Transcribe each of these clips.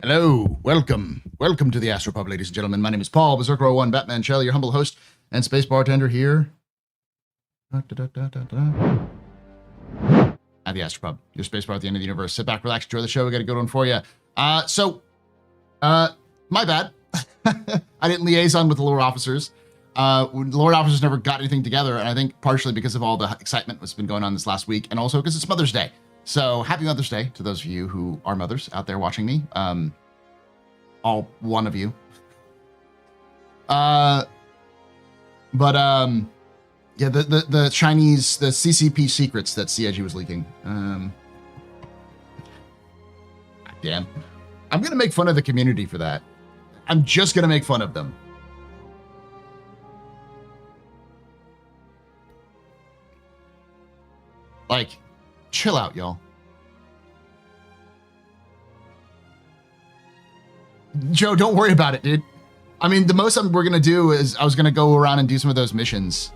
Hello, welcome to the AstroPub, ladies and gentlemen. My name is Paul, Berserker01, Batman Shell, your humble host and space bartender here at the AstroPub, your space bar at the end of the universe. Sit back, relax, enjoy the show. We got a good one for you. My bad. I didn't liaison with the lower officers. The lower officers never got anything together, and I think partially because of all the excitement that's been going on this last week, and also because it's Mother's Day. So happy Mother's Day to those of you who are mothers out there watching me. All one of you. Yeah, the Chinese, the CCP secrets that CIG was leaking. Damn. I'm going to make fun of the community for that. I'm just going to make fun of them. Like, chill out, y'all. Joe, don't worry about it, dude. I mean, the most we're going to do is I was going to go around and do some of those missions.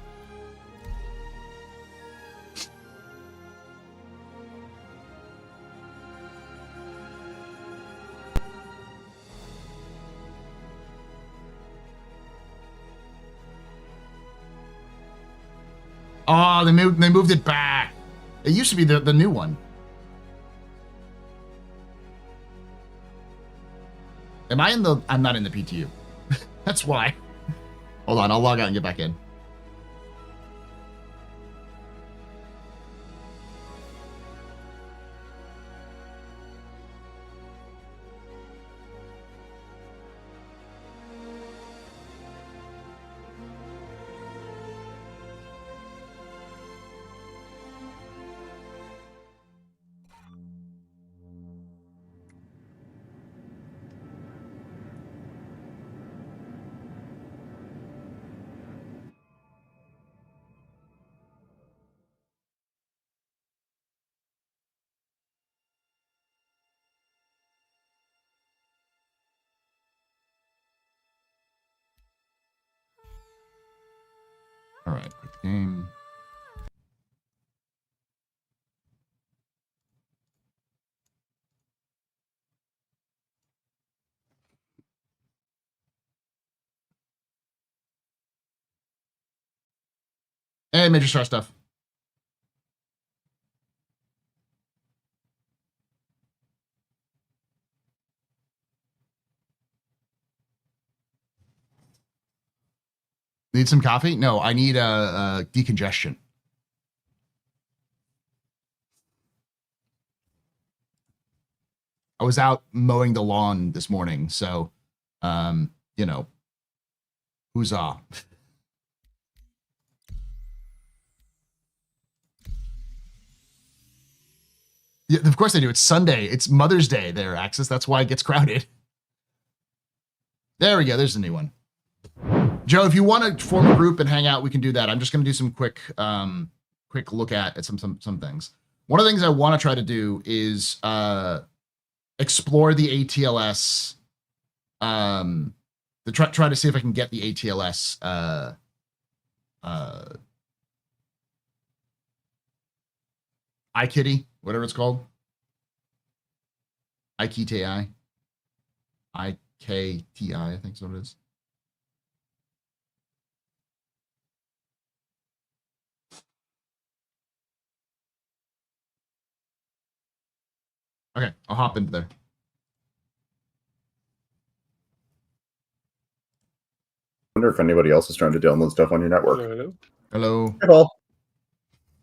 Oh, they moved it back. It used to be the new one. Am I in the... I'm not in the PTU. That's why. Hold on, I'll log out and get back in. All right, quick game. Hey, Major Star stuff. Need some coffee? No, I need a decongestion. I was out mowing the lawn this morning, so, you know, huzzah. Yeah, of course they do. It's Sunday. It's Mother's Day there, Axis. That's why it gets crowded. There we go. There's the new one. Joe, if you want to form a group and hang out, we can do that. I'm just going to do some quick look at some things. One of the things I want to try to do is explore the ATLS. Try to see if I can get the ATLS. iKitty, whatever it's called. IKTI. IKTI, I think is what it is. Okay, I'll hop into there. I wonder if anybody else is trying to download stuff on your network. Hello. Hey, Paul.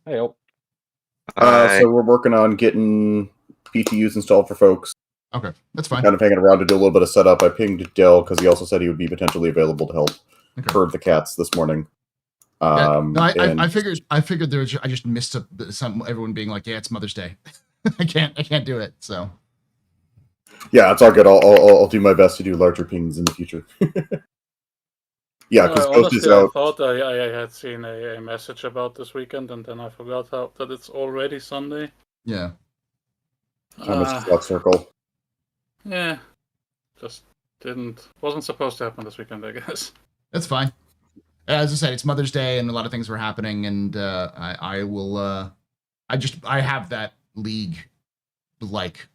Hey, Hope. So we're working on getting PTUs installed for folks. Okay, that's fine. Kind of hanging around to do a little bit of setup. I pinged Dell because he also said he would be potentially available to help herd the cats this morning. No, I figured there was, I just missed everyone being like, yeah, it's Mother's Day. I can't do it. So yeah, it's all good. I'll do my best to do larger pings in the future. Yeah, because Ghost is out. I thought I had seen a message about this weekend, and then I forgot that it's already Sunday. Yeah. Thomas circle. Yeah, just wasn't supposed to happen this weekend, I guess. That's fine. As I said, it's Mother's Day, and a lot of things were happening, and I have that league like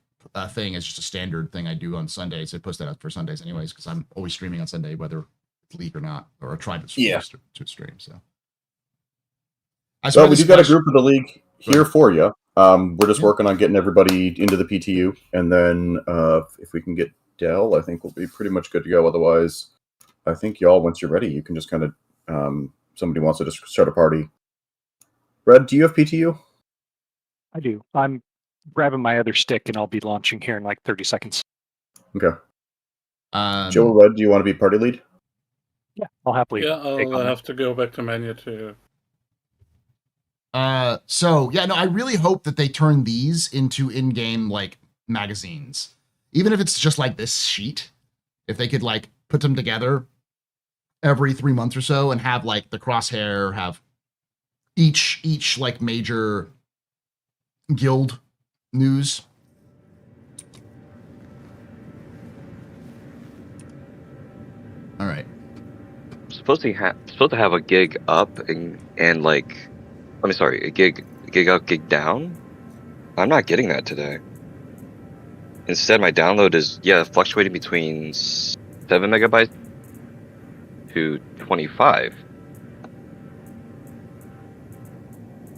thing is just a standard thing I do on Sundays. I post that up for Sundays anyways, because I'm always streaming on Sunday, whether it's league or not, or I try to stream. So. We do got a group of the league here for you. We're just working on getting everybody into the PTU, and then if we can get Dell, I think we'll be pretty much good to go. Otherwise, I think y'all, once you're ready, you can just kind of somebody wants to just start a party. Red, do you have PTU? I do. I'm grabbing my other stick, and I'll be launching here in like 30 seconds. Okay. Joe or Red, do you want to be party lead? Yeah, I'll happily. Yeah, I'll have to go back to menu too. So yeah, no, I really hope that they turn these into in-game like magazines, even if it's just like this sheet. If they could like put them together every 3 months or so and have like the crosshair, have each like major guild news. All right. Supposed to have a gig up and like, I mean, sorry, a gig up, gig down. I'm not getting that today. Instead, my download is fluctuating between 7 megabytes to 25.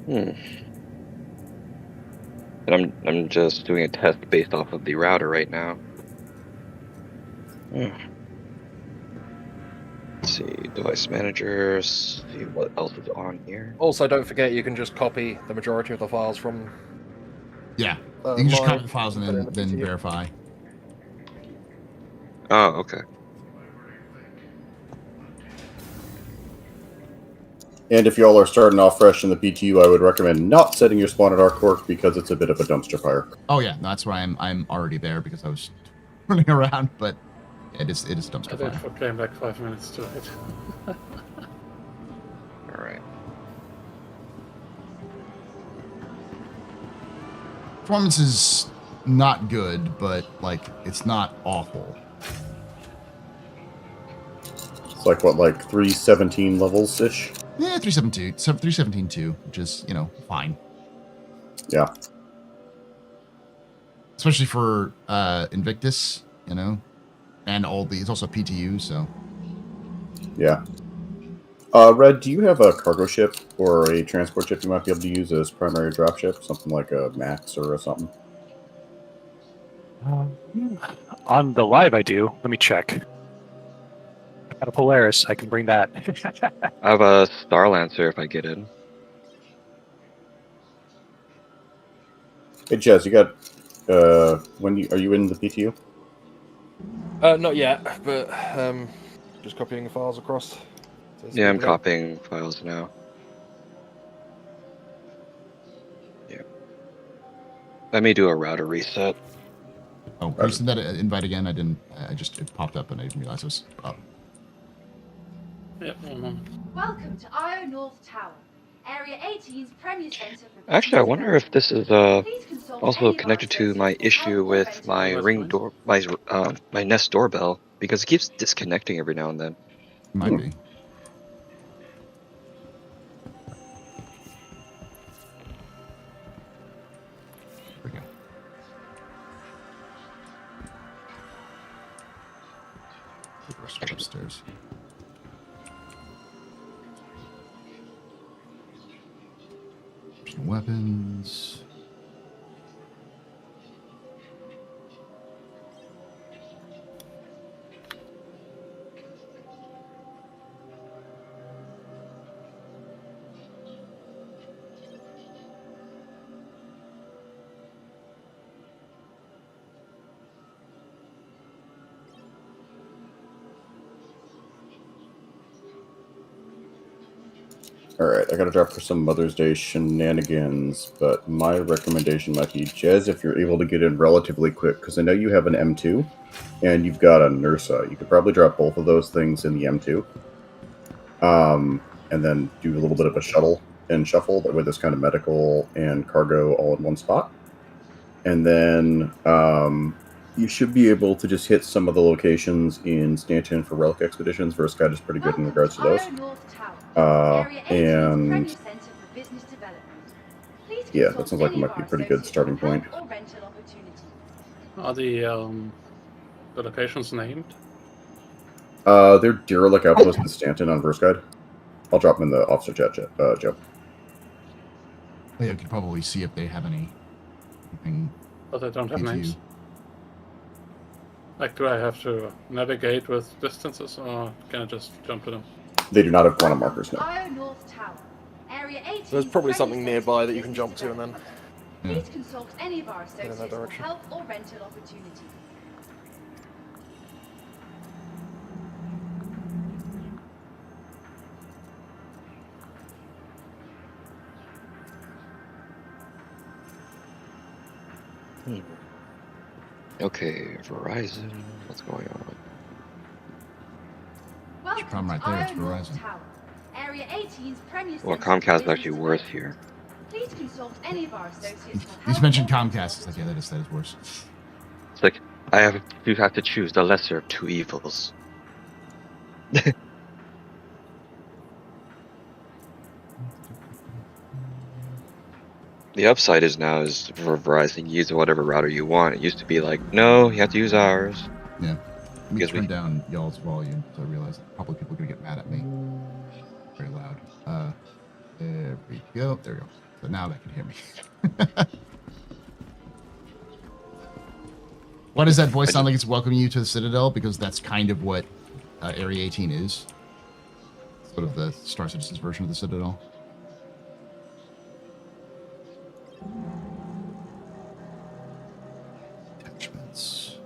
And I'm just doing a test based off of the router right now. Let's see, device managers, see what else is on here. Also, don't forget you can just copy the majority of the files from. Yeah, you can just copy the files and then verify. Oh, okay. And if y'all are starting off fresh in the PTU, I would recommend not setting your spawn at Arcwork because it's a bit of a dumpster fire. Oh yeah, that's why I'm already there because I was running around, but it is dumpster fire. I came back 5 minutes too late. All right. Performance is not good, but like it's not awful. It's like what, like 317 levels ish? Yeah, 317.2, which is, fine. Yeah. Especially for Invictus, and all the, it's also PTU, so. Yeah. Red, do you have a cargo ship or a transport ship you might be able to use as primary drop ship? Something like a Max or something? On the live, I do. Let me check. Got a Polaris. I can bring that. I have a Star Lancer if I get in. Hey, Jez, you got, are you in the PTU? Not yet, but just copying the files across. Yeah, I'm copying files now. Yeah. Let me do a router reset. Oh, you sent that invite again? It popped up and I didn't realize it was up. Yep, Welcome to Io North Tower, Area 18's Premier Center for. Actually, I wonder if this is also connected to my issue with my Ring door, my Nest doorbell, because it keeps disconnecting every now and then. Might be. There we go. The rest of upstairs. Weapons. Alright, I gotta drop for some Mother's Day shenanigans, but my recommendation might be, Jez, if you're able to get in relatively quick, because I know you have an M2, and you've got a NERSA. You could probably drop both of those things in the M2, and then do a little bit of a shuttle and shuffle, that way there's kind of medical and cargo all in one spot. And then you should be able to just hit some of the locations in Stanton for relic expeditions. Verscott is pretty good in regards to those. And yeah, that sounds like it might be a pretty good starting point. Are the locations named? They're Derelict outpost in Stanton on Verse Guide. I'll drop them in the officer chat, Joe. Yeah, you could probably see if they have anything. But they don't have PTU. names. Like, do I have to navigate with distances, or can I just jump to them? They do not have quantum markers, no. Io North Tower. Area 18. There's probably something nearby that you can jump to and then. Please consult any of our in associates that for direction. help or rental opportunities. Okay, Verizon. What's going on? Welcome problem right to there, it's Io North Verizon. Tower. Area 18's premier Well, center for Comcast is business actually worse development. here. Please consult any of our associates for He's help mentioned or Comcast. rental It's like, yeah, that is worse. It's like you have to choose the lesser of two evils. The upside is now is for Verizon, you use whatever router you want. It used to be like, no, you have to use ours. Yeah. Let me Because turn down y'all's volume so I realize that probably people are going to get mad at me. Very loud. There we go. There we go. So now they can hear me. Why does that voice sound like it's welcoming you to the Citadel? Because that's kind of what Area 18 is. Sort of the Star Citizen's version of the Citadel. Attachments.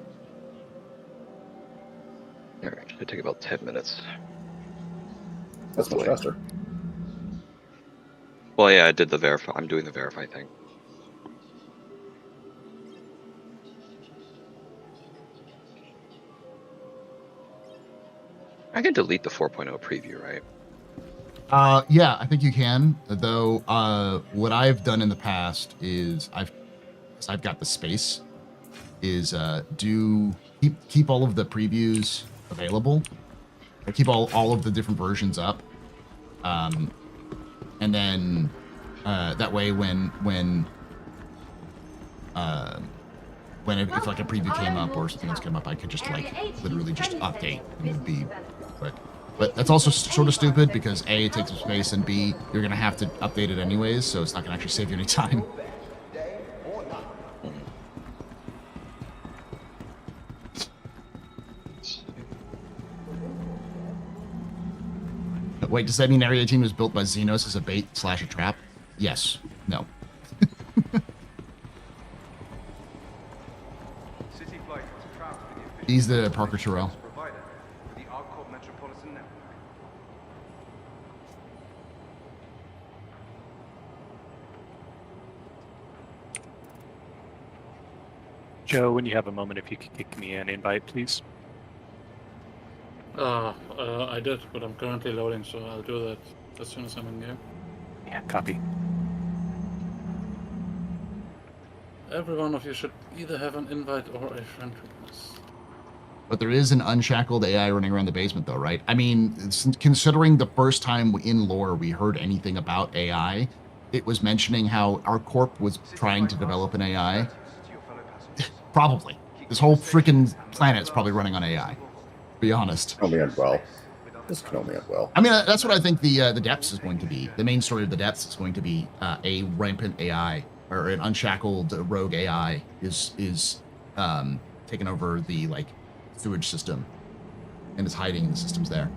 Alright, should take about 10 minutes. That's much faster. Well, yeah, I did the verify. I'm doing the verify thing. I can delete the 4.0 preview, right? Yeah, I think you can. Though, what I've done in the past is I've got the space. Is keep all of the previews available. I keep all of the different versions up. And then that way when if like a preview came up or something else came up, I could just like literally just update and it would be quick. But that's also sort of stupid because A, it takes up space, and B, you're gonna have to update it anyways, so it's not gonna actually save you any time. Wait, does that mean Area 18 was built by Xenos as a bait / a trap? Yes. No. He's the Parker Terrell. Joe, when you have a moment, if you could kick me an invite, please. I did, but I'm currently loading, so I'll do that as soon as I'm in game. Yeah, copy. Every one of you should either have an invite or a friend request. But there is an unshackled AI running around the basement, though, right? I mean, considering the first time in lore we heard anything about AI, it was mentioning how our corp was trying to develop an AI. Probably. This whole freaking planet's probably running on AI. Be honest. Can only end well. This can only end well. I mean, that's what I think the depths is going to be. The main story of the depths is going to be a rampant AI or an unshackled rogue AI is taking over the like sewage system and is hiding in the systems there.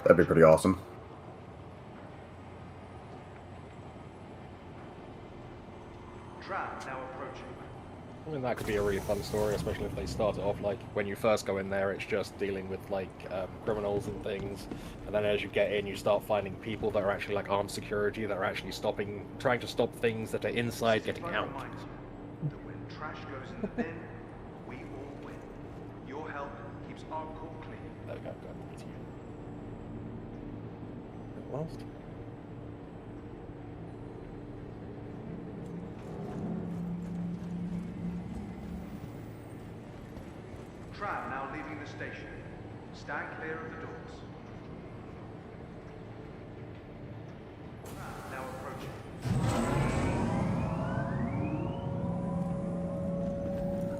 That'd be pretty awesome. I mean, that could be a really fun story, especially if they start it off like when you first go in there, it's just dealing with like criminals and things, and then as you get in, you start finding people that are actually like armed security that are actually trying to stop things that are inside getting out. When trash goes in the bin, we all win. Your help keeps our core clean. There we go. Got it. Lost. Tram now leaving the station. Stand clear of the doors. Tram now approaching.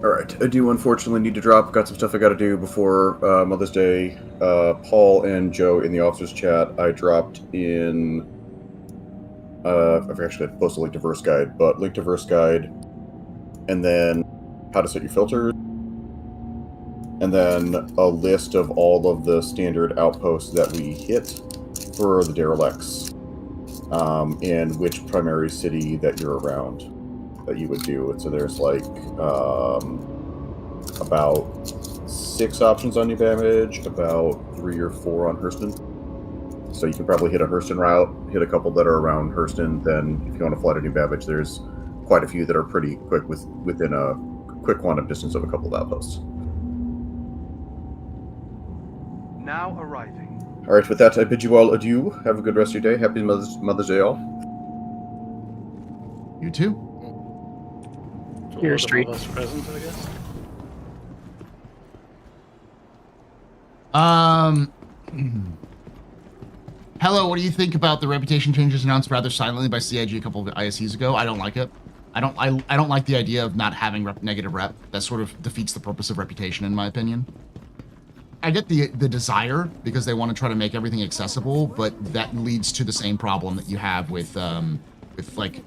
Alright, I do unfortunately need to drop. Got some stuff I gotta do before Mother's Day. Paul and Joe in the officers chat, I dropped in... I've actually posted a link to Verse Guide, but link to Verse Guide, and then how to set your filters, and then a list of all of the standard outposts that we hit for the Derelicts, and which primary city that you're around that you would do. And so there's like about 6 options on your damage, about 3 or 4 on Hurston. So you can probably hit a Hurston route, hit a couple that are around Hurston. Then if you want to fly to New Babbage, there's quite a few that are pretty quick within a quick quantum distance of a couple of outposts. Now arriving. All right, with that, I bid you all adieu. Have a good rest of your day. Happy Mother's Day, all. You too. To Here, all the Street. mothers present, I guess. Hello, what do you think about the reputation changes announced rather silently by CIG a couple of ISCs ago? I don't like it. I don't like the idea of not having negative rep. That sort of defeats the purpose of reputation, in my opinion. I get the desire because they want to try to make everything accessible, but that leads to the same problem that you have with like,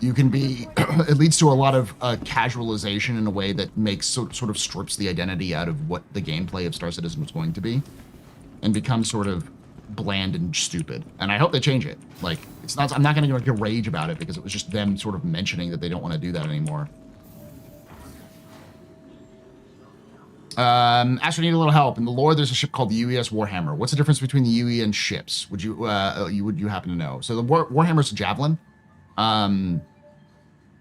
you can be, it leads to a lot of casualization in a way that makes sort of strips the identity out of what the gameplay of Star Citizen was going to be, and becomes sort of bland and stupid. And I hope they change it. Like, it's not, I'm not going to go rage about it because it was just them sort of mentioning that they don't want to do that anymore. Astro, need a little help. In the lore, there's a ship called the UES Warhammer. What's the difference between the UE and ships? Would you happen to know? So the Warhammer's a javelin.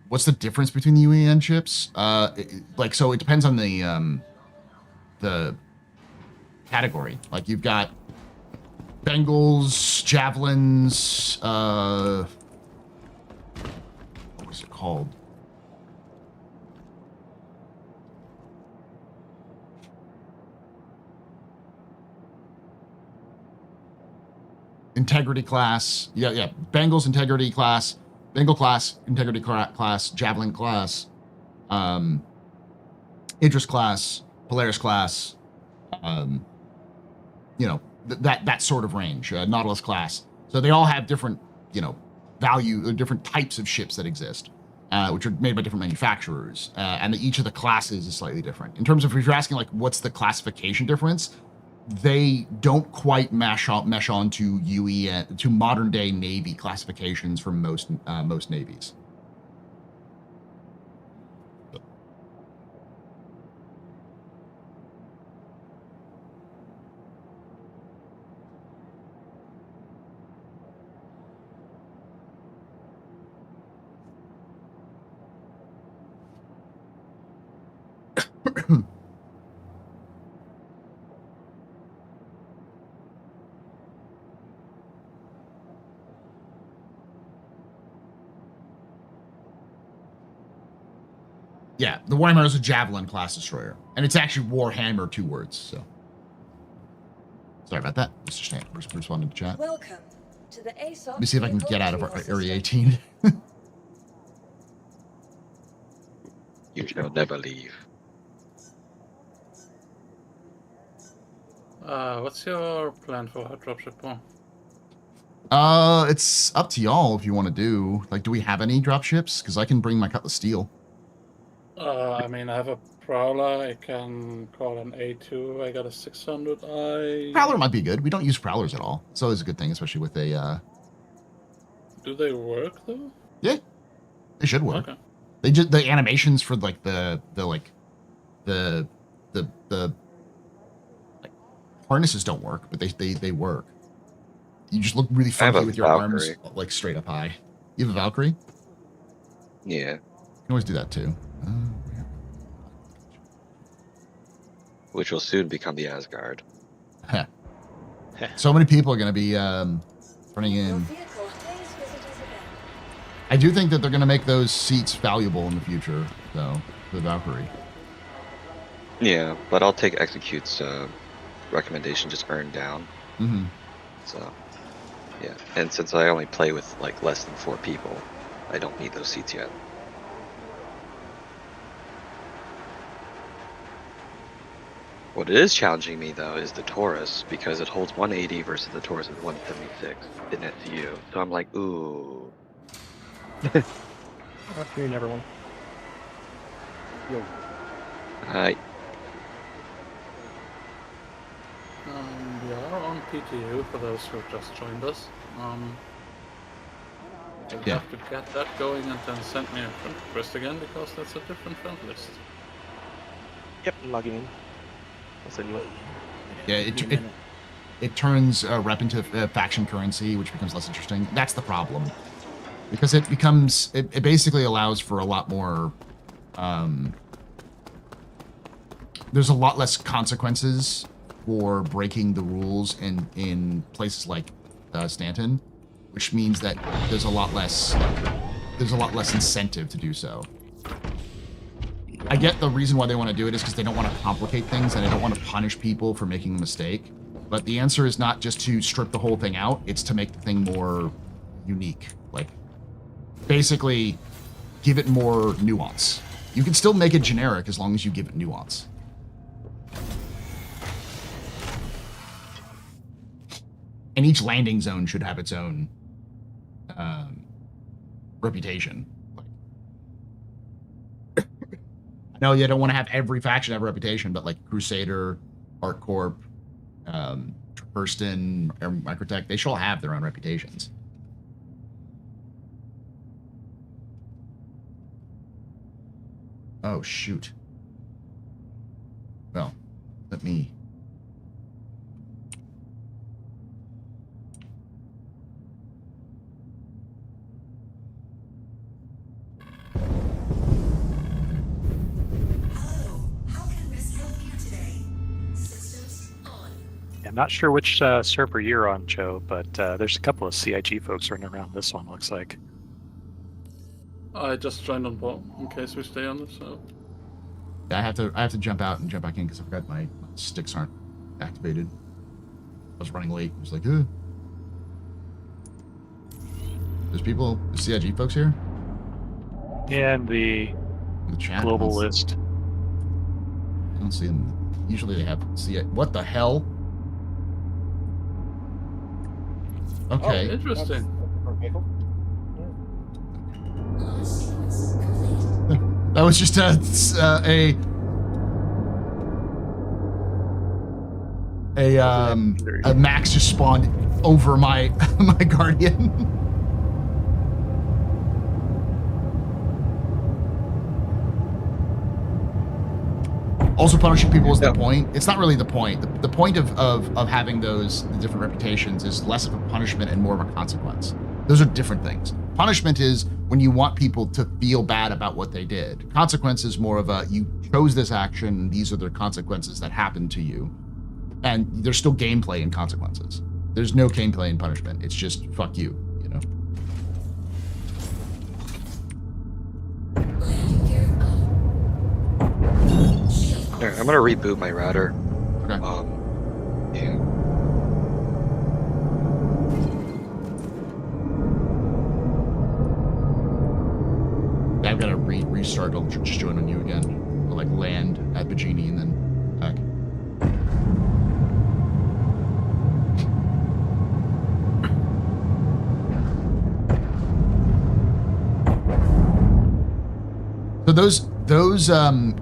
What's the difference between the UE and ships? So it depends on the category. Like, you've got Bengals, javelins, what was it called? Integrity class. Yeah. Bengals, integrity class. Bengal class, integrity class, javelin class, Idris class, Polaris class, that sort of range, Nautilus class. So they all have different, different types of ships that exist, which are made by different manufacturers, and each of the classes is slightly different. In terms of, if you're asking like what's the classification difference, they don't quite mesh on to UE to modern day Navy classifications for most navies. Yeah, the Warhammer is a javelin class destroyer, and it's actually Warhammer, 2 words. So, sorry about that, Mr. Stanton. Responding to chat. Welcome to the ASOP. Let me see if I can get out of Area 18. You shall never leave. What's your plan for a dropship bomb? It's up to y'all if you want to do. Like, do we have any dropships? Because I can bring my Cutlass Steel. I mean, I have a Prowler. I can call an A2. I got a 600i. Prowler might be good. We don't use Prowlers at all. It's always a good thing, especially with a. Do they work though? Yeah, they should work. Okay. They just, the animations for like the harnesses don't work, but they work. You just look really funky with your arms like straight up high. You have a Valkyrie? Yeah. You can always do that too. Which will soon become the Asgard. So many people are going to be running in. I do think that they're going to make those seats valuable in the future, though, for the Valkyrie. Yeah, but I'll take Execute's recommendation, just earn down. Mm-hmm. So, yeah. And since I only play with like less than 4 people, I don't need those seats yet. What is challenging me though is the Taurus, because it holds 180 versus the Taurus is 176 in FU. So I'm like, ooh. Afternoon, everyone. Yo. Hi. We are on PTU for those who just joined us. You'll Yeah. have to get that going and then send me a friend request again, because that's a different friend list. Yep, I'm logging in. I'll send you one. Yeah, it turns rep into faction currency, which becomes less interesting. That's the problem, because it basically allows for a lot more. There's a lot less consequences for breaking the rules in places like Stanton, which means that there's a lot less incentive to do so. I get the reason why they want to do it is because they don't want to complicate things and they don't want to punish people for making a mistake. But the answer is not just to strip the whole thing out, it's to make the thing more unique. Like, basically, give it more nuance. You can still make it generic as long as you give it nuance. And each landing zone should have its own reputation. I know you don't want to have every faction have a reputation, but like Crusader, Arc Corp, Hurston, Microtech, they should all have their own reputations. Oh, shoot. Well, let me... I'm not sure which server you're on, Joe, but there's a couple of CIG folks running around this one, looks like. I just joined on board in case we stay on this. So. Yeah, I have to jump out and jump back in because I forgot my sticks aren't activated. I was running late. I was like, There's CIG folks here? And the In the chat? global list. I don't see them. Usually they have CIG. What the hell? Okay. Oh, interesting. That was just a Max just spawned over my my Guardian. Also, punishing people is the point. It's not really the point. The point of having the different reputations is less of a punishment and more of a consequence. Those are different things. Punishment is when you want people to feel bad about what they did. Consequence is more of a, you chose this action, these are the consequences that happened to you. And there's still gameplay in consequences. There's no gameplay in punishment. It's just, fuck you, you know? Alright, I'm gonna reboot my router. Okay. Yeah. I've got to restart. I'll just join on you again. I'll like land at Bajini and then back. So those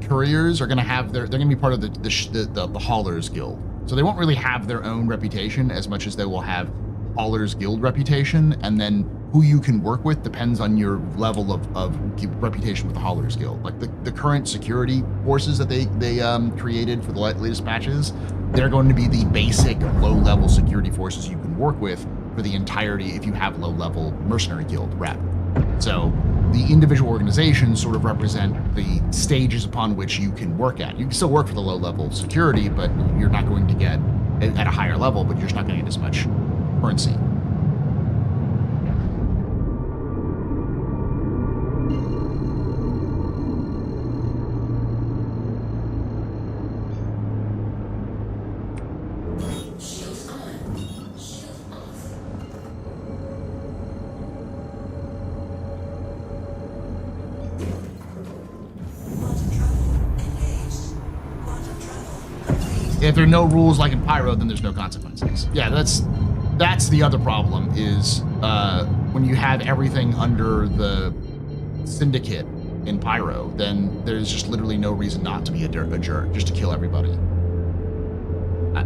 couriers are going to have they're going to be part of the Haulers Guild. So they won't really have their own reputation as much as they will have Haulers Guild reputation, and then who you can work with depends on your level of reputation with the Haulers Guild. Like the current security forces that they created for the latest patches, they're going to be the basic low-level security forces you can work with for the entirety if you have low-level mercenary guild rep. So the individual organizations sort of represent the stages upon which you can work at. You can still work for the low-level security, but you're not going to get at a higher level, but you're just not going to get as much currency. If there are no rules like in Pyro, then there's no consequences. Yeah, that's the other problem is when you have everything under the syndicate in Pyro, then there's just literally no reason not to be a jerk, just to kill everybody.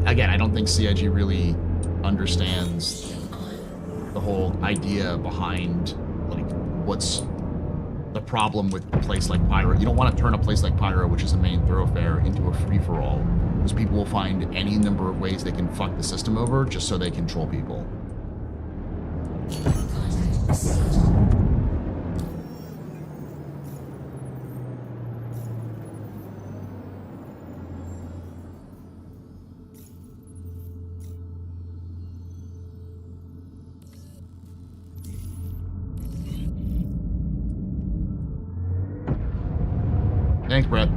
Again, I don't think CIG really understands the whole idea behind like what's the problem with a place like Pyro. You don't want to turn a place like Pyro, which is a main thoroughfare, into a free-for-all, because people will find any number of ways they can fuck the system over just so they control people. Thanks, Brett.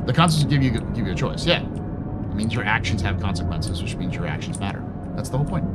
The consequences give you a choice. Yeah, it means your actions have consequences, which means your actions matter. That's the whole point.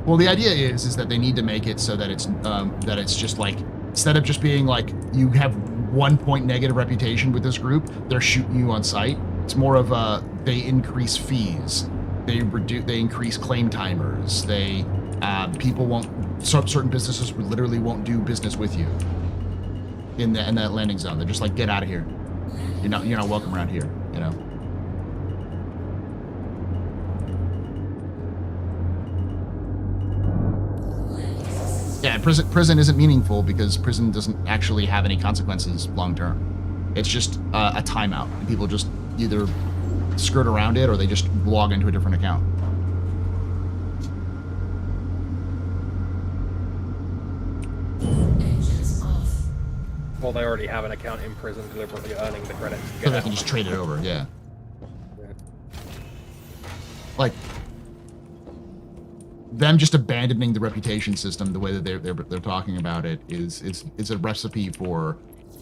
Well, the idea is that they need to make it so that it's just like, instead of just being like you have 1 point negative reputation with this group, they're shooting you on sight. It's more of a they increase fees, they increase claim timers, they people won't, certain businesses literally won't do business with you in that landing zone. They're just like, get out of here. You're not welcome around here. You know. Yeah, prison isn't meaningful because prison doesn't actually have any consequences long term. It's just a timeout, and people just either skirt around it or they just log into a different account. Well, they already have an account in prison, deliberately earning the credits. So they can just trade it over, yeah. Like, them just abandoning the reputation system the way that they're talking about it is a recipe for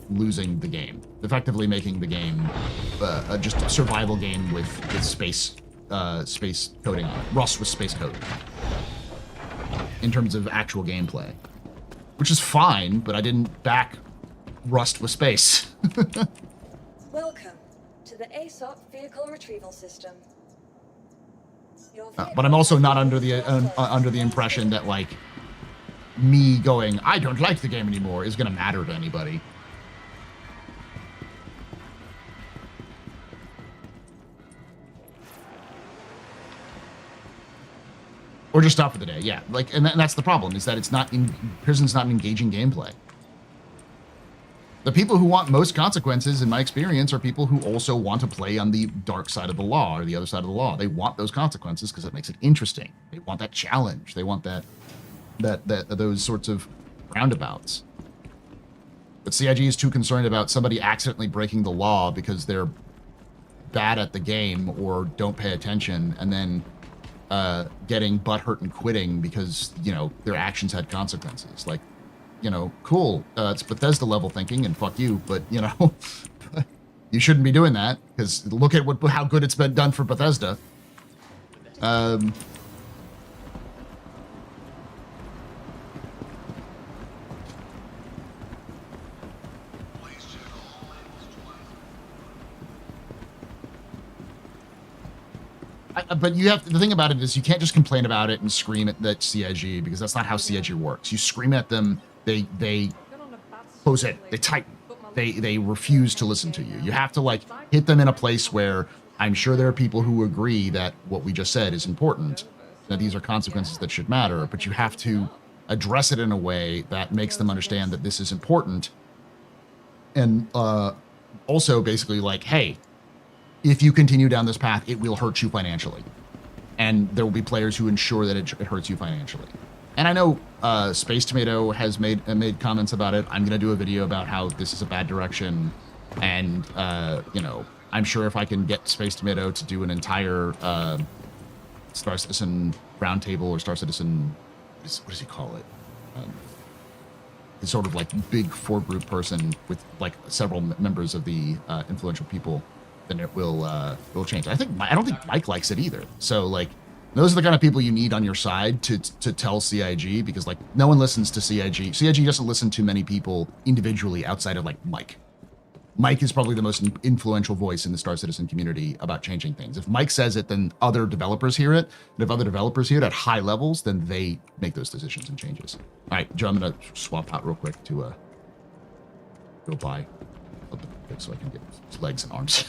losing the game, effectively making the game just a survival game with space coding on it, Rust with space code in terms of actual gameplay, which is fine, but I didn't back Rust with space. Welcome to the ASOP vehicle retrieval system. But I'm also not under the impression that like me going, I don't like the game anymore is going to matter to anybody. Or just stop for the day, yeah. Like, and that's the problem, is that it's not prison's not an engaging gameplay. The people who want most consequences, in my experience, are people who also want to play on the dark side of the law or the other side of the law. They want those consequences because it makes it interesting. They want that challenge. They want those sorts of roundabouts. But CIG is too concerned about somebody accidentally breaking the law because they're bad at the game or don't pay attention, and then getting butthurt and quitting because, you know, their actions had consequences. Like, you know, cool, it's Bethesda level thinking, and fuck you, but, you know, you shouldn't be doing that, because look at how good it's been done for Bethesda. But you have the thing about it is you can't just complain about it and scream at that CIG, because that's not how CIG works. You scream at them, they close in, they tighten, they refuse to listen to you. You have to like hit them in a place where I'm sure there are people who agree that what we just said is important, that these are consequences that should matter, but you have to address it in a way that makes them understand that this is important. And also basically like, hey, if you continue down this path, it will hurt you financially. And there will be players who ensure that it hurts you financially. And I know Space Tomato has made comments about it. I'm going to do a video about how this is a bad direction. And, you know, I'm sure if I can get Space Tomato to do an entire Star Citizen roundtable or Star Citizen, what does he call it? It's sort of like big four-group person with like several members of the influential people, then it will change. I don't think Mike likes it either. So like, Those are the kind of people you need on your side to tell CIG, because like no one listens to CIG. CIG doesn't listen to many people individually outside of like Mike. Mike is probably the most influential voice in the Star Citizen community about changing things. If Mike says it, then other developers hear it. And if other developers hear it at high levels, then they make those decisions and changes. All right, Joe, I'm going to swap out real quick to go buy a bit so I can get legs and arms.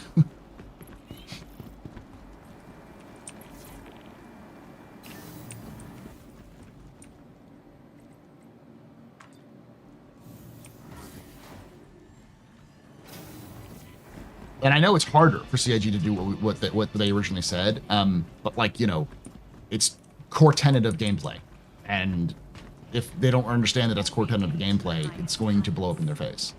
And I know it's harder for CIG to do what they originally said, but like, you know, it's core tenet of gameplay. And if they don't understand that that's core tenet of gameplay, it's going to blow up in their face.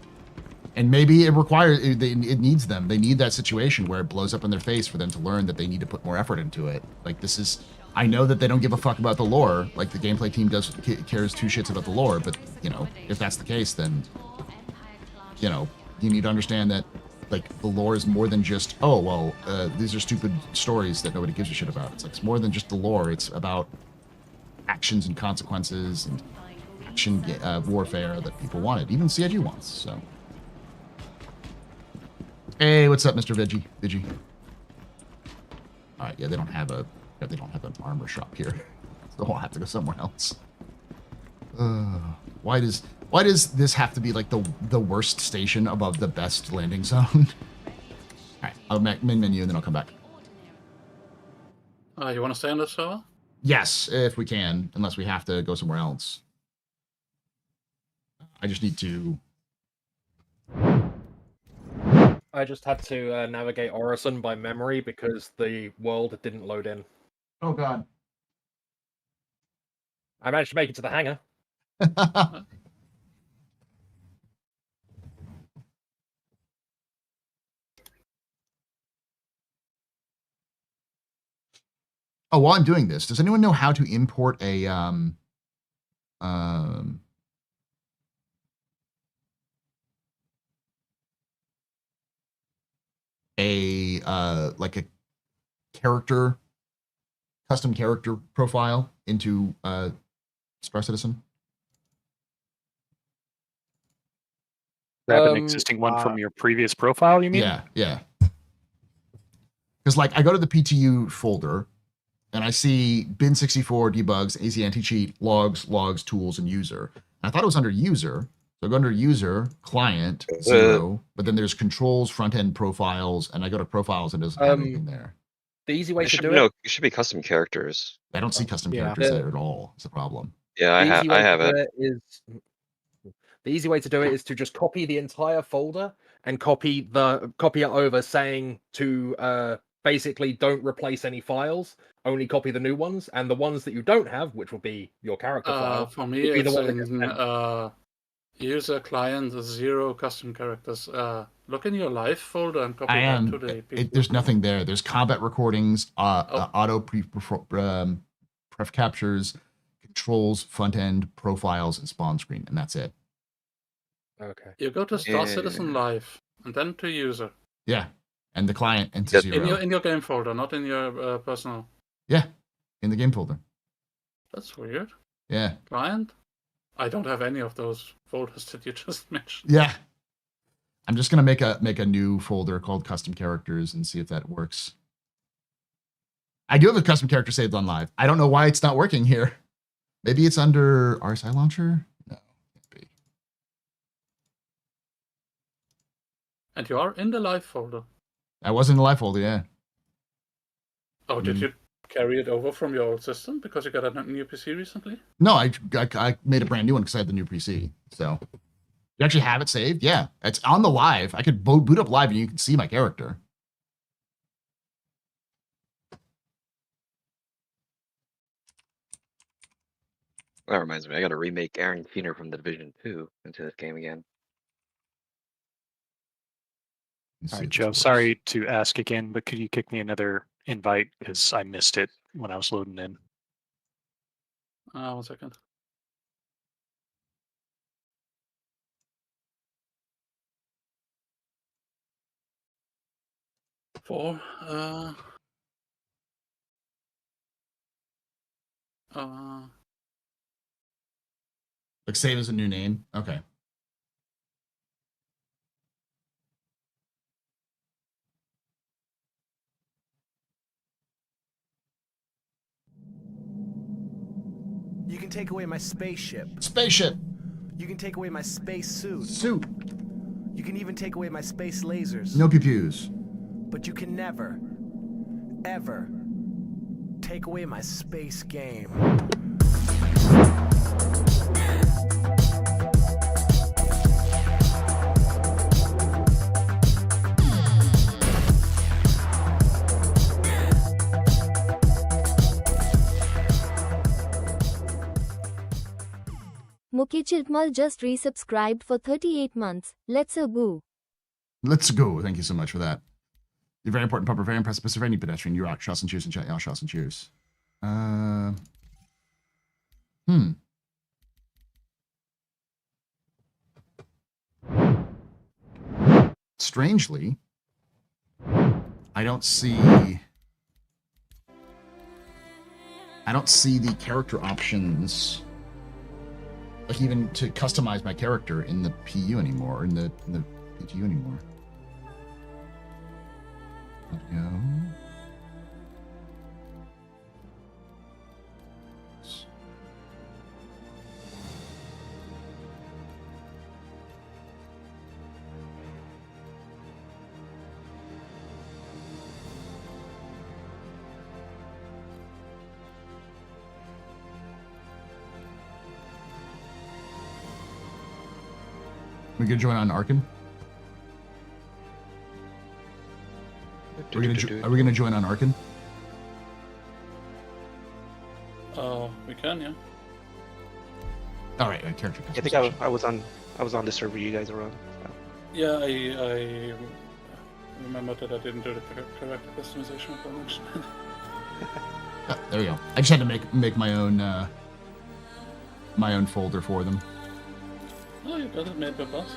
And maybe it requires, it needs them. They need that situation where it blows up in their face for them to learn that they need to put more effort into it. Like this is, I know that they don't give a fuck about the lore, like the gameplay team cares two shits about the lore, but you know, if that's the case, then, you know, you need to understand that like the lore is more than just, oh, well, these are stupid stories that nobody gives a shit about. It's like, it's more than just the lore. It's about actions and consequences and action warfare that people wanted. Even CIG wants, so. Hey, what's up, Mr. Vigi? All right, yeah, they don't have an armor shop here, so I'll have to go somewhere else. Why does this have to be like the worst station above the best landing zone? All right, I'll main menu and then I'll come back. You want to stay on the server? Yes, if we can, unless we have to go somewhere else. I just need to. I just had to navigate Orphan by memory because the world didn't load in. Oh God. I managed to make it to the hangar. Oh, while I'm doing this, does anyone know how to import a like a character, custom character profile into Star Citizen? Grab an existing one from your previous profile, you mean? Yeah. Because like I go to the PTU folder and I see bin 64 debugs, AZ anti-cheat, logs, tools, and user. And I thought it was under user. So I go under user, client, 0, but then there's controls, front-end profiles, and I go to profiles and it doesn't have anything there. The easy way to do it should be custom characters. I don't see custom characters there at all. It's a problem. Yeah, I have it. The easy way to do it is to just copy the entire folder and copy it over, saying to basically don't replace any files, only copy the new ones, and the ones that you don't have, which will be your character file. For me, it's in user client 0 custom characters. Look in your live folder and copy that to the. There's nothing there. There's combat recordings, auto pref captures, controls, front end profiles, and spawn screen, and that's it. Okay. You go to Star Citizen Live and then to user. Yeah, and the client and to 0. In your game folder, not in your personal. Yeah, in the game folder. That's weird. Yeah. Client? I don't have any of those folders that you just mentioned. Yeah. I'm just gonna make a new folder called custom characters and see if that works. I do have a custom character saved on live. I don't know why it's not working here. Maybe it's under RSI launcher? No, can't be. And you are in the live folder. I was in the live folder, yeah. Oh, did you carry it over from your old system because you got a new PC recently? No, I made a brand new one because I had the new PC. So you actually have it saved? Yeah, it's on the live. I could boot up live and you can see my character. That reminds me, I got to remake Aaron Keener from The Division 2 into this game again. All right, Joe, sorry to ask again, but could you kick me another invite because I missed it when I was loading in? 1 second. Like save as a new name. Okay. You can take away my spaceship. Spaceship. You can take away my space suit. Suit. You can even take away my space lasers. No pew-pews. But you can never, ever take away my space game. Mukichitmal just resubscribed for 38 months. Let's go. Let's go. Thank you so much for that. You're very important, Pupper. Very impressive. Mr. Any pedestrian. You rock. Shots and cheers in chat. Y'all shots and cheers. Strangely, I don't see the character options, like even to customize my character in the PU anymore, in the PTU anymore. Go. We gonna join on Arkan? Are we gonna join on Arkan? We can, yeah. All right, character. I think I was on the server you guys are on. So. Yeah, I remember that I didn't do the correct customization connection. There we go. I just had to make my own folder for them. Oh, you got it made by boss.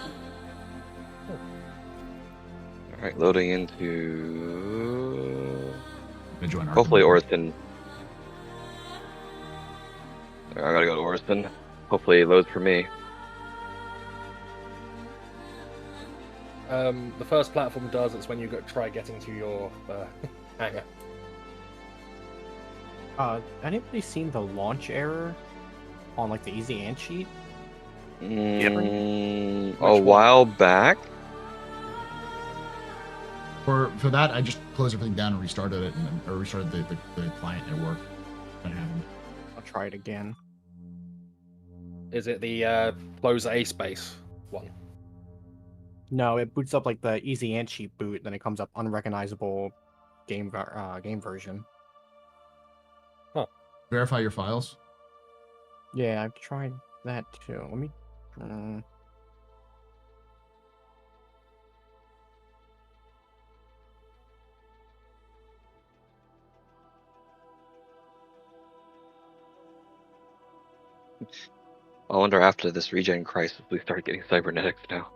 Alright, loading into... Join hopefully Orphan. I gotta go to Orphan. Hopefully it loads for me. The first platform does, it's when you try getting to your hangar. Anybody seen the launch error on like the easy ant sheet? A while back. For that, I just closed everything down and restarted it, or restarted the client at work. That happened. I'll try it again. Is it the close A space one? No, it boots up like the easy ant sheet boot, then it comes up unrecognizable game version. Huh. Verify your files. Yeah, I've tried that too. Let me. I wonder after this regen crisis we start getting cybernetics now.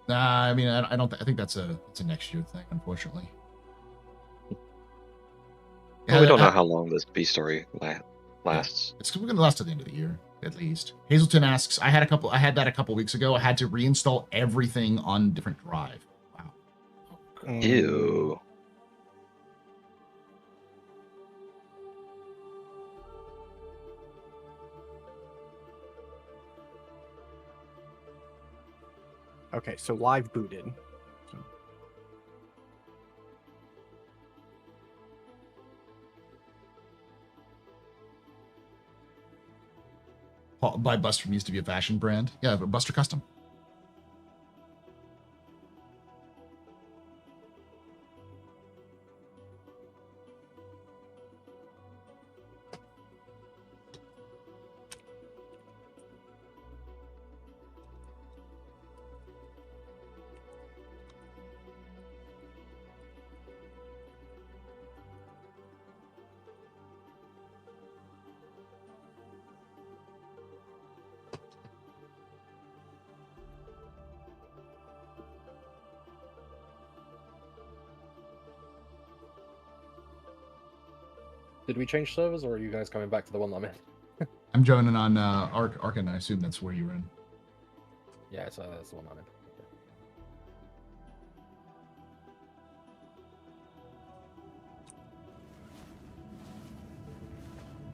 Nah, I mean I don't. I think that's a next year thing, unfortunately. Well, we don't know how long this B story lasts. It's going to last to the end of the year, at least. Hazelton asks, I had that a couple weeks ago. I had to reinstall everything on a different drive. Wow. Ew. Okay, so live booted. By Buster used to be a fashion brand. Yeah, but Buster Custom. Did we change servers, or are you guys coming back to the one I'm in? I'm joining on Arkin. I assume that's where you were in. Yeah, so that's the one I'm in.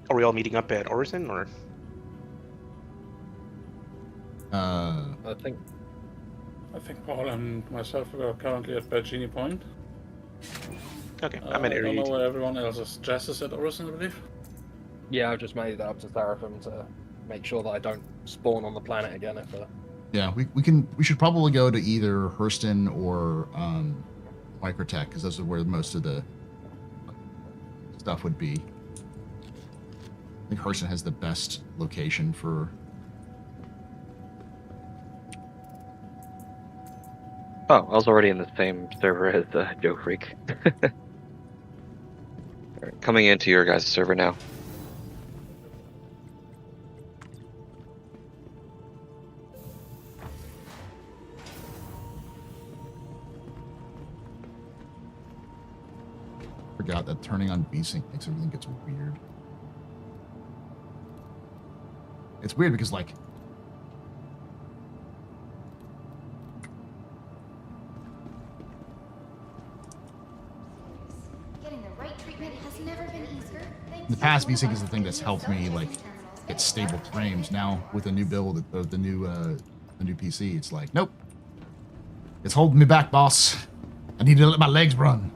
Are we all meeting up at Orphan, or? I think Paul and myself are currently at Bergini Point. Okay, I'm at I Area don't know 18. where everyone else is. Jess is at Orphan, I believe. Yeah, I've just made that up to Seraphim to make sure that I don't spawn on the planet again if Yeah, we should probably go to either Hurston or Microtech, because those are where most of the stuff would be. I think Hurston has the best location for. Oh, I was already in the same server as Joe Freak. Alright, coming into your guys' server now. Forgot that turning on VSync makes everything gets weird. It's weird because like Getting the right treatment has never been easier. in the past, VSync is the thing that's helped me like get stable frames. Now with the new build of the new PC, it's like nope. It's holding me back, boss. I need to let my legs run.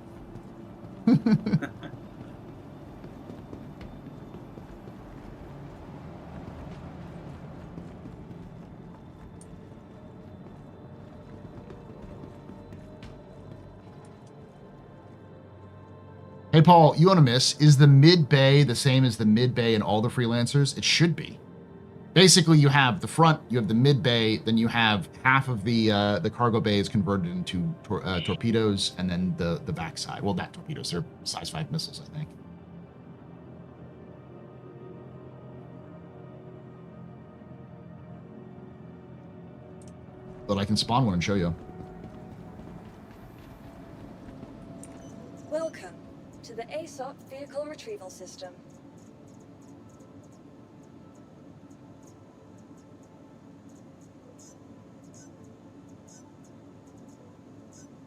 Hey, Paul, you want to miss? Is the mid bay the same as the mid bay in all the freelancers? It should be. Basically, you have the front, you have the mid bay, then you have half of the cargo bay is converted into torpedoes, and then the backside. Well, not torpedoes, they're size 5 missiles, I think. But I can spawn one and show you. Welcome to the ASOP Vehicle Retrieval System.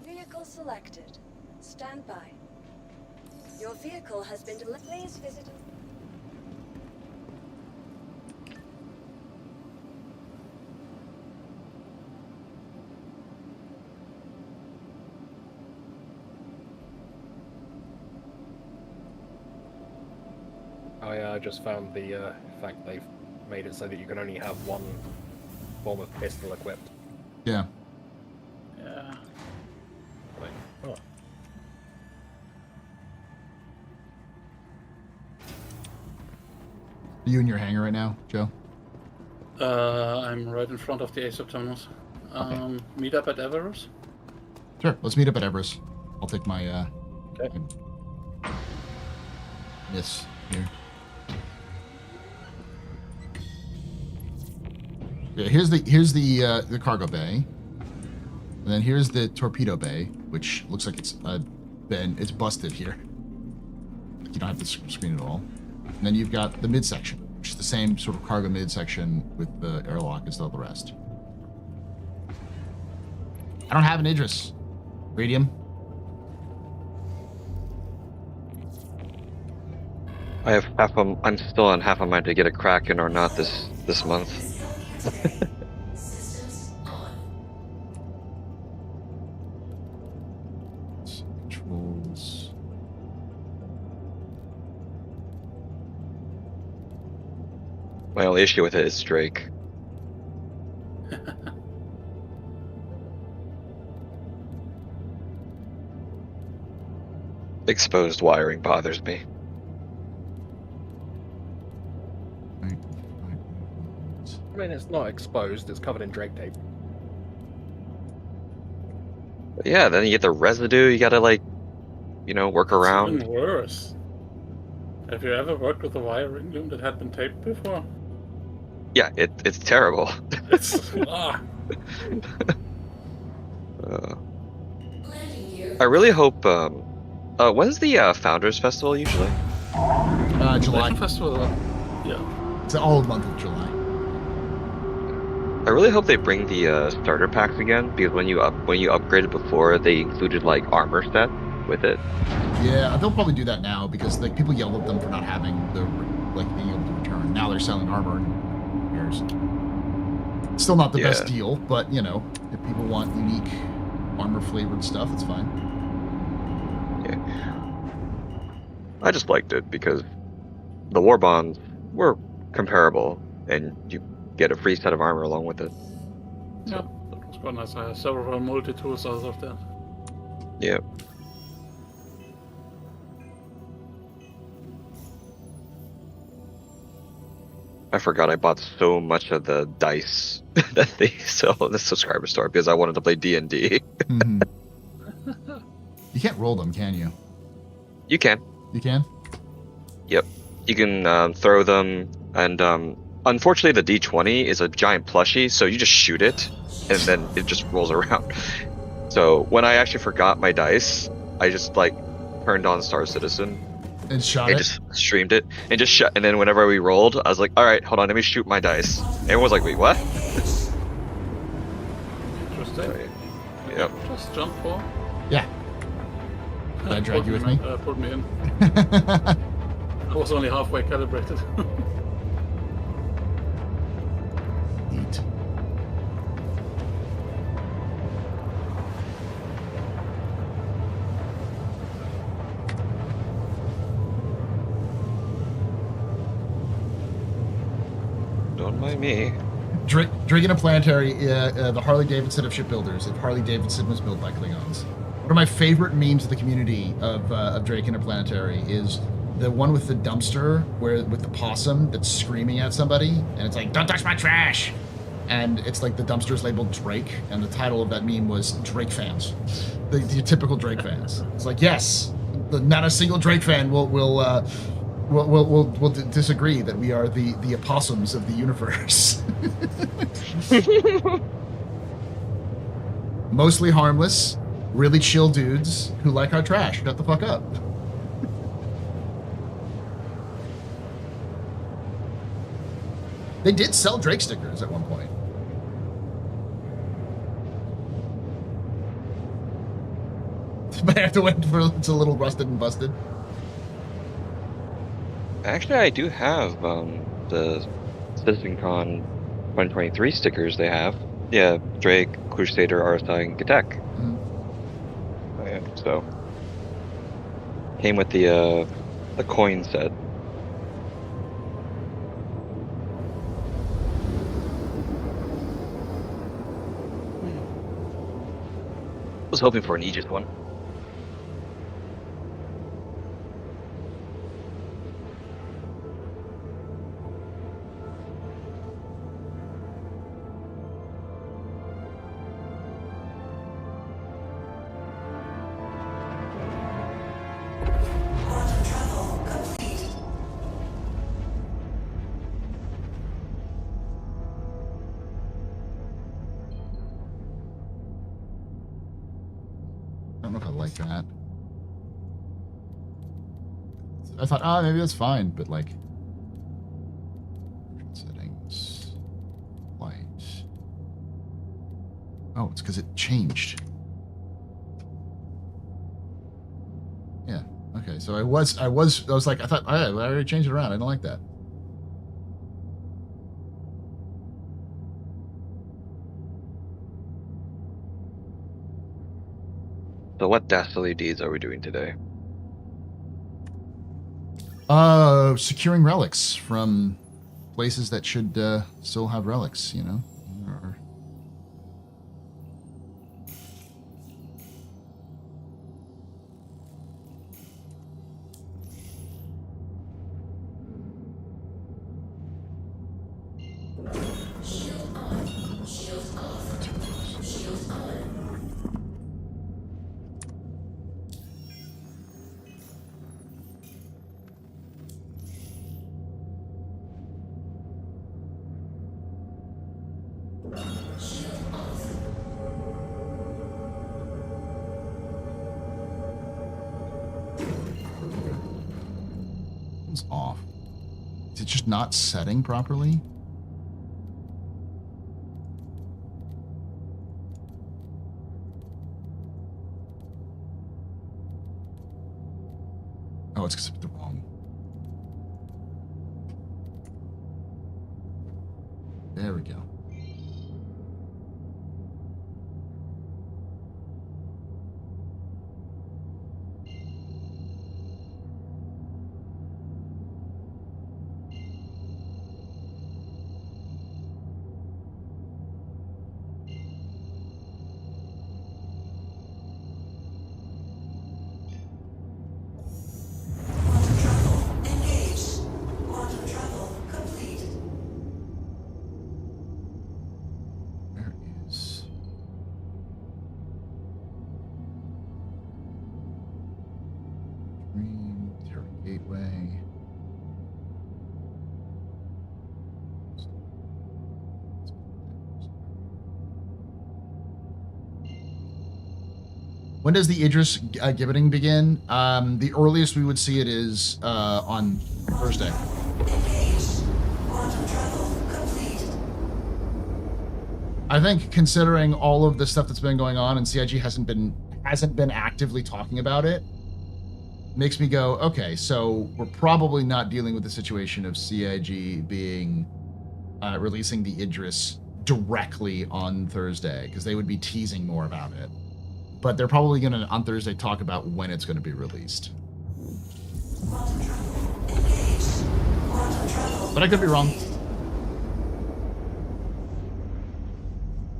Vehicle selected. Stand by. Your vehicle has been delivered. Please visit. I just found the fact they've made it so that you can only have one form of pistol equipped. Yeah. Yeah. Like, oh. Are you in your hangar right now, Joe? I'm right in front of the ASOP terminals. Meet up at Everest? Sure, let's meet up at Everest. I'll take my okay. Miss here. Yeah, here's the cargo bay, and then here's the torpedo bay, which looks like it's busted here. You don't have the screen at all. And then you've got the midsection, which is the same sort of cargo midsection with the airlock as all the rest. I don't have an Idris. Radium. I have I'm still on half a mind to get a Kraken or not this month. Controls. My only issue with it is Drake. Exposed wiring bothers me. I mean, it's not exposed, it's covered in Drake tape. But yeah, then you get the residue, you gotta work around. It's even worse. Have you ever worked with a wiring loom that had been taped before? Yeah, it's terrible. It's, I really hope, when's the Founders Festival usually? July. Ocean Festival, yeah. It's all month of July. I really hope they bring the starter packs again, because when you upgraded before, they included like armor set with it. Yeah, they'll probably do that now because like people yelled at them for not having the like being able to return. Now they're selling armor and repairs. Still not the best deal, but you know, if people want unique armor flavored stuff, it's fine. Yeah. I just liked it because the war bonds were comparable, and you get a free set of armor along with it. Yeah, that was quite nice. I have several multi-tools out of that. Yeah. I forgot I bought so much of the dice that they sell in the subscriber store because I wanted to play D&D. Mm-hmm. You can't roll them, can you? You can. You can? Yep. You can throw them, and unfortunately the D20 is a giant plushie, so you just shoot it, and then it just rolls around. So when I actually forgot my dice, I just like turned on Star Citizen. And shot and it? just streamed it and just shot. And then whenever we rolled, I was like, all right, hold on, let me shoot my dice. Everyone was like, wait, what? Interesting. Yep. Just jump for. Yeah. Did I drag you with me? Put me in. I was only halfway calibrated. Neat. Don't mind me. Drake in a planetary, the Harley Davidson of shipbuilders. If Harley Davidson was built by Klingons. One of my favorite memes of the community of Drake in a planetary is the one with the dumpster with the possum that's screaming at somebody, and it's like, "Don't touch my trash!" And it's like the dumpster's labeled Drake, and the title of that meme was Drake fans, the typical Drake fans. It's like, yes, not a single Drake fan will disagree that we are the opossums of the universe. Mostly harmless, really chill dudes who like our trash. Shut the fuck up. They did sell Drake stickers at one point. But I have to wait for it's a little rusted and busted. Actually, I do have the CitizenCon 2023 stickers they have. Yeah, Drake, Crusader, RSI, and Gatek. Mm-hmm. Oh, yeah, so came with the coin set. Was hoping for an Aegis one. I don't know if I like that. I thought, oh, maybe that's fine, but like, settings, light. Oh, it's because it changed. Yeah. Okay. So I was like, I thought, I already changed it around. I don't like that. So what dastardly deeds are we doing today? Securing relics from places that should still have relics, you know? Or... Something's off. Is it just not setting properly? Oh, it's because it's the wrong. There we go. When does the Idris gibbeting begin? The earliest we would see it is on Thursday. I think considering all of the stuff that's been going on and CIG hasn't been actively talking about it, makes me go, okay, so we're probably not dealing with the situation of CIG being releasing the Idris directly on Thursday, because they would be teasing more about it. But they're probably going to, on Thursday, talk about when it's going to be released. But I could be wrong.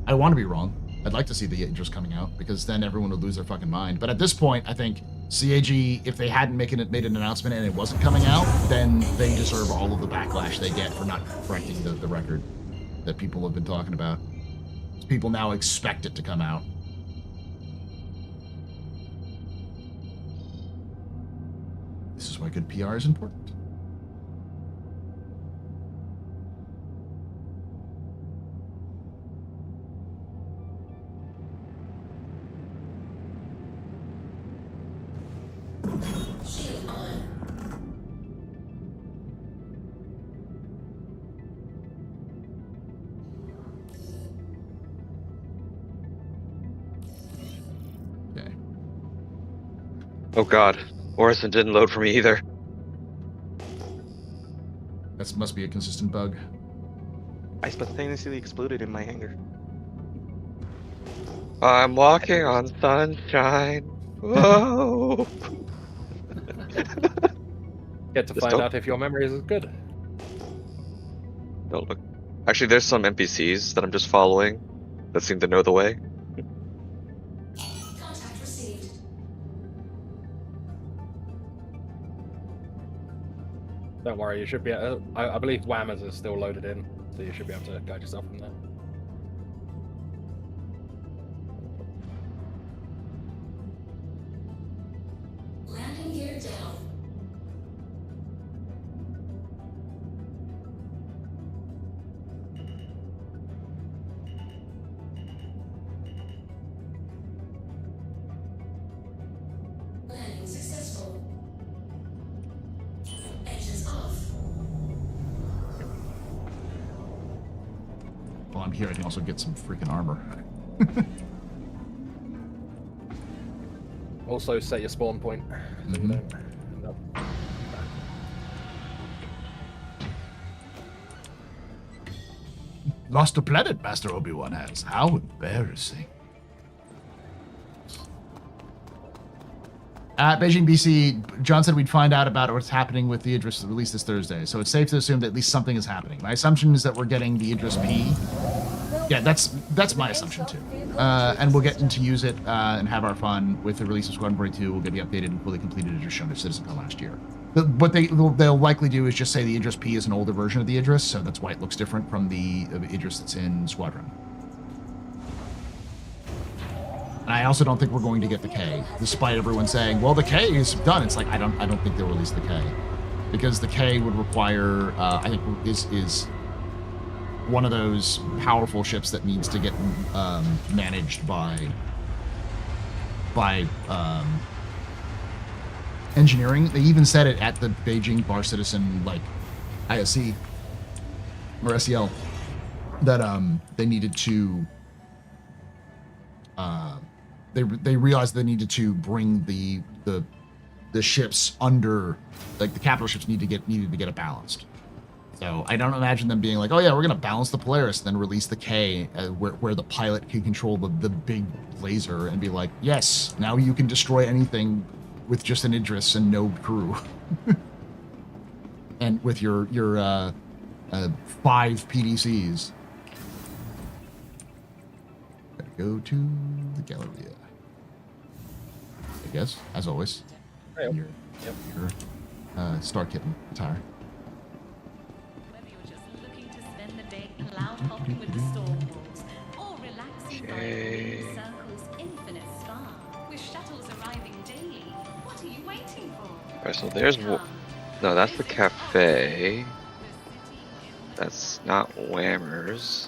I want to be wrong. I'd like to see the Idris coming out, because then everyone would lose their fucking mind. But at this point, I think CAG, if they hadn't made an announcement and it wasn't coming out, then they deserve all of the backlash they get for not correcting the record that people have been talking about. People now expect it to come out. This is why good PR is important. Oh god, Orphan didn't load for me either. That must be a consistent bug. I spontaneously exploded in my hangar. I'm walking on sunshine. Whoa! Get to find out if your memory is as good. Don't look. Actually, there's some NPCs that I'm just following that seem to know the way. Contact received. Don't worry, you should be. I believe Whammers is still loaded in, so you should be able to guide yourself from there. Landing gear down. Landing successful. Engines off. While I'm here, I can also get some freaking armor. Also, set your spawn point. So you don't end up. Lost a planet, Master Obi-Wan has. How embarrassing. At Beijing, BC, John said we'd find out about what's happening with the Idris release this Thursday, so it's safe to assume that at least something is happening. My assumption is that we're getting the Idris P. Yeah, that's my assumption too. And we'll get to use it and have our fun with the release of Squadron 42. We'll get the updated and fully completed Idris shown to CitizenCon last year. What they'll likely do is just say the Idris P is an older version of the Idris, so that's why it looks different from the Idris that's in Squadron. And I also don't think we're going to get the K, despite everyone saying, well, the K is done. It's like, I don't think they'll release the K. Because the K would require, I think, is one of those powerful ships that needs to get managed by engineering. They even said it at the Beijing Bar Citizen like ISC or SEL that they needed to they realized they needed to bring the ships under, like the capital ships needed to get it balanced. So I don't imagine them being like, oh yeah, we're gonna balance the Polaris, and then release the K where the pilot can control the big laser and be like, yes, now you can destroy anything with just an Idris and no crew, and with your 5 PDCs. Gotta go to the Galleria, I guess, as always. Yep. Your Star Kitten attire. Okay. Alright, so there's no, that's the cafe. That's not Whammers.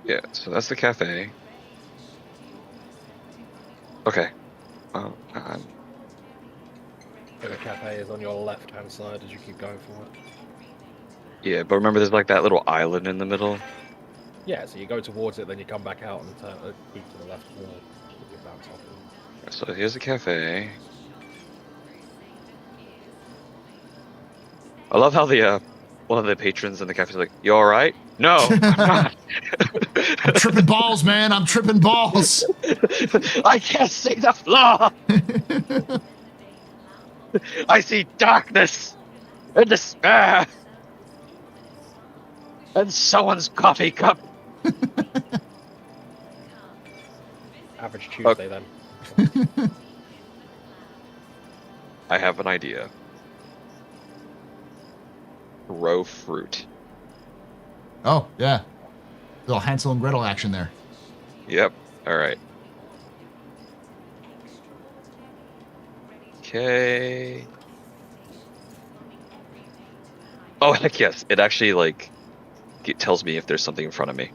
Yeah, so that's the cafe. Okay. Oh, God. The cafe is on your left-hand side as you keep going forward. Yeah, but remember there's like that little island in the middle? Yeah, so you go towards it, then you come back out and turn keep to the left with your bounce off. So here's the cafe. I love how the one of the patrons in the cafe is like, "You all right?" No, I'm not. I'm tripping balls, man. I'm tripping balls. I can't see the floor. I see darkness and despair and someone's coffee cup. Average Tuesday, then. I have an idea. Grow fruit. Oh, yeah. Little Hansel and Gretel action there. Yep. All right. Okay. Oh, heck yes. It actually, like, it tells me if there's something in front of me.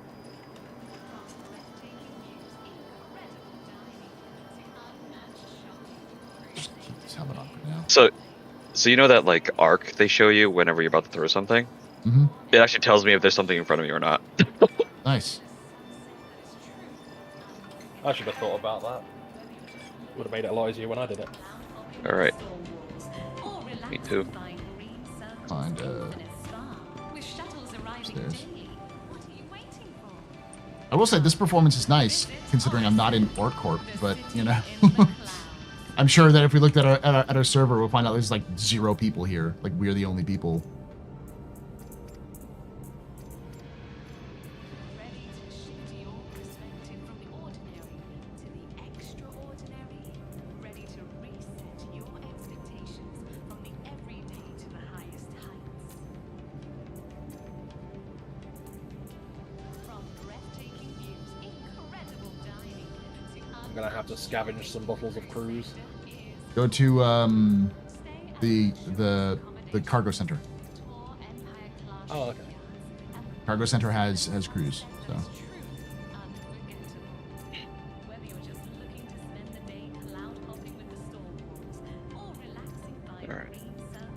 So you know that, like, arc they show you whenever you're about to throw something? Mm-hmm. It actually tells me if there's something in front of me or not. Nice. I should have thought about that. Would have made it a lot easier when I did it. Alright. Me too. Find upstairs. I will say this performance is nice, considering I'm not in Orc Corp, but, you know. I'm sure that if we looked at our server, we'll find out there's like 0 people here. Like, we're the only people. I'm gonna have to scavenge some bottles of cruise. Go to the cargo center. Oh, okay. Cargo center has cruise, so. Alright.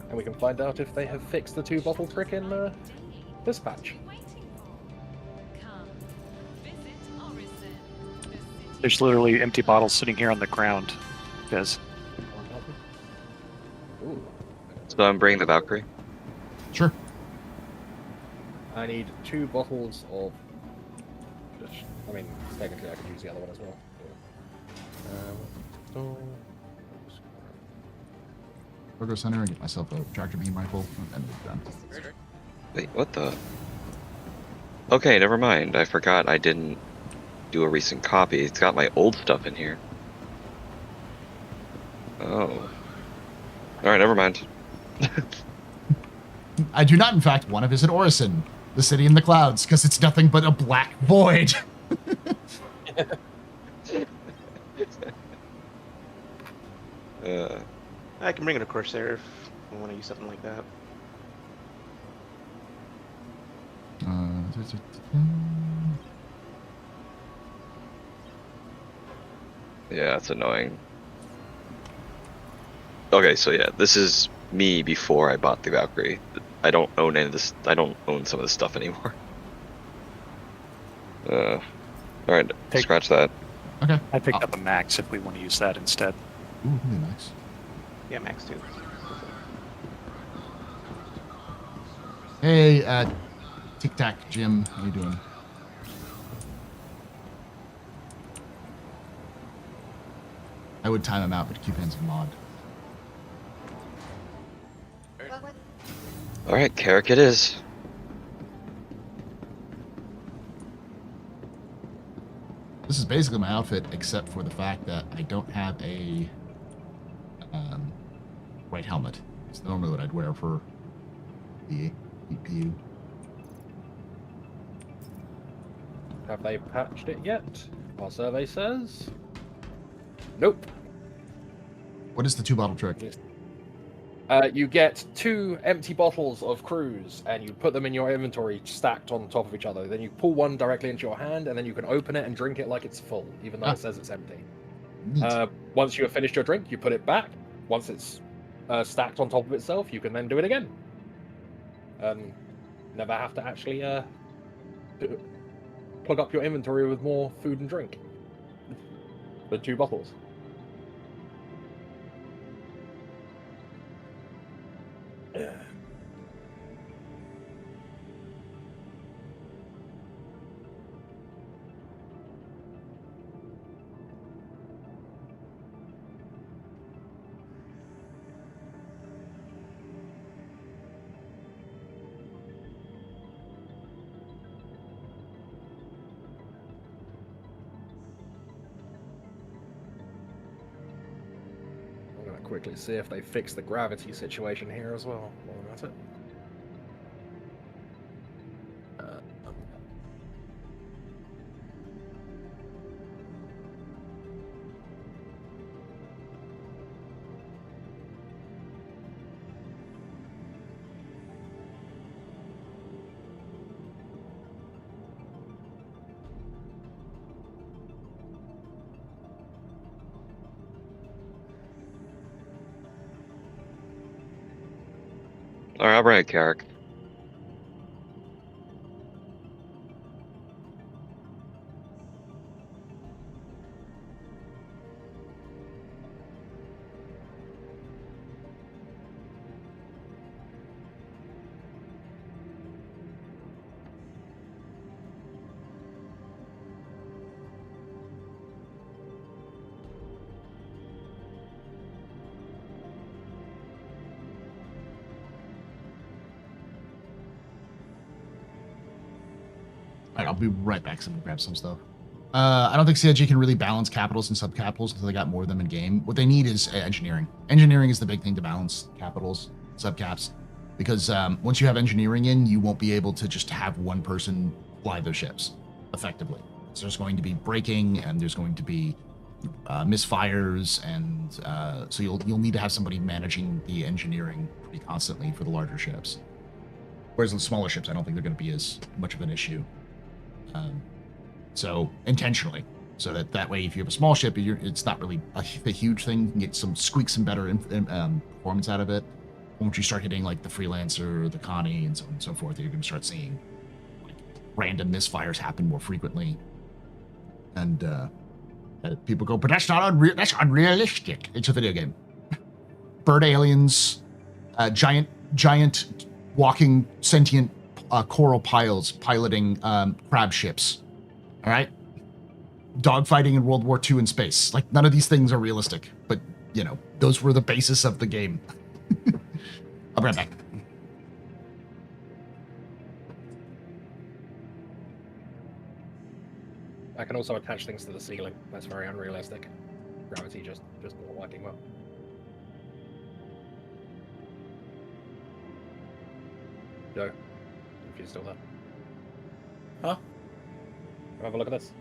And we can find out if they have fixed the 2-bottle trick in dispatch. There's literally empty bottles sitting here on the ground, guys. So I'm bringing the Valkyrie. Sure. I need 2 bottles of... I mean, technically I could use the other one as well. Cargo center and get myself a tractor beam rifle, and we're done. Wait, what the? Okay, never mind. I forgot I didn't do a recent copy. It's got my old stuff in here. Oh. Alright, never mind. I do not, in fact, want to visit Orphan, the city in the clouds, because it's nothing but a black void. I can bring in a Corsair if I want to use something like that. Yeah, it's annoying. Okay, so yeah, this is me before I bought the Valkyrie. I don't own any of this. I don't own some of this stuff anymore. All right, scratch that. Okay. I picked up a Max if we want to use that instead. Ooh, really nice. Yeah, Max too. Hey, Tic Tac Jim, how you doing? I would time him out, but Cuban's a mod. All right, Carrick it is. This is basically my outfit, except for the fact that I don't have a white helmet. It's normally what I'd wear for the PTU. Have they patched it yet? Our survey says nope. What is the 2-bottle trick? You get 2 empty bottles of cruise, and you put them in your inventory stacked on top of each other. Then you pull one directly into your hand, and then you can open it and drink it like it's full, even though it says it's empty. Once you have finished your drink, you put it back. Once it's stacked on top of itself, you can then do it again. Never have to actually plug up your inventory with more food and drink. The 2 bottles. Quickly see if they fix the gravity situation here as well. While I'm at it. All right, I'll bring it, Carrick. Alright, I'll be right back. So I'm gonna grab some stuff. I don't think CIG can really balance capitals and subcapitals until they got more of them in game. What they need is engineering. Engineering is the big thing to balance capitals, subcaps, because once you have engineering in, you won't be able to just have one person fly those ships effectively. So there's going to be braking, and there's going to be misfires, and so you'll need to have somebody managing the engineering pretty constantly for the larger ships. Whereas the smaller ships, I don't think they're going to be as much of an issue. So intentionally, so that way, if you have a small ship, it's not really a huge thing. You can get squeak some better performance out of it. Once you start hitting like the Freelancer, the Connie, and so on and so forth, you're going to start seeing like random misfires happen more frequently. And people go, but that's not unreal. That's unrealistic. It's a video game. Bird aliens, giant walking sentient coral piles piloting crab ships. All right, dogfighting in World War II in space. Like, none of these things are realistic, but you know, those were the basis of the game. I'll be right back. I can also attach things to the ceiling. That's very unrealistic. Gravity just not working well. Joe, if you're still there. Huh? Have a look at this.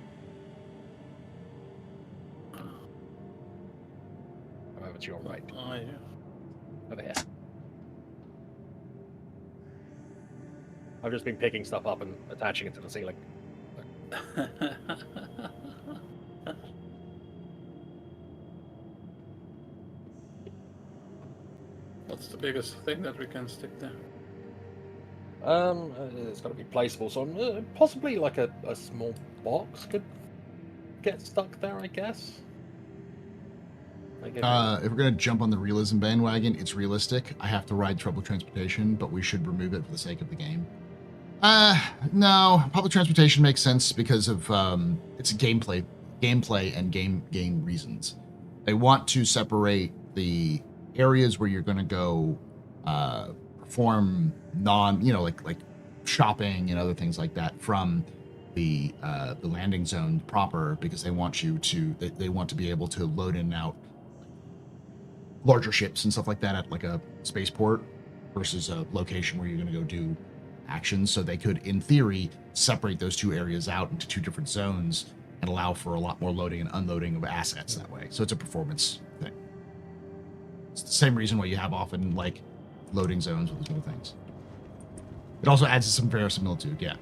Over to your right. Oh, yeah. Over here. I've just been picking stuff up and attaching it to the ceiling. What's the biggest thing that we can stick there? It's got to be placeable, so possibly like a small box could get stuck there, I guess. If we're gonna jump on the realism bandwagon, it's realistic. I have to ride public transportation, but we should remove it for the sake of the game. No, public transportation makes sense because of it's gameplay and game reasons. They want to separate the areas where you're gonna go perform like shopping and other things like that from the landing zone proper, because they want they want to be able to load in and out larger ships and stuff like that at like a spaceport versus a location where you're going to go do actions. So they could, in theory, separate those two areas out into two different zones and allow for a lot more loading and unloading of assets that way. So it's a performance thing. It's the same reason why you have often like loading zones with those other things. It also adds some verisimilitude, yeah.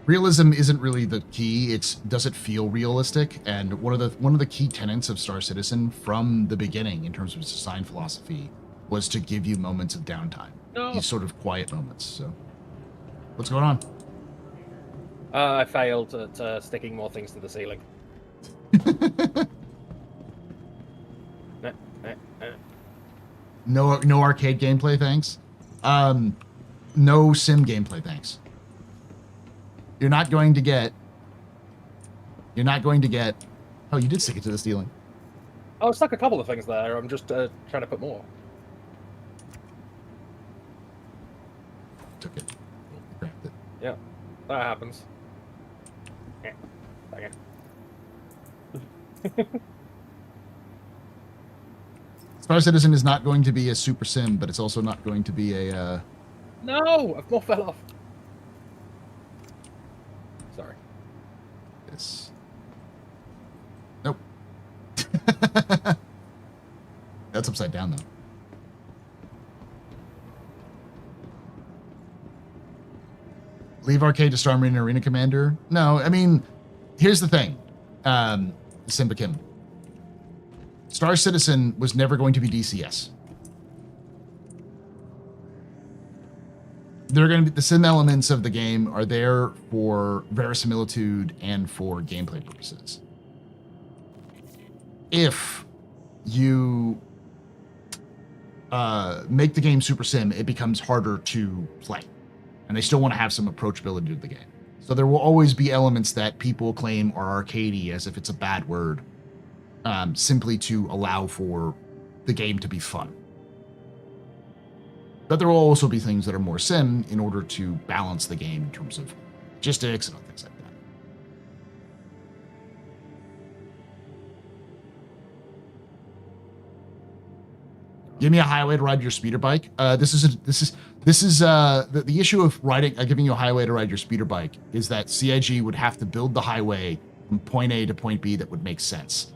Realism isn't really the key. It's does it feel realistic? And one of the key tenets of Star Citizen from the beginning, in terms of its design philosophy, was to give you moments of downtime. These sort of quiet moments. So, what's going on? I failed at sticking more things to the ceiling. No arcade gameplay, thanks. No sim gameplay, thanks. You're not going to get. Oh, you did stick it to the ceiling. Oh, I stuck a couple of things there. I'm just trying to put more. Took it. Grabbed it. Yeah, that happens. Yeah. Okay. Star Citizen is not going to be a super sim, but it's also not going to be a. No, I've more fell off. Sorry. Yes. Nope. That's upside down, though. Leave arcade to Star Marine Arena Commander? No, I mean, here's the thing. Simba Kim. Star Citizen was never going to be DCS. They're going to be the sim elements of the game are there for verisimilitude and for gameplay purposes. If you make the game super sim, it becomes harder to play, and they still want to have some approachability to the game. So there will always be elements that people claim are arcadey, as if it's a bad word, simply to allow for the game to be fun. But there will also be things that are more sim in order to balance the game in terms of logistics and other things like that. Give me a highway to ride your speeder bike. This is the issue of giving you a highway to ride your speeder bike is that CIG would have to build the highway from point A to point B that would make sense.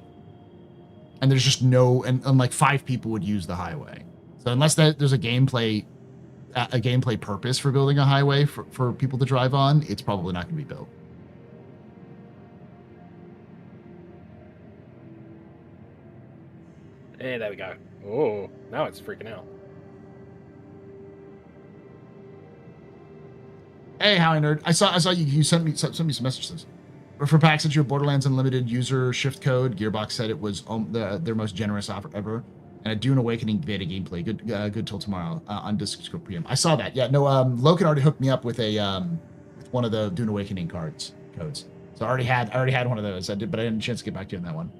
And there's just and like 5 people would use the highway. So unless there's a gameplay purpose for building a highway for people to drive on, it's probably not going to be built. Hey, there we go. Oh, now it's freaking out. Hey, Howie Nerd. I saw you sent me some messages. For packs that you have Borderlands Unlimited user shift code, Gearbox said it was their most generous offer ever. And a Dune Awakening beta gameplay. Good till tomorrow on Discord PM. I saw that. Yeah, no. Logan already hooked me up with one of the Dune Awakening codes. So I already had one of those. But I didn't have a chance to get back to you on that one.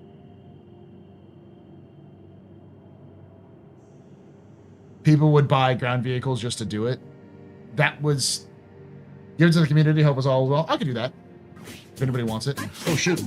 People would buy ground vehicles just to do it. That was give it to the community. Help us all. Well, I could do that if anybody wants it. Oh shoot.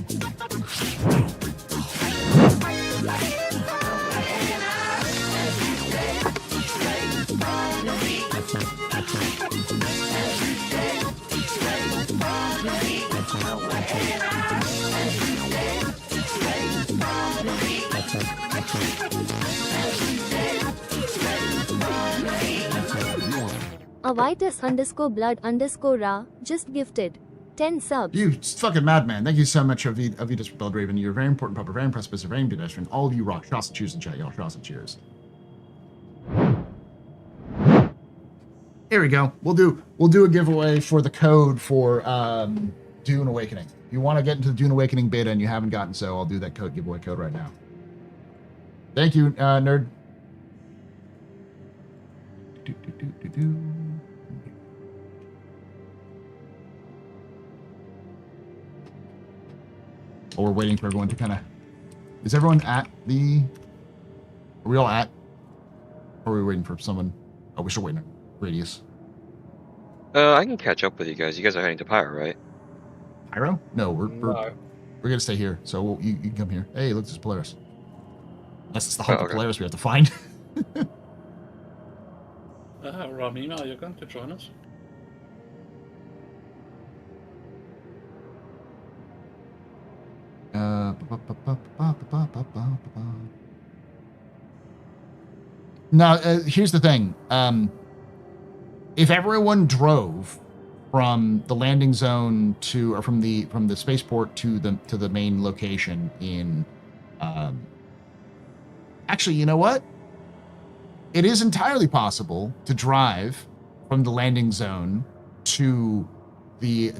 Avitus_blood_ra just gifted 10 subs. You fucking madman. Thank you so much, Avitus Blood-Raven. You're a very important puppet, very impressive, very pedestrian. All of you rock. Shots and cheers in chat, y'all. Shots and cheers. Here we go. We'll do a giveaway for the code for Dune Awakening. If you want to get into the Dune Awakening beta and you haven't gotten so, I'll do that giveaway code right now. Thank you, nerd. Oh, we're waiting for everyone to kind of... Is everyone at the... Are we all at? Or are we waiting for someone? Oh, we're still waiting on Radius. I can catch up with you guys. You guys are heading to Pyro, right? Pyro? No, we're gonna stay here. So you can come here. Hey, look, this is Polaris. Unless it's the hunk of Polaris we have to find. Ramina, are you going to join us? Now, here's the thing. If everyone drove from the landing zone to, or from the spaceport to the main location in, actually, you know what? It is entirely possible to drive from the landing zone to the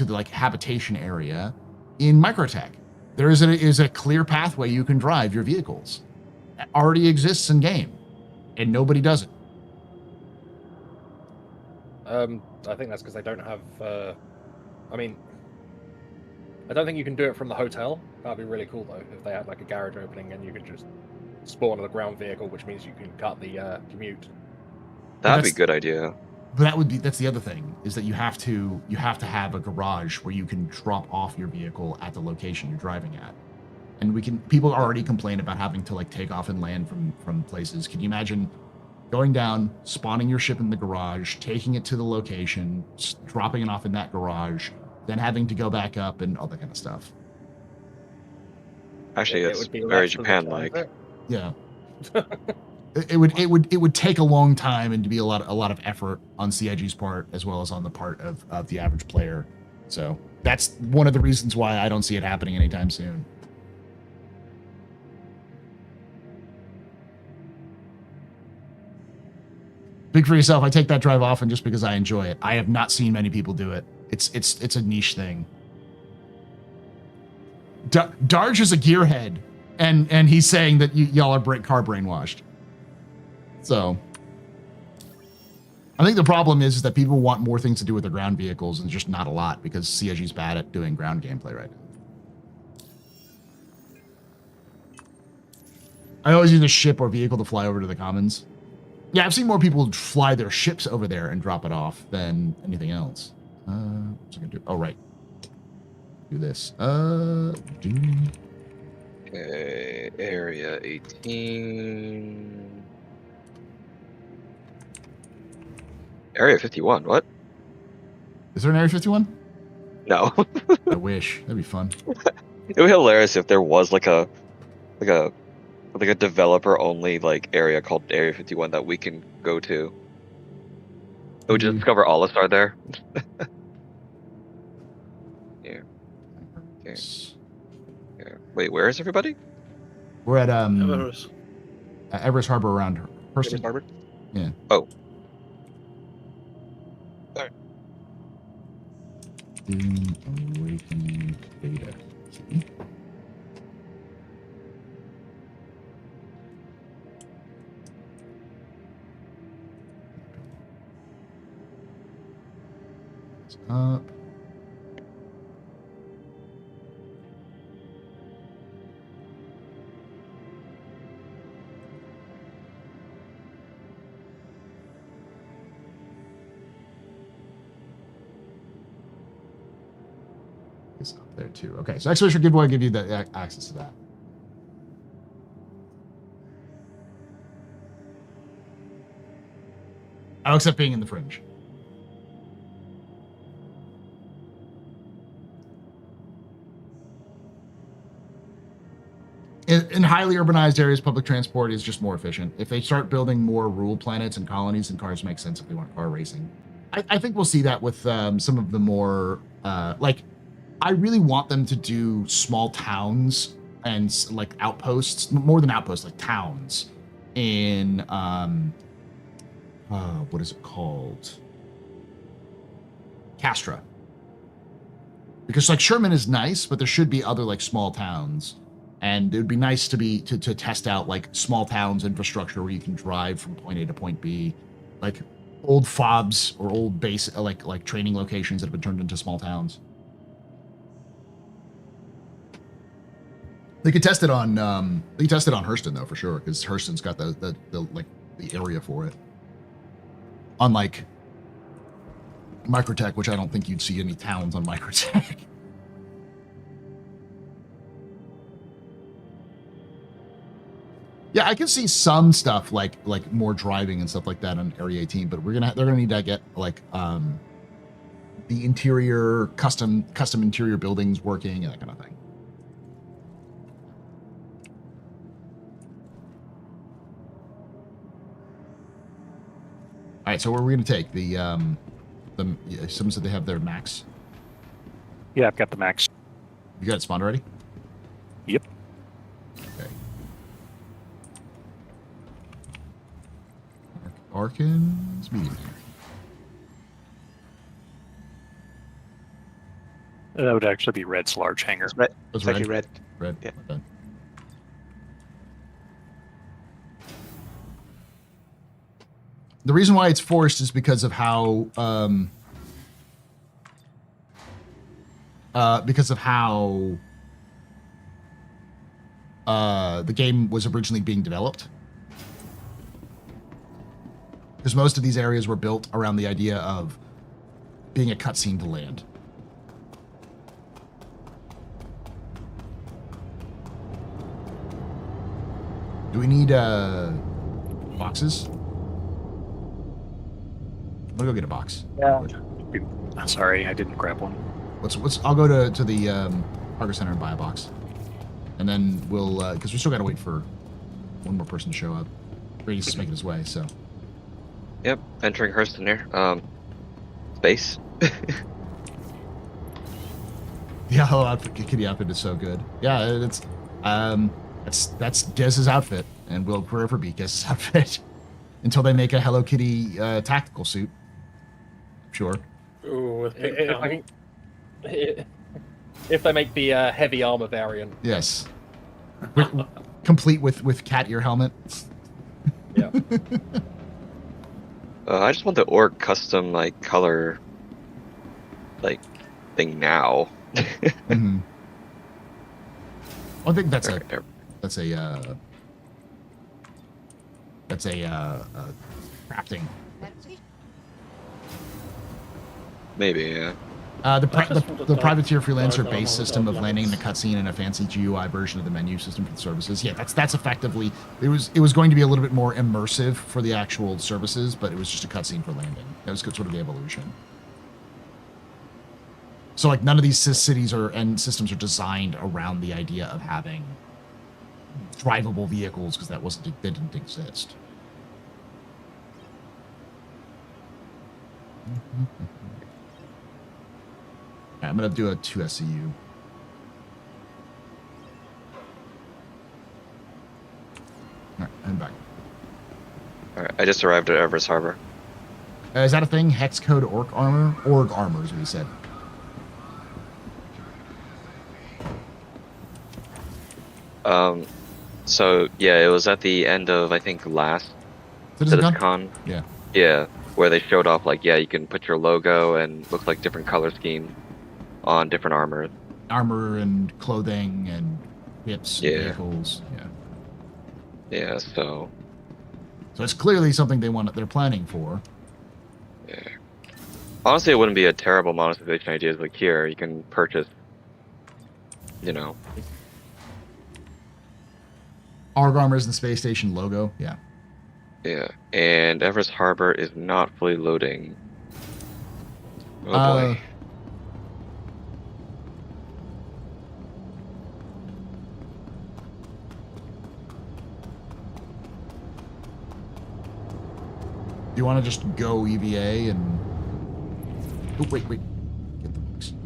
like habitation area in Microtech. There is a clear pathway you can drive your vehicles. That already exists in game, and nobody does it. I think that's because they don't have. I mean, I don't think you can do it from the hotel. That'd be really cool though if they had like a garage opening and you could just spawn on a ground vehicle, which means you can cut the commute. That'd be a good idea. But that's the other thing, is that you have to have a garage where you can drop off your vehicle at the location you're driving at. And people already complain about having to like take off and land from places. Can you imagine going down, spawning your ship in the garage, taking it to the location, dropping it off in that garage, then having to go back up and all that kind of stuff? Actually, it's very Japan-like. Yeah. It would take a long time and to be a lot of effort on CIG's part as well as on the part of the average player. So that's one of the reasons why I don't see it happening anytime soon. Speak for yourself. I take that drive often just because I enjoy it. I have not seen many people do it. It's a niche thing. Darge is a gearhead, and he's saying that y'all are car brainwashed. So I think the problem is that people want more things to do with their ground vehicles and just not a lot because CIG's bad at doing ground gameplay right now. I always use a ship or vehicle to fly over to the commons. Yeah, I've seen more people fly their ships over there and drop it off than anything else. What's I gonna do? Oh, right. Do this. Okay, area 18. Area 51, what? Is there an Area 51? No. I wish. That'd be fun. It would be hilarious if there was like a developer only like area called Area 51 that we can go to. We would just discover Alistar there. Yeah. Okay. Yeah. Wait, where is everybody? We're at Everest. Everest Harbor around Hurston. Harbor? Yeah. Oh. Alright. Dune Awakening beta. See? Up. It's up there too. Okay, so Expedition Giveaway will give you the access to that. Oh, except being in the fringe. In highly urbanized areas, public transport is just more efficient. If they start building more rural planets and colonies, then cars make sense if they want car racing. I think we'll see that with some of the more, like, I really want them to do small towns and, like, outposts, more than outposts, like towns in what is it called? Castra. Because like Sherman is nice, but there should be other like small towns. And it would be nice to test out like small towns infrastructure where you can drive from point A to point B. Like old FOBs or old base like training locations that have been turned into small towns. They could test it on Hurston though for sure, because Hurston's got the area for it. Unlike Microtech, which I don't think you'd see any towns on Microtech. Yeah, I can see some stuff like more driving and stuff like that on Area 18, but they're gonna need to get like the interior custom interior buildings working and that kind of thing. All right, so where are we gonna take the someone said they have their max. Yeah, I've got the max. You got it spawned already? Yep. Okay. Arkin's medium. That would actually be Red's large hangar. It's red. It's actually red. Red. Yeah. Okay. The reason why it's forced is because of how the game was originally being developed. Because most of these areas were built around the idea of being a cutscene to land. Do we need boxes? I'm gonna go get a box. Yeah. Sorry, I didn't grab one. I'll go to the Cargo Center and buy a box. And then we'll, because we still gotta wait for one more person to show up. Brady's making his way, so. Yep, entering Hurston here. Space. Yeah, hello outfit, kitty outfit is so good. Yeah, that's Dez's outfit, and will forever be Dez's outfit until they make a Hello Kitty tactical suit. Sure. Ooh, with pink if they make the heavy armor variant. Yes. Complete with cat ear helmet. Yeah. I just want the orc custom like color like thing now. Mm-hmm. I think that's a crafting. Maybe, yeah. The privateer freelancer base system of landing in the cutscene in a fancy GUI version of the menu system for the services. Yeah, that's effectively it was going to be a little bit more immersive for the actual services, but it was just a cutscene for landing. That was sort of the evolution. So like none of these cities and systems are designed around the idea of having drivable vehicles because they didn't exist. I'm gonna do a 2 SCU. Alright, I'm back. Alright, I just arrived at Everest Harbor. Is that a thing? Hex code orc armor? Org armor is what he said. So yeah, it was at the end of I think last CitizenCon. Yeah. Yeah, where they showed off like you can put your logo and looks like different color schemes on different armor. Armor and clothing and whips and vehicles. Yeah. Yeah, so it's clearly something they're planning for. Yeah. Honestly, it wouldn't be a terrible monetization idea. Like here, you can purchase, Arg armor is the space station logo. Yeah. Yeah, and Everest Harbor is not fully loading. Oh boy. Do you want to just go EVA and... Oh, wait. Get the books. You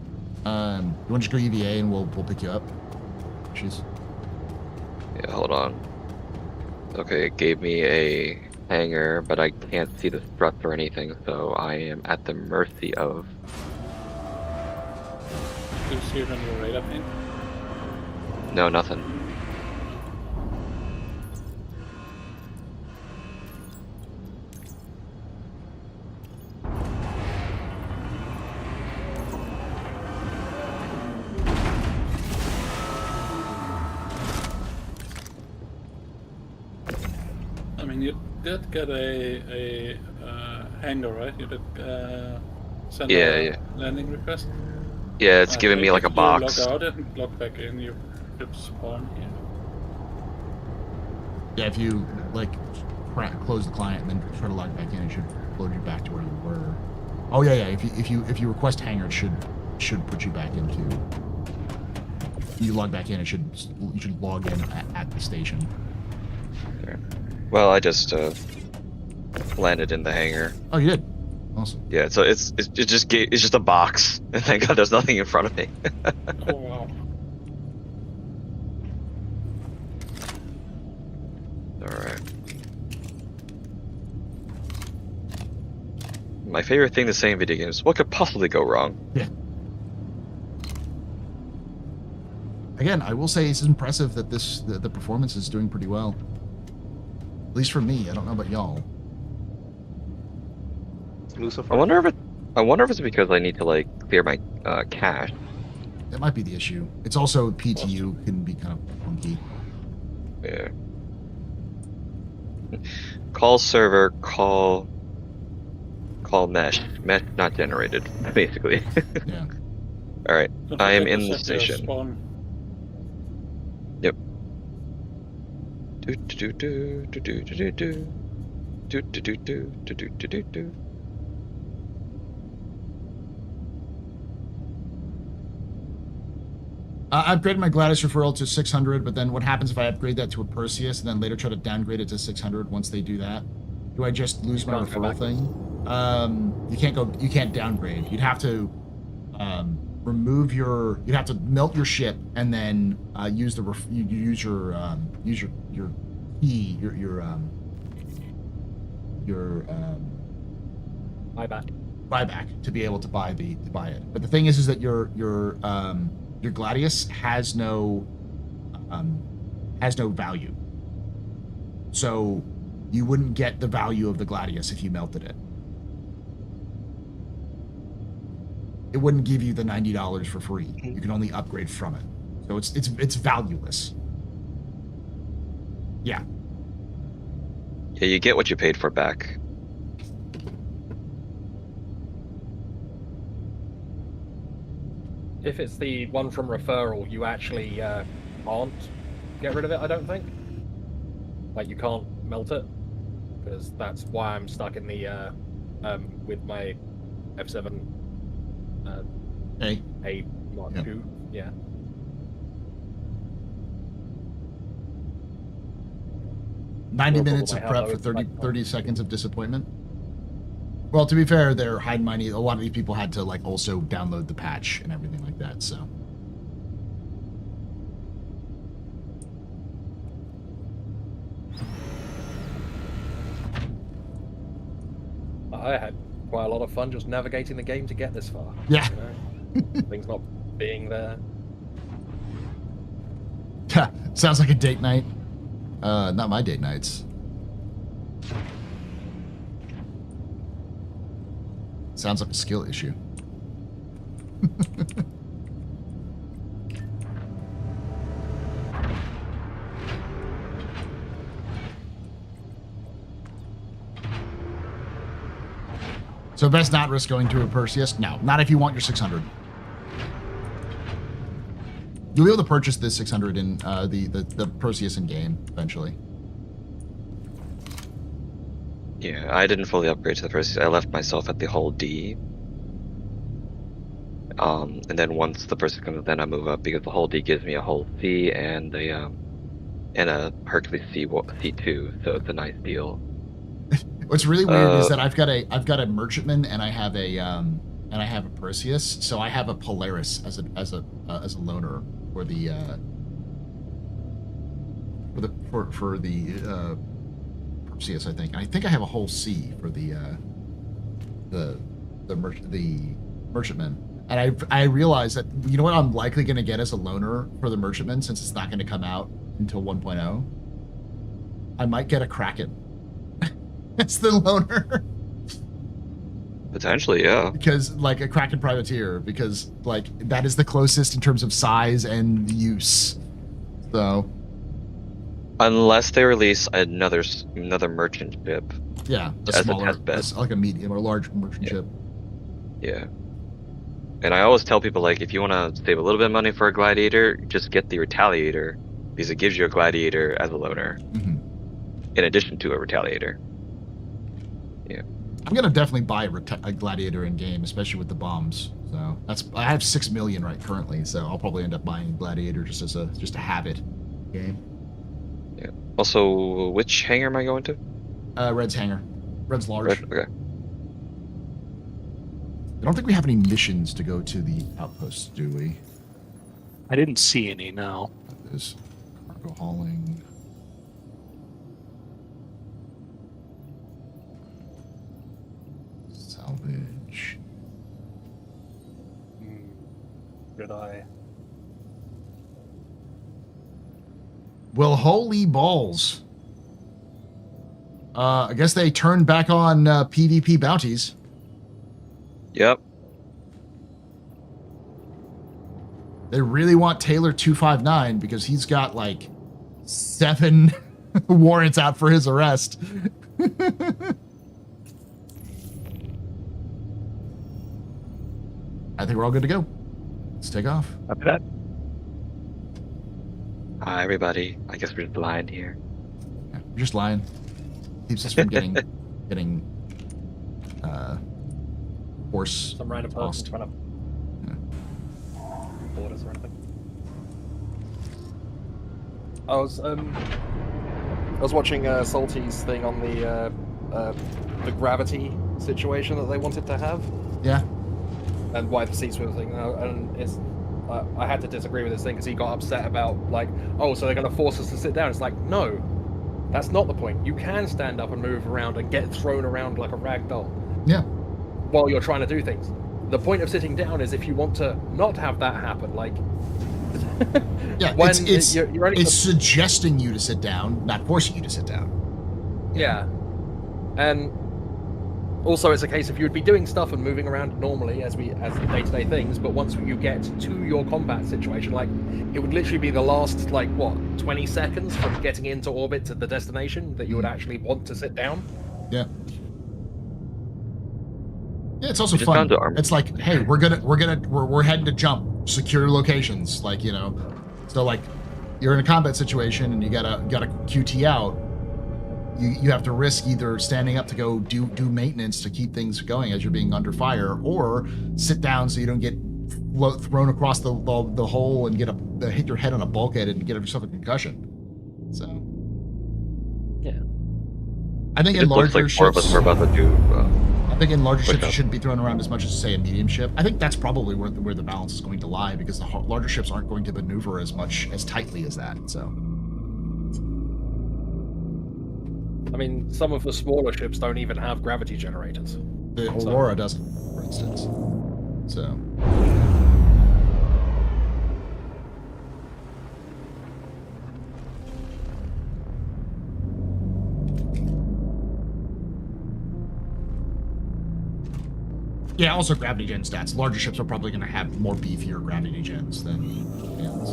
want to just go EVA and we'll pick you up? Yeah, hold on. Okay, it gave me a hangar, but I can't see the struts or anything, so I am at the mercy of. Do you see it on your radar ping? No, nothing. I mean, you did get a hangar, right? You did send a landing request? Yeah, it's giving me like a box. If you log out and log back in, you should spawn here. Yeah, if you like close the client and then try to log back in, it should load you back to where you were. Oh yeah. If you request hangar, it should put you back into. You log back in, you should log in at the station. Okay. Well, I just landed in the hangar. Oh, you did. Awesome. Yeah, so it's just a box. And thank God there's nothing in front of me. Oh wow. Alright. My favorite thing to say in video games, what could possibly go wrong? Yeah. Again, I will say it's impressive that the performance is doing pretty well. At least for me. I don't know about y'all. I wonder if it's because I need to like clear my cache. That might be the issue. It's also PTU can be kind of funky. Yeah. Call server, call mesh not generated, basically. Yeah. All right, I am in the station. Yep. I upgraded my Gladys referral to 600, but then what happens if I upgrade that to a Perseus and then later try to downgrade it to 600 once they do that? Do I just lose my referral thing? You can't downgrade. You'd have to you'd have to melt your ship and then use your buyback to be able to buy it. But the thing is that your Gladius has no value. So you wouldn't get the value of the Gladius if you melted it. It wouldn't give you the $90 for free. You can only upgrade from it. So it's valueless. Yeah. Yeah, you get what you paid for back. If it's the one from referral, you actually can't get rid of it, I don't think. Like, you can't melt it. Because that's why I'm stuck in the, with my F7 A Mark II. Yeah. $90 minutes of prep for 30 seconds of disappointment. Well, to be fair, they're hide mining. A lot of these people had to like also download the patch and everything like that. So. I had quite a lot of fun just navigating the game to get this far. Yeah. You know? Things not being there. Sounds like a date night. Not my date nights. Sounds like a skill issue. So best not risk going to a Perseus? No, not if you want your 600. You'll be able to purchase this 600 in the Perseus in game eventually. Yeah, I didn't fully upgrade to the Perseus. I left myself at the hull D. And then once the Perseus comes, then I move up because the hull D gives me a hull C and a Hercules C2, so it's a nice deal. What's really weird is that I've got a merchantman and I have a Perseus, so I have a Polaris as a loaner for the CS, I think. I think I have a whole C for the merchantman. And I realized that, you know what I'm likely going to get as a loaner for the merchantman, since it's not going to come out until 1.0? I might get a Kraken. It's the loaner. Potentially, yeah. Because, like, a Kraken privateer, because, like, that is the closest in terms of size and use. So... Unless they release another merchant ship. Yeah, like a medium or large merchant ship. Yeah. And I always tell people, like, if you want to save a little bit of money for a gladiator, just get the retaliator, because it gives you a gladiator as a loaner, in addition to a retaliator. Yeah. I'm gonna definitely buy a gladiator in game, especially with the bombs. So I have 6 million currently, so I'll probably end up buying a gladiator just to have it game. Yeah. Also, which hangar am I going to? Red's hangar. Red's large. Red? Okay. I don't think we have any missions to go to the outpost, do we? I didn't see any, no. There's cargo hauling. Salvage. Good eye. Well, holy balls. I guess they turned back on PvP bounties. Yep. They really want Taylor 259 because he's got like 7 warrants out for his arrest. I think we're all good to go. Let's take off. Copy that. Hi, everybody. I guess we're just lying here. Yeah, we're just lying. Keeps us from getting horse. Some random person trying to board us or anything. I was watching Salty's thing on the gravity situation that they wanted to have. Yeah. And why the seats were the thing, and it's I had to disagree with this thing because he got upset about like, oh, so they're going to force us to sit down. It's like, no, that's not the point. You can stand up and move around and get thrown around like a rag doll. Yeah. While you're trying to do things. The point of sitting down is if you want to not have that happen, like. Yeah, when you're only suggesting you to sit down, not forcing you to sit down. Yeah. And also, it's a case of you would be doing stuff and moving around normally as day-to-day things, but once you get to your combat situation, like, it would literally be the last, like, what, 20 seconds from getting into orbit to the destination that you would actually want to sit down. Yeah. Yeah, it's also fun. It's like, hey, we're heading to jump, secure locations, like, you know. So, like, you're in a combat situation and you gotta QT out. You have to risk either standing up to go do maintenance to keep things going as you're being under fire, or sit down so you don't get thrown across the hole and hit your head on a bulkhead and get yourself a concussion. So, yeah, I think it looks like 4 of us were about to do. I think in larger ships you shouldn't be thrown around as much as, say, a medium ship. I think that's probably where the balance is going to lie, because the larger ships aren't going to maneuver as tightly as that. So. I mean, some of the smaller ships don't even have gravity generators. The Aurora doesn't, for instance. So. Yeah, also gravity gen stats. Larger ships are probably going to have more beefier gravity gens than gens.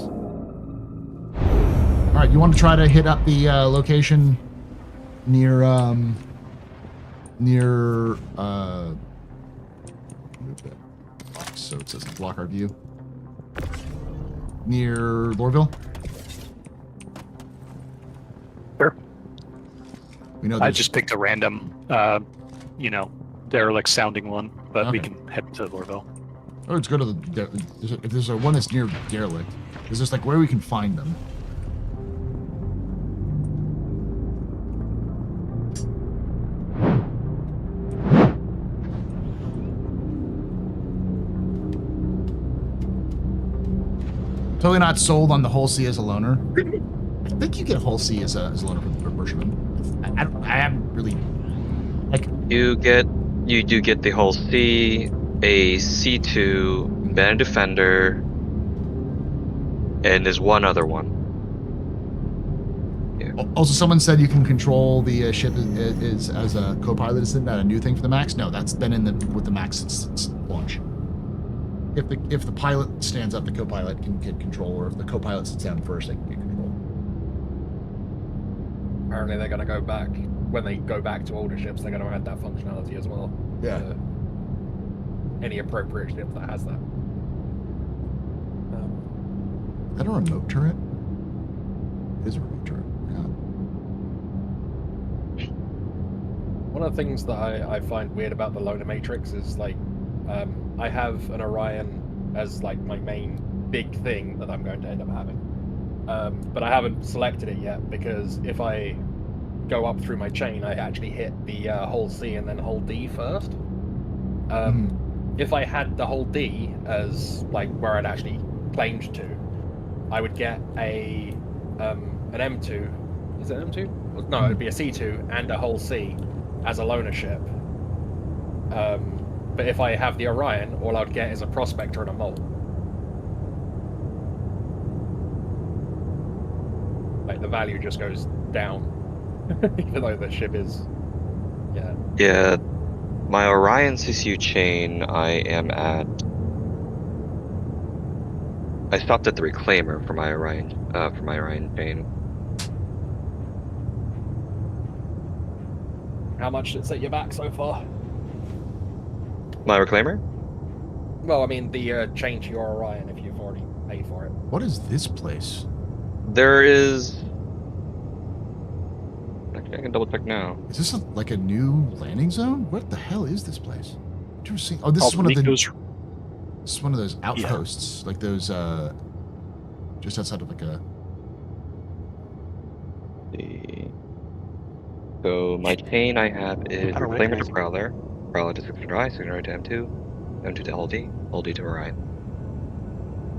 All right, you want to try to hit up the location near so it doesn't block our view. Near Lurville? Sure. We know I just picked a random derelict sounding one, but we can head to Lurville. Oh, let's go to if there's one that's near Derelict, is there's like where we can find them. Totally not sold on the whole C as a loaner. I think you get a whole C as a loaner for merchantman. I haven't really like. You do get the whole C, a C2, then a defender, and there's one other one. Yeah. Also, someone said you can control the ship is as a co-pilot. Isn't that a new thing for the Max? No, that's been with the Max since launch. If the pilot stands up, the co-pilot can get control, or if the co-pilot sits down first, they can get control. Apparently, they're going to go back when they go back to older ships. They're going to add that functionality as well. Yeah. Any appropriate ship that has that. Is that a remote turret? It is a remote turret. One of the things that I find weird about the Loner Matrix is like I have an Orion as like my main big thing that I'm going to end up having, but I haven't selected it yet because if I go up through my chain, I actually hit the hull C and then hull D first. If I had the hull D as like where I'd actually claimed to, I would get an M2. Is it an M2? No, it'd be a C2 and a hull C as a loner ship. But if I have the Orion, all I would get is a Prospector and a Mole. Like the value just goes down, even though the ship is, yeah. Yeah, my Orion CCU chain, I stopped at the Reclaimer for my Orion chain. How much did it set you back so far? My Reclaimer? Well, I mean, the chain to your Orion, if you've already paid for it. What is this place? There is... Actually, I can double check now. Is this like a new landing zone? What the hell is this place? I've never seen... Oh, this is one of the... This is one of those outposts, like those, just outside of like a... So my chain I have is Reclaimer to Prowler, Prowler to 600I, 600I to M2, M2 to LD, LD to Orion.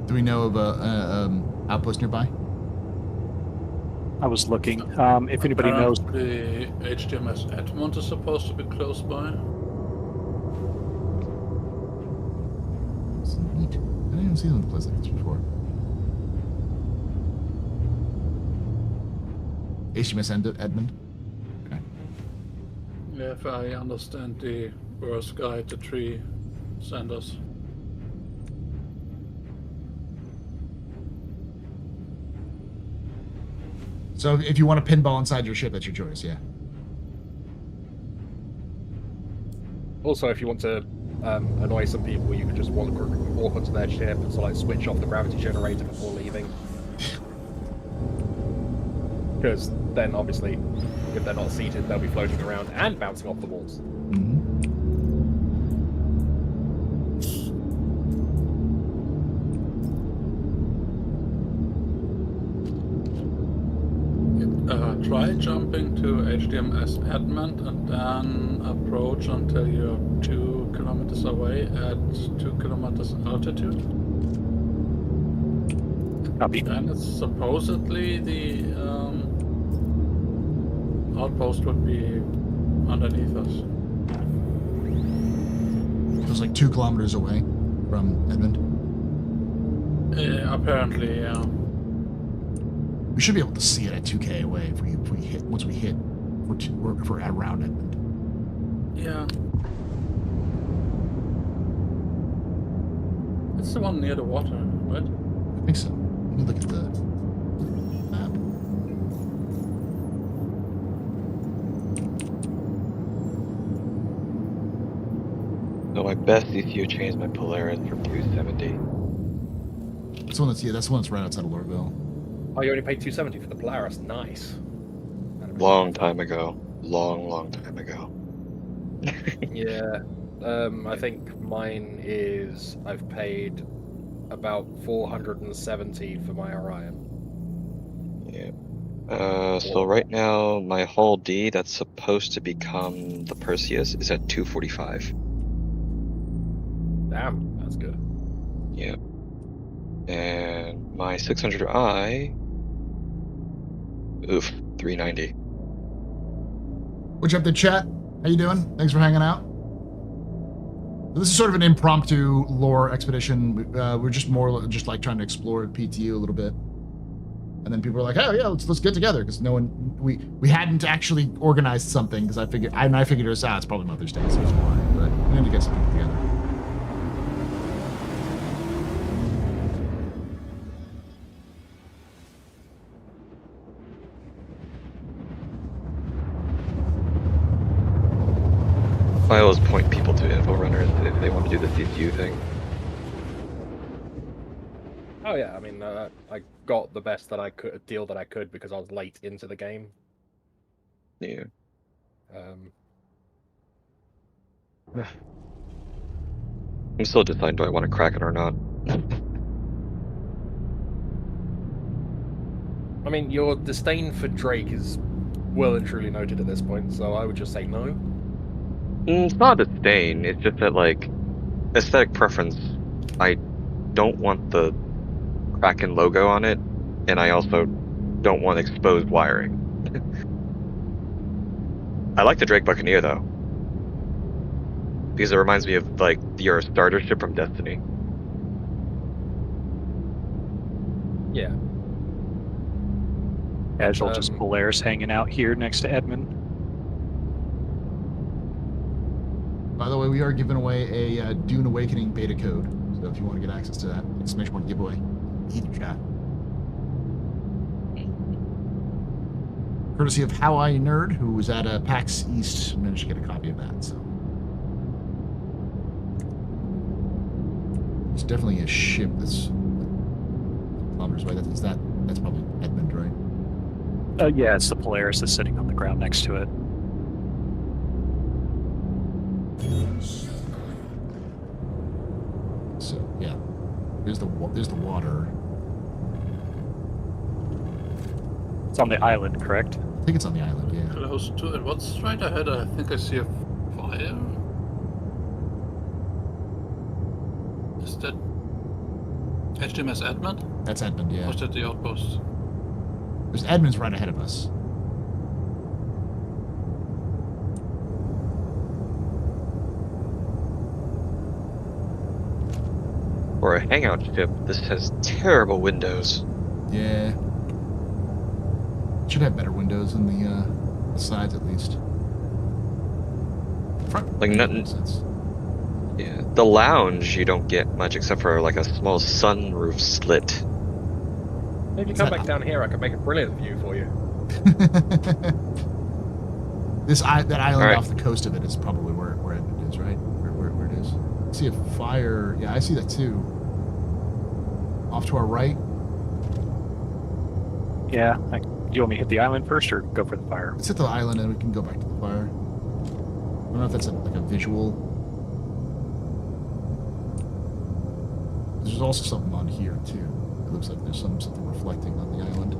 Do we know of a outpost nearby? I was looking. If anybody knows, the HDMS Edmond is supposed to be close by. That's neat. I didn't even see them in a place like this before. HMS Edmond. If I understand the worst guide, the tree senders. So if you want to pinball inside your ship, that's your choice, yeah. Also, if you want to annoy some people, you could just walk onto their ship and so like switch off the gravity generator before leaving. Because then, obviously, if they're not seated, they'll be floating around and bouncing off the walls. Try jumping to HDMS Edmond and then approach until you're 2 kilometers away at 2 kilometers altitude. Copy. Then it's supposedly the outpost would be underneath us. It was like 2 kilometers away from Edmond. Apparently, yeah. We should be able to see it at 2K away if we hit once we hit if we're at around Edmond. Yeah. It's the one near the water, right? I think so. Let me look at the map. So my best CCU chain is my Polaris for 270. That's the one that's right outside of Lurville. Oh, you only paid 270 for the Polaris. Nice. Long time ago. Long time ago. Yeah. I think mine is I've paid about 470 for my Orion. Yeah. So right now my hull D that's supposed to become the Perseus is at 245. Damn, that's good. Yeah. And my 600I, 390. What's up, the chat? How you doing? Thanks for hanging out. This is sort of an impromptu lore expedition. We're just like trying to explore PTU a little bit. And then people were like, "Oh yeah, let's get together," because we hadn't actually organized something, because I figured it was it's probably Mother's Day, so it's fine. But we need to get something together. I always point people to info runners if they want to do the PTU thing. Oh yeah, I mean, I got the best deal that I could because I was late into the game. Yeah. I'm still deciding, do I want to crack it or not? I mean, your disdain for Drake is well and truly noted at this point, so I would just say no. It's not a disdain, it's just that, like, aesthetic preference, I don't want the Kraken logo on it, and I also don't want exposed wiring. I like the Drake Buccaneer, though. Because it reminds me of, like, your starter ship from Destiny. Yeah. Casual, just Polaris hanging out here next to Edmund. By the way, we are giving away a Dune Awakening beta code, so if you want to get access to that, exclamation point giveaway, either chat. Courtesy of How I Nerd, who was at PAX East, managed to get a copy of that. So it's definitely a ship that's kilometers away. That's probably Edmund, right? Yeah, it's the Polaris that's sitting on the ground next to it. So yeah, there's the water. It's on the island, correct? I think it's on the island. Yeah. Close to it. What's right ahead? I think I see a fire. Is that HMS Edmund? That's Edmund. Yeah. Or is that the outpost? There's Edmund's right ahead of us. For a hangout ship, this has terrible windows. Yeah. Should have better windows on the sides at least. Front. Like nothing. Yeah, the lounge you don't get much except for like a small sunroof slit. If you come back down here, I could make a brilliant view for you. That island off the coast of it is probably where Edmund is, right? Where it is. I see a fire. Yeah, I see that too. Off to our right. Yeah. Do you want me to hit the island first or go for the fire? Let's hit the island and we can go back to the fire. I don't know if that's like a visual. There's also something on here too. It looks like there's something reflecting on the island.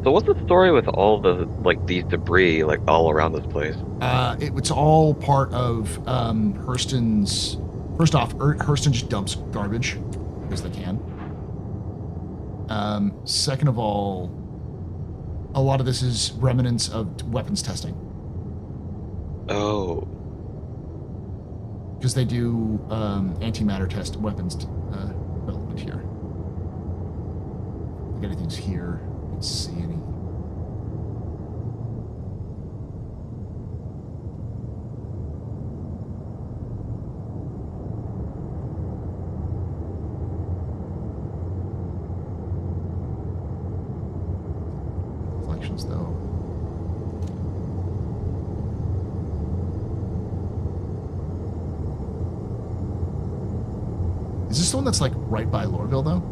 So what's the story with all the these debris all around this place? It's all part of Hurston's. First off, Hurston just dumps garbage because they can. Second of all, a lot of this is remnants of weapons testing. Oh. Because they do antimatter test weapons development here. If anything's here, let's see any. Reflections, though. Is this the one that's right by Lurville, though?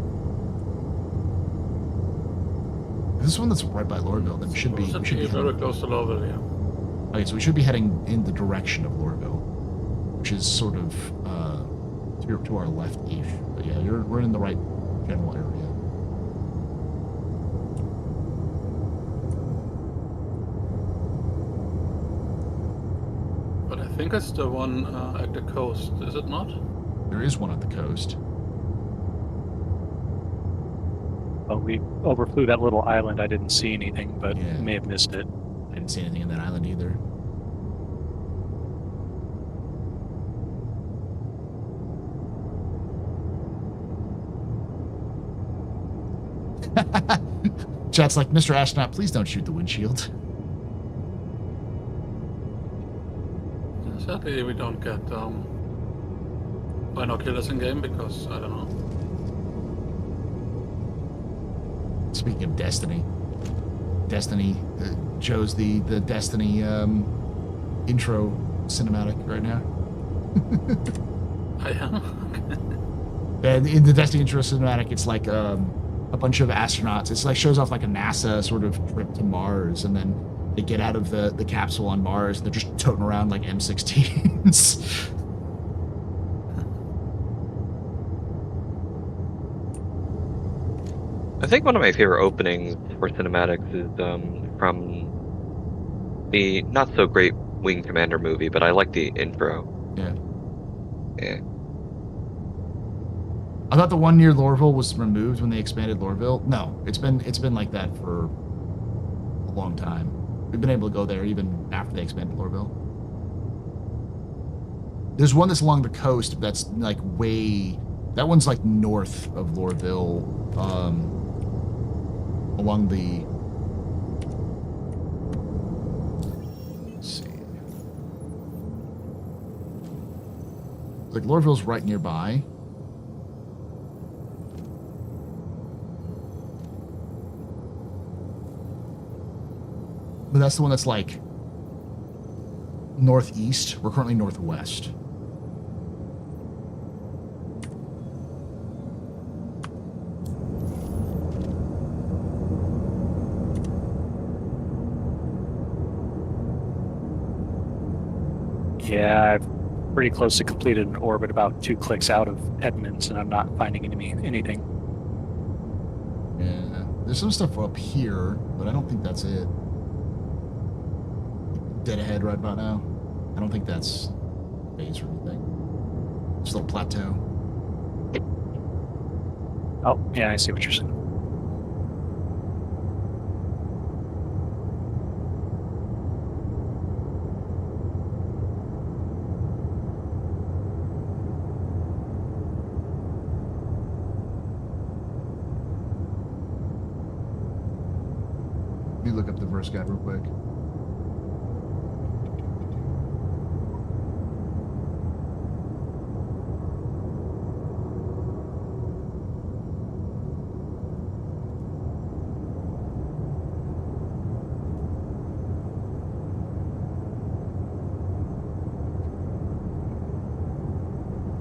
If this one that's right by Lurville, then we should be very close to Lurville, yeah. Okay, so we should be heading in the direction of Lurville, which is sort of to our left-ish. But yeah, we're in the right general area. But I think it's the one at the coast, is it not? There is one at the coast. Well, we overflew that little island. I didn't see anything, but Yeah. may have missed it. I didn't see anything in that island either. Chat's like, Mr. Astronaut, please don't shoot the windshield. Sadly, we don't get binoculars in game because I don't know. Speaking of Destiny, Joe's the Destiny intro cinematic right now. I am. And in the Destiny intro cinematic, it's like a bunch of astronauts. It's like shows off like a NASA sort of trip to Mars, and then they get out of the capsule on Mars. And they're just toting around like M16s. I think one of my favorite openings for cinematics is from the not so great Wing Commander movie, but I like the intro. Yeah. Yeah. I thought the one near Lurville was removed when they expanded Lurville. No, it's been like that for a long time. We've been able to go there even after they expanded Lurville. There's one that's along the coast that's like way. That one's like north of Lurville, along the. Let's see. Like Lurville's right nearby. But that's the one that's like northeast. We're currently northwest. Yeah, I've pretty close to completed an orbit about 2 clicks out of Edmonds, and I'm not finding anything. Yeah, there's some stuff up here, but I don't think that's it. Dead ahead right about now. I don't think that's base or anything. Just a little plateau. Oh, yeah, I see what you're saying. Let me look up the verse guide real quick.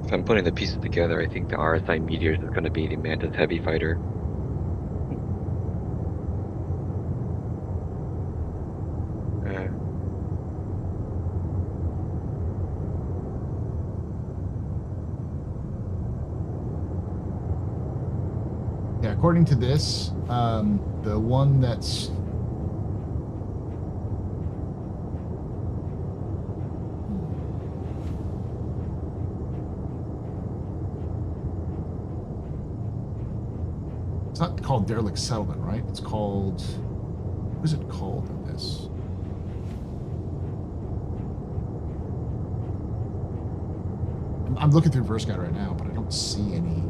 If I'm putting the pieces together, I think the RSI Meteors is going to be the Mantis Heavy Fighter. Yeah, according to this, the one that's it's not called Derelict Settlement, right? It's called, what is it called in this? I'm looking through Verse Guide right now, but I don't see any.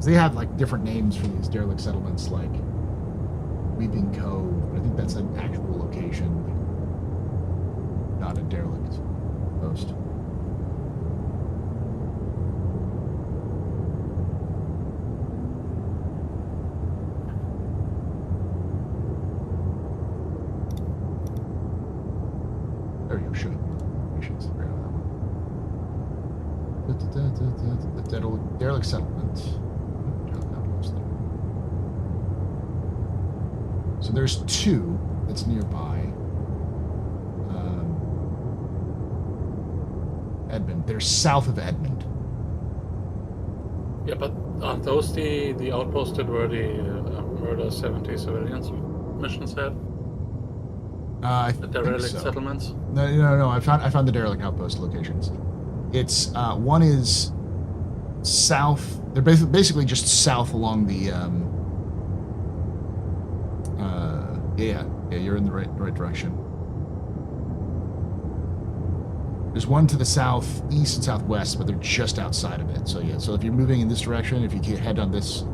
They have like different names for these derelict settlements, like Weeping Cove. I think that's an actual location, not a derelict post. The derelict settlement. So there's 2 that's nearby. Edmund. They're south of Edmund. Yeah, but aren't those the outposts that were the murder 70 civilians missions had? The derelict settlements? No. I found the derelict outpost locations. It's one is south. They're basically just south along the. Yeah, you're in the right direction. There's one to the south, east, and southwest, but they're just outside of it. So yeah, so if you're moving in this direction, if you head on this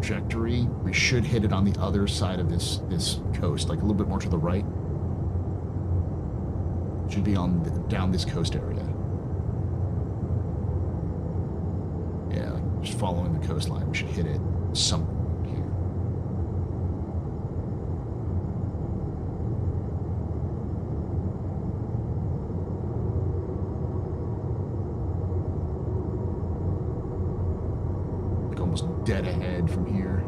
trajectory, we should hit it on the other side of this coast, like a little bit more to the right. Should be down this coast area. Yeah, like just following the coastline, we should hit it somewhere here. Almost dead ahead from here.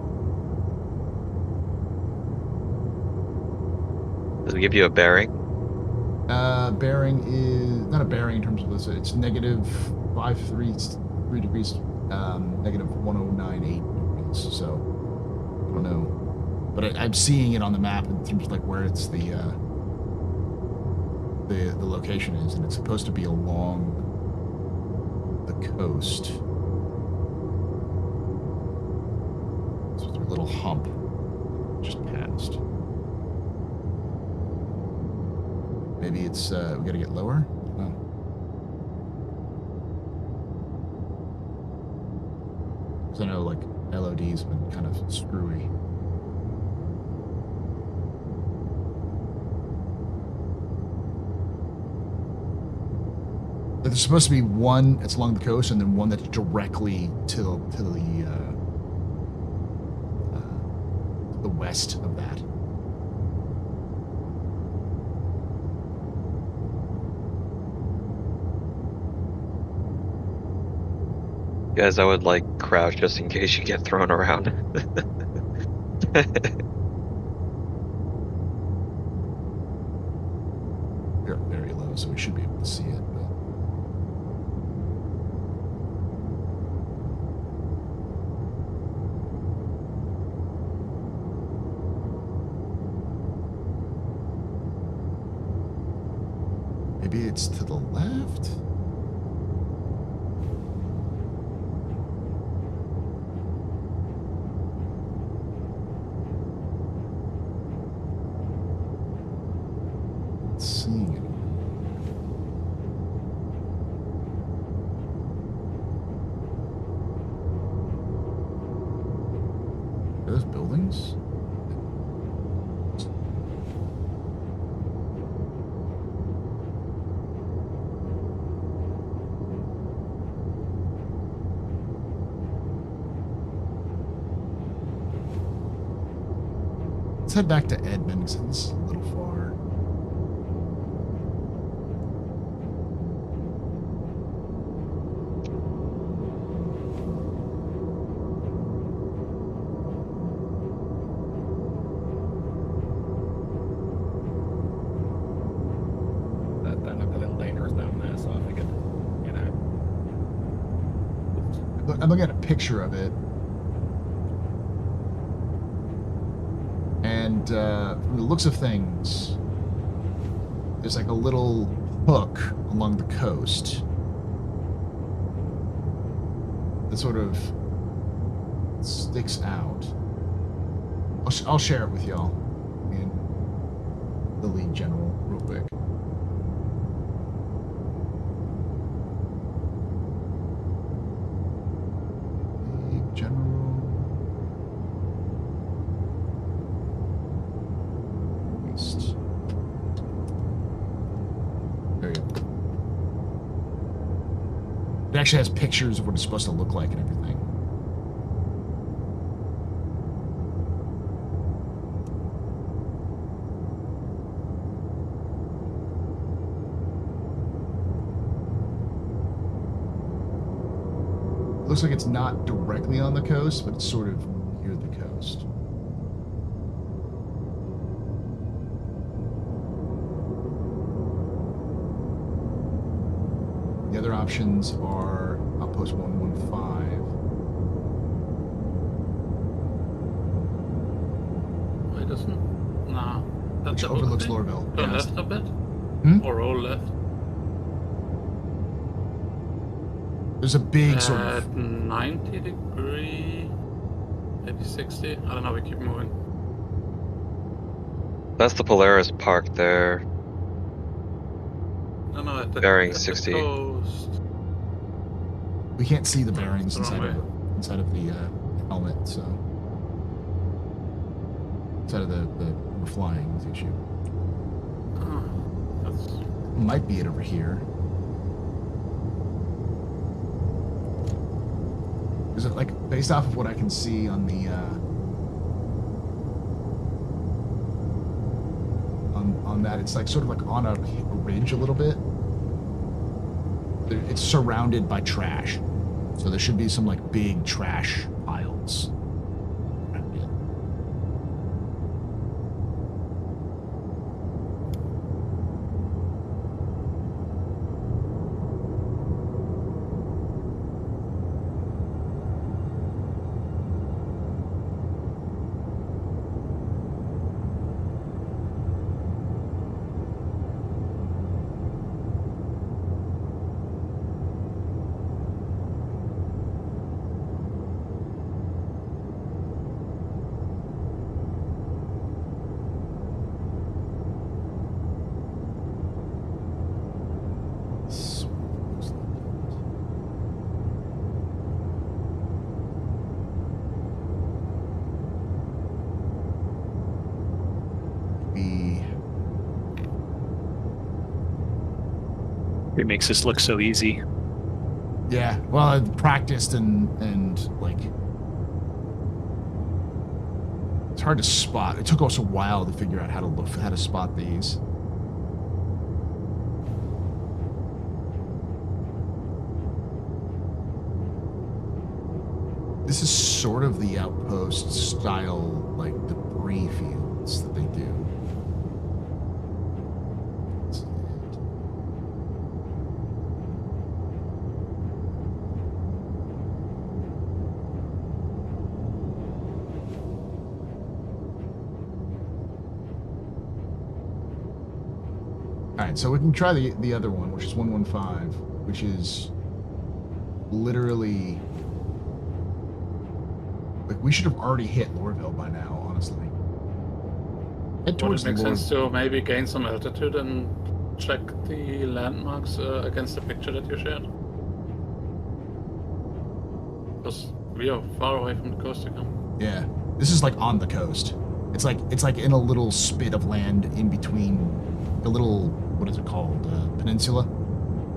Does it give you a bearing? Bearing is not a bearing in terms of this. It's negative 533 degrees, negative 1098 degrees. So I don't know, but I'm seeing it on the map in terms of like where it's the location is, and it's supposed to be along the coast. Little hump just passed. Maybe it's we gotta get lower. Oh. Because I know like LOD's have been kind of screwy. There's supposed to be one that's along the coast and then one that's directly to the west of that. Guys, I would like crouch just in case you get thrown around. You're very low, so we should be able to see it. Maybe it's to the left? Not seeing it. Are those buildings? Let's head back to Edmund because it's a little far. That looked a little dangerous down there, so I figured, you know. I'm looking at a picture of it. And from the looks of things, there's like a little hook along the coast that sort of sticks out. I'll share it with y'all in the League General real quick. League General. There you go. It actually has pictures of what it's supposed to look like and everything. looks like it's not directly on the coast, but it's sort of near the coast. The other options are outpost 115. Wait, doesn't? Nah. Which overlooks Lurville. Go Yeah. left a bit? Or roll left? There's a big sort of... At 90 degree, maybe 60. I don't know, we keep moving. That's the Polaris park there. No, at the, bearing at 60. The coast. We can't see the bearings It's the inside wrong of the helmet, so... Inside of the we're flying is the issue. Might be it over here. Is it like based off of what I can see on the on that? It's like sort of like on a ridge a little bit. It's surrounded by trash, so there should be some like big trash piles. It makes this look so easy. Yeah, well, I practiced and like it's hard to spot. It took us a while to figure out how to spot these. This is sort of the outpost style, like debris fields that they do. Alright, so we can try the other one, which is 115, which is literally... Like, we should have already hit Lurville by now, honestly. Head Would towards it make the sense to maybe gain some altitude and check the landmarks against the picture that you shared? Because we are far away from the coast again. Yeah, this is like on the coast. It's like in a little spit of land in between a little, what is it called, peninsula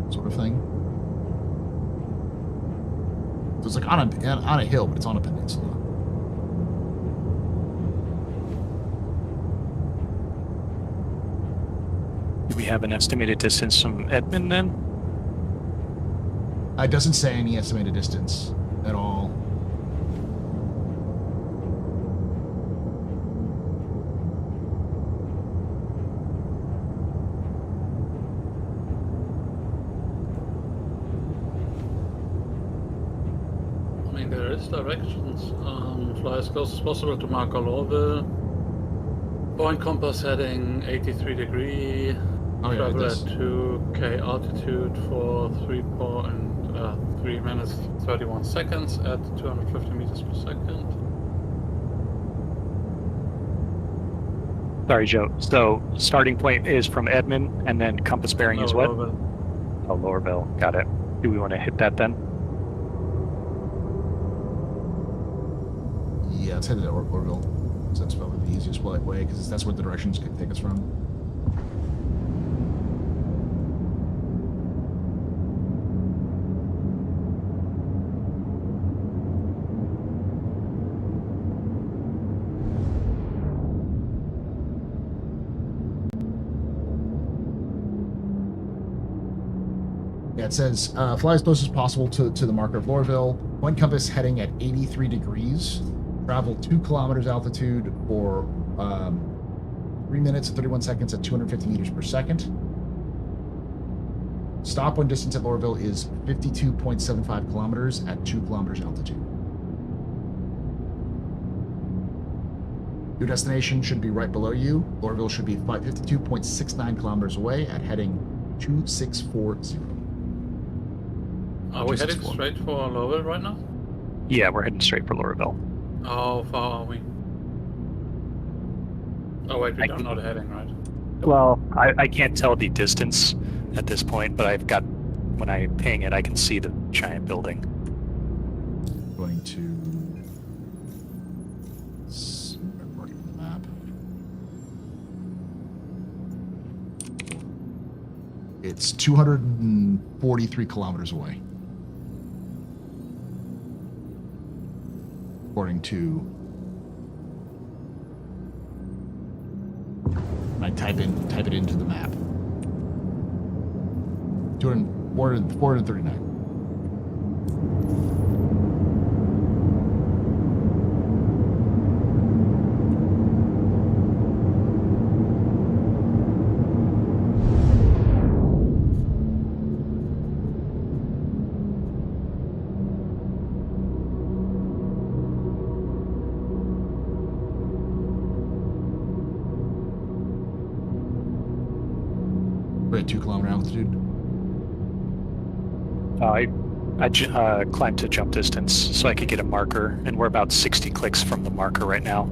sort of thing. So it's like on a hill, but it's on a peninsula. Do we have an estimated distance from Edmund then? It doesn't say any estimated distance at all. There is directions. Fly as close as possible to Marco Lurville. Point compass heading 83 degree. Travel at 2k altitude for 3 minutes 31 seconds at 250 meters per second. Sorry, Joe. So starting point is from Edmund, and then compass bearing is what? Lurville. Oh, Lurville. Got it. Do we want to hit that then? Yeah, let's head to Orphan. That's probably the easiest way, because that's where the directions can take us from. Yeah, Yeah, it says fly as close as possible to the marker of Lurville. Point compass heading at 83 degrees. Travel 2 kilometers altitude for 3 minutes and 31 seconds at 250 meters per second. Stop when distance at Lurville is 52.75 kilometers at 2 kilometers altitude. Your destination should be right below you. Lurville should be 52.69 kilometers away at heading 2640. Are we heading straight for Lurville right now? Yeah, we're heading straight for Lurville. How far are we? Oh wait, we don't know the heading, right? Well, I can't tell the distance at this point, but I've got, when I ping it, I can see the giant building. Going to mark the map. It's 243 kilometers away. According to, I type it into the map. 439. We're at 2 kilometer altitude. I climbed to jump distance so I could get a marker, and we're about 60 clicks from the marker right now.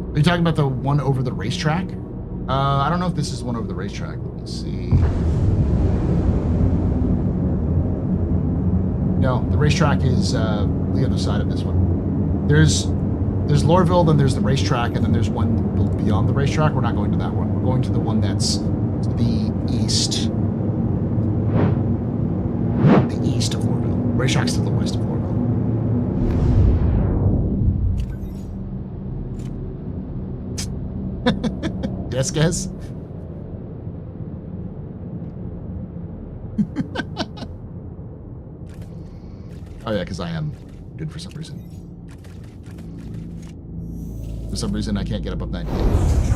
Are you talking about the one over the racetrack? I don't know if this is the one over the racetrack. Let me see. No, the racetrack is the other side of this one. There's Lurville, then there's the racetrack, and then there's one beyond the racetrack. We're not going to that one. We're going to the one that's to the east. The east of Lurville. Racetrack's to the west of Lurville. Yes, guys? Oh yeah, because I am good for some reason. For some reason, I can't get above 98.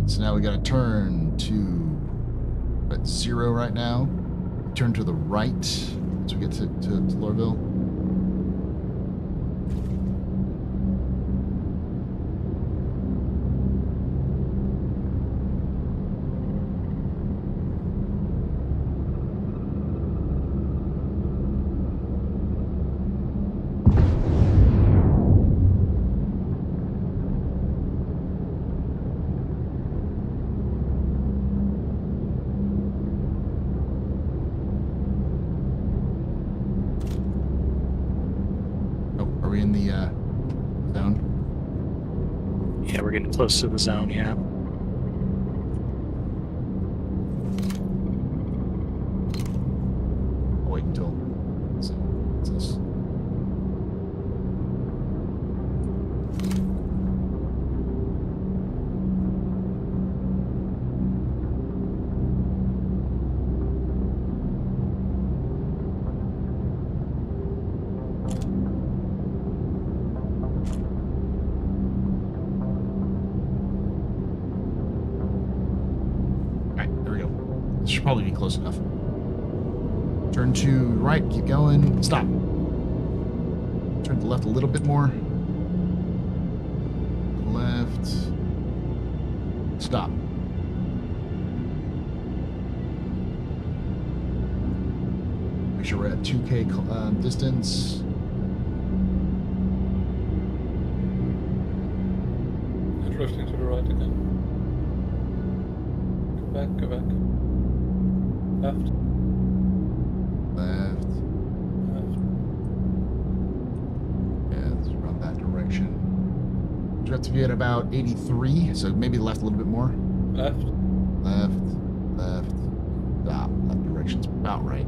So now we got to turn to at 0 right now. Turn to the right as we get to Lurville. Close to the zone, yeah. I'll wait until. Let's see. What's this? Should probably be close enough. Turn to right, keep going, stop. Turn to the left a little bit more. Left. Stop. sure we're at 2K distance. Drifting to the right again. Go back. Left. Yeah, let's run that direction. We have to be at about 83, so maybe left a little bit more. Left. Stop. That direction's about right.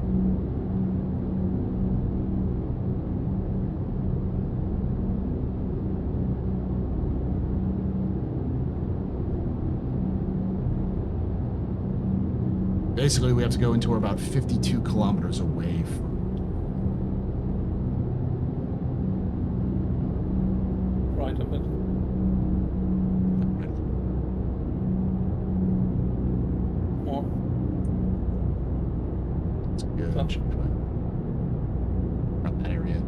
Basically, we have to go into we're about 52 kilometers away from. Right a bit. More. That's good. That should be fine. Around that area.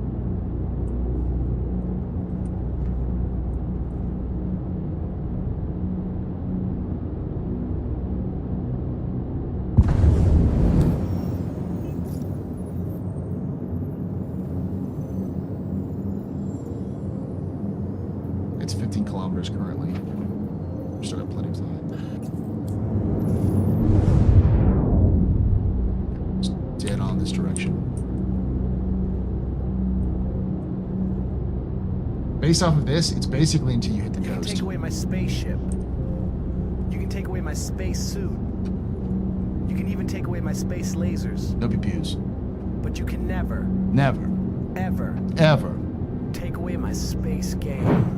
It's 15 kilometers currently. We've still got plenty of time. Just dead on this direction. Based off of this, it's basically until you hit the You can coast. take away my spaceship. You can take away my space suit. You can even take away my space lasers. No PPUs. But you can never, Ever. take away my space game.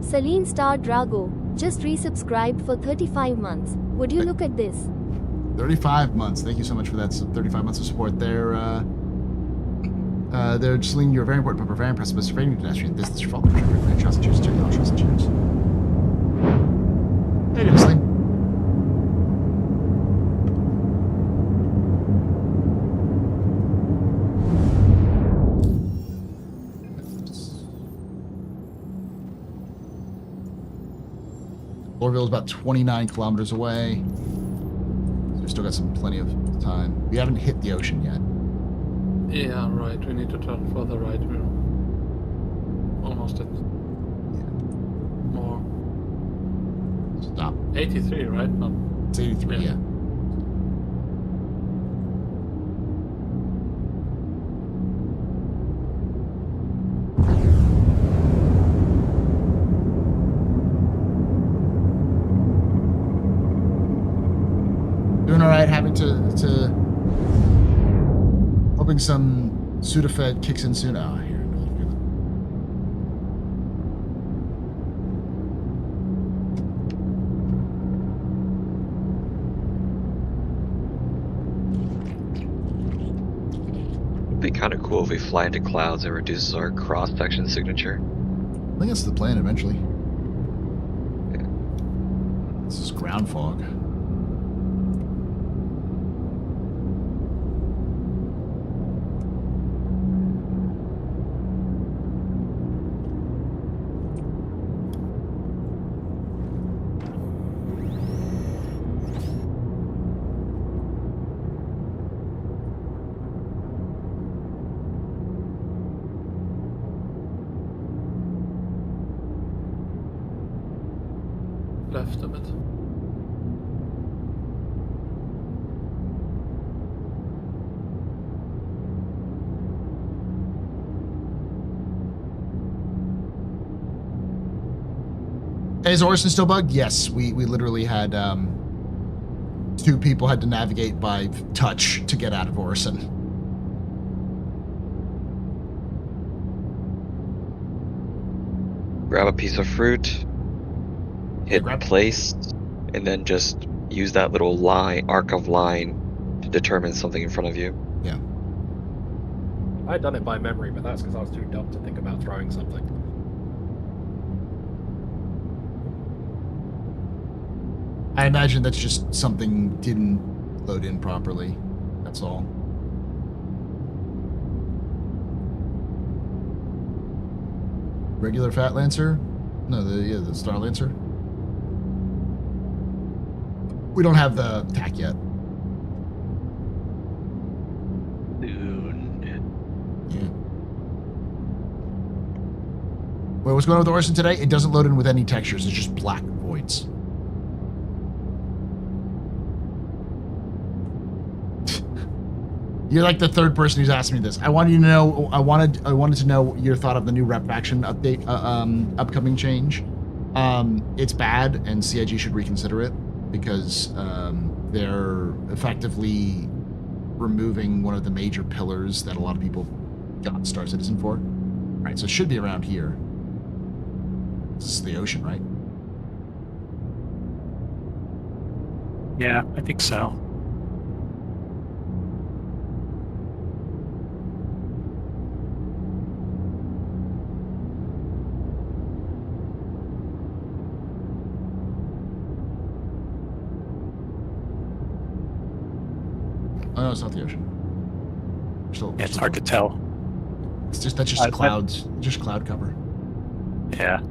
Celine Star Drago just resubscribed for 35 months. Would you look at this? 35 months. Thank you so much for that. 35 months of support. They're Celine, you're very important, but very impressive. Mr. Fading pedestrian. This is your fault. Trust and cheers. Cheers. Trust and cheers. Hey, doing, Celine? Lurville is about 29 kilometers away. So we've still got plenty of time. We haven't hit the ocean yet. Yeah, right. We need to turn further right. We're almost at. More. Stop. 83, right? No. It's 83, yeah. Doing all right, having to hoping some Sudafed kicks in soon. Oh, here. It'd be kind of cool if we fly into clouds. It reduces our cross-section signature. I think that's the plan eventually. Yeah. This is ground fog. Left a bit. Is Orson still bugged? Yes, we literally had two people had to navigate by touch to get out of Orson. Grab a piece of fruit, hit place, and then just use that little arc of line to determine something in front of you. Yeah. I had done it by memory, but that's because I was too dumb to think about throwing something. I imagine that's just something didn't load in properly. That's all. Regular Fat Lancer? No, the Star Lancer. We don't have the attack yet. Yeah. Wait, what's going on with Orson today? It doesn't load in with any textures. It's just black voids. You're like the third person who's asked me this. I wanted to know your thought of the new rep faction update, upcoming change. It's bad, and CIG should reconsider it because they're effectively removing one of the major pillars that a lot of people got Star Citizen for. All right, so it should be around here. This is the ocean, right? Yeah, I think so. Oh no, it's not the ocean. Yeah, it's hard to tell. It's just that's just clouds, just cloud cover. Yeah.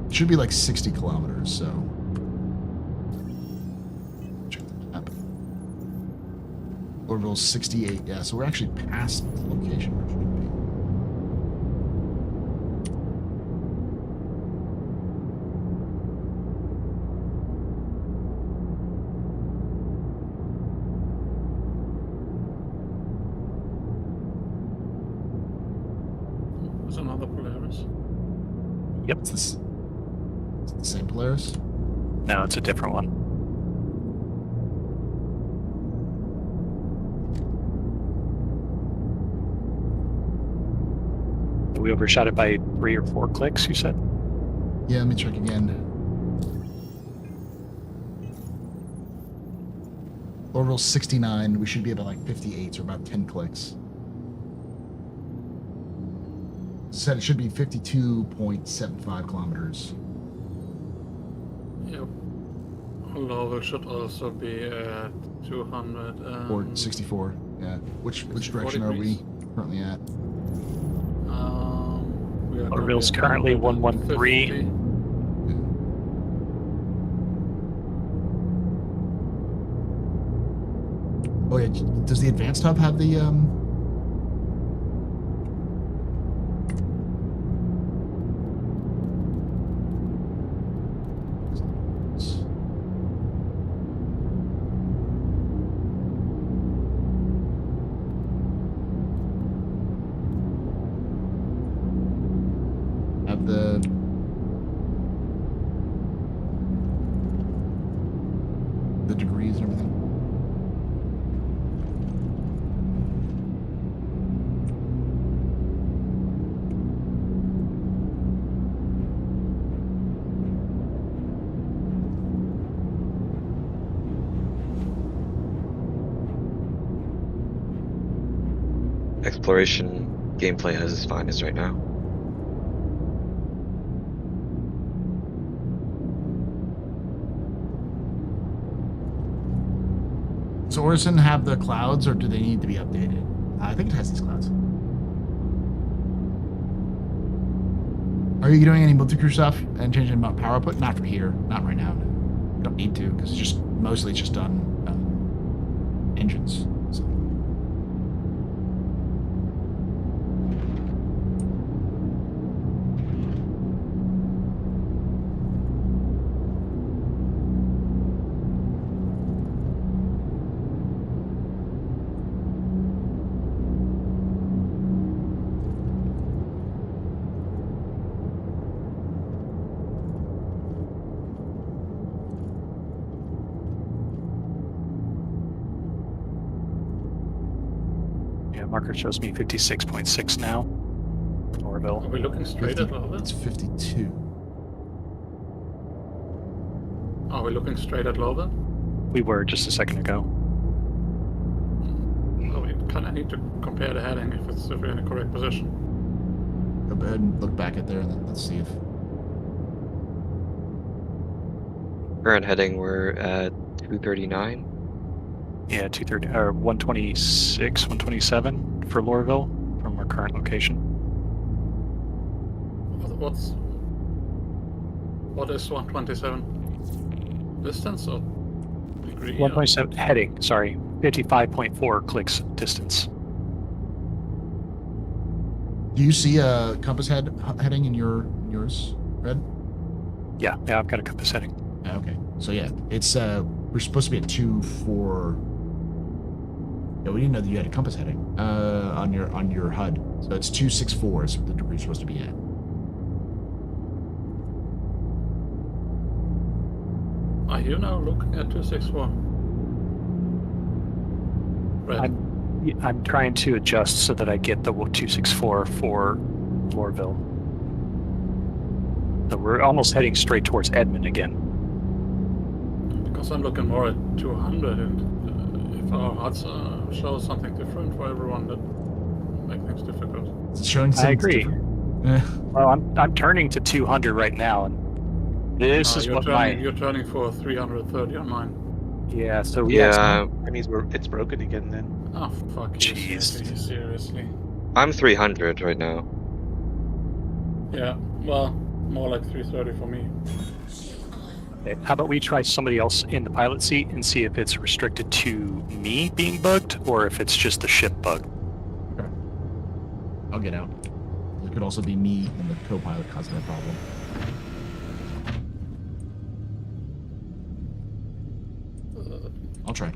It should be like 60 kilometers, so. Check the map. Lurville's 68, yeah, so we're actually past the location where it should be. There's another Polaris. Yep. It's the same Polaris? No, it's a different one. We overshot it by 3 or 4 clicks, you said? Yeah, let me check again. Lurville's 69. We should be about like 58, so about 10 clicks. Said it should be 52.75 kilometers. Yep. Lurville should also be at 200. Or 64, yeah. Which direction are we currently at? Lurville's currently 113. Oh yeah, does the advanced hub have the the degrees and everything? Exploration gameplay has its finest right now. Does Orson have the clouds, or do they need to be updated? I think it has these clouds. Are you doing any multi-crew stuff and changing about power output? Not for here. Not right now. We don't need to, because it's just mostly it's just on engines. So. Marker shows me 56.6 now. Lurville. Are we looking straight at Lurville? It's 52. Are we looking straight at Lurville? We were just a second ago. Well, we kind of need to compare the heading if we're in the correct position. Go ahead and look back at there, and then let's see if. Current heading, we're at 239. Yeah, 230 or 126, 127 for Lurville from our current location. What is 127? Distance or degree? 127 heading, sorry. 55.4 clicks distance. Do you see a compass heading in yours, Red? Yeah, I've got a compass heading. Okay, so yeah, it's we're supposed to be at 2-4. Yeah, we didn't know that you had a compass heading on your HUD. So it's 264 is what the degree is supposed to be at. Are you now looking at 264? Red. I'm trying to adjust so that I get the 264 for Lurville. So we're almost heading straight towards Edmond again. Because I'm looking more at 200, and if our HUDs show something different for everyone, that makes things difficult. It's showing I something agree. different. Well, I'm turning to 200 right now, and this is what you're turning for 330 on mine. Yeah, so Yeah. That means it's broken again then. Oh fuck! Jeez. Seriously. I'm 300 right now. Yeah. Well, more like 330 for me. Okay, how about we try somebody else in the pilot seat and see if it's restricted to me being bugged or if it's just the ship bug. Okay. I'll get out. It could also be me and the co-pilot causing that problem. I'll try.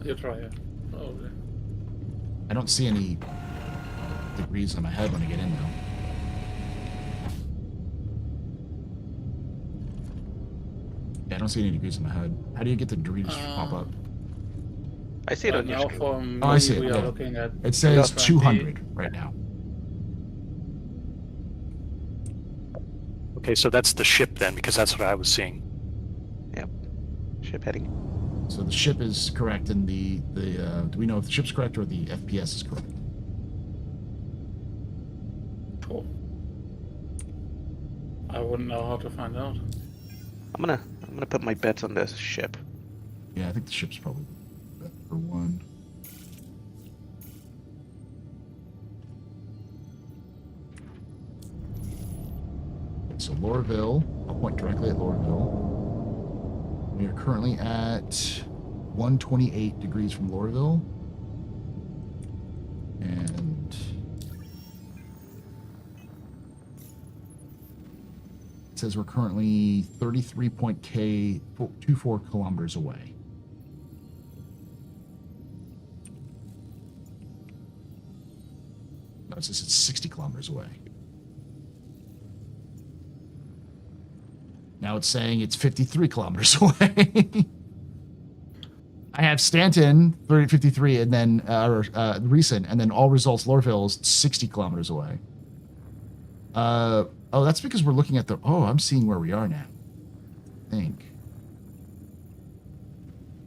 You try it. Probably. I don't see any degrees on my head when I get in though. Yeah, I don't see any degrees in my head. How do you get the degrees to pop up? I see it on your now screen. for me, Oh, I see it. we Yeah. are looking at. It says 220. 200 right now. Okay, so that's the ship then, because that's what I was seeing. Yep. Ship heading. So the ship is correct, and the do we know if the ship's correct or the FPS is correct? Cool. I wouldn't know how to find out. I'm gonna put my bets on this ship. Yeah, I think the ship's probably better for one. Okay, so Lurville, I'll point directly at Lurville. We are currently at 128 degrees from Lurville. And it says we're currently 33.24 kilometers away. No, it says it's 60 kilometers away. Now it's saying it's 53 kilometers away. I have Stanton 53, and then recent, and then all results Lurville is 60 kilometers away. Oh, that's because we're looking at the. Oh, I'm seeing where we are now. I think.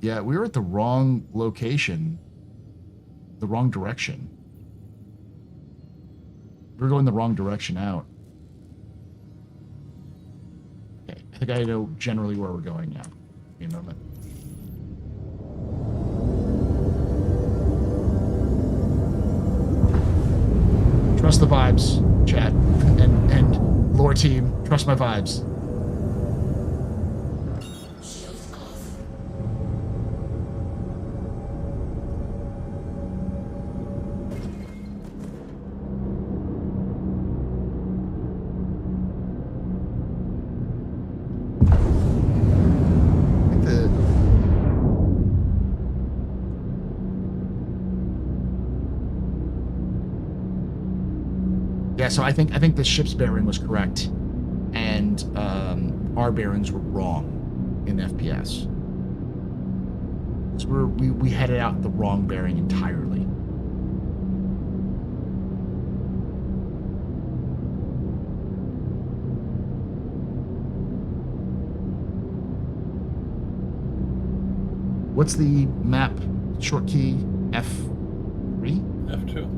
Yeah, we were at the wrong location, the wrong direction. We're going the wrong direction out. Okay, I think I know generally where we're going now. Give me a moment. Trust the vibes, chat, and lore team. Trust my vibes. Yeah, so I think the ship's bearing was correct, and our bearings were wrong in FPS. So we headed out the wrong bearing entirely. What's the map short key? F3? F2.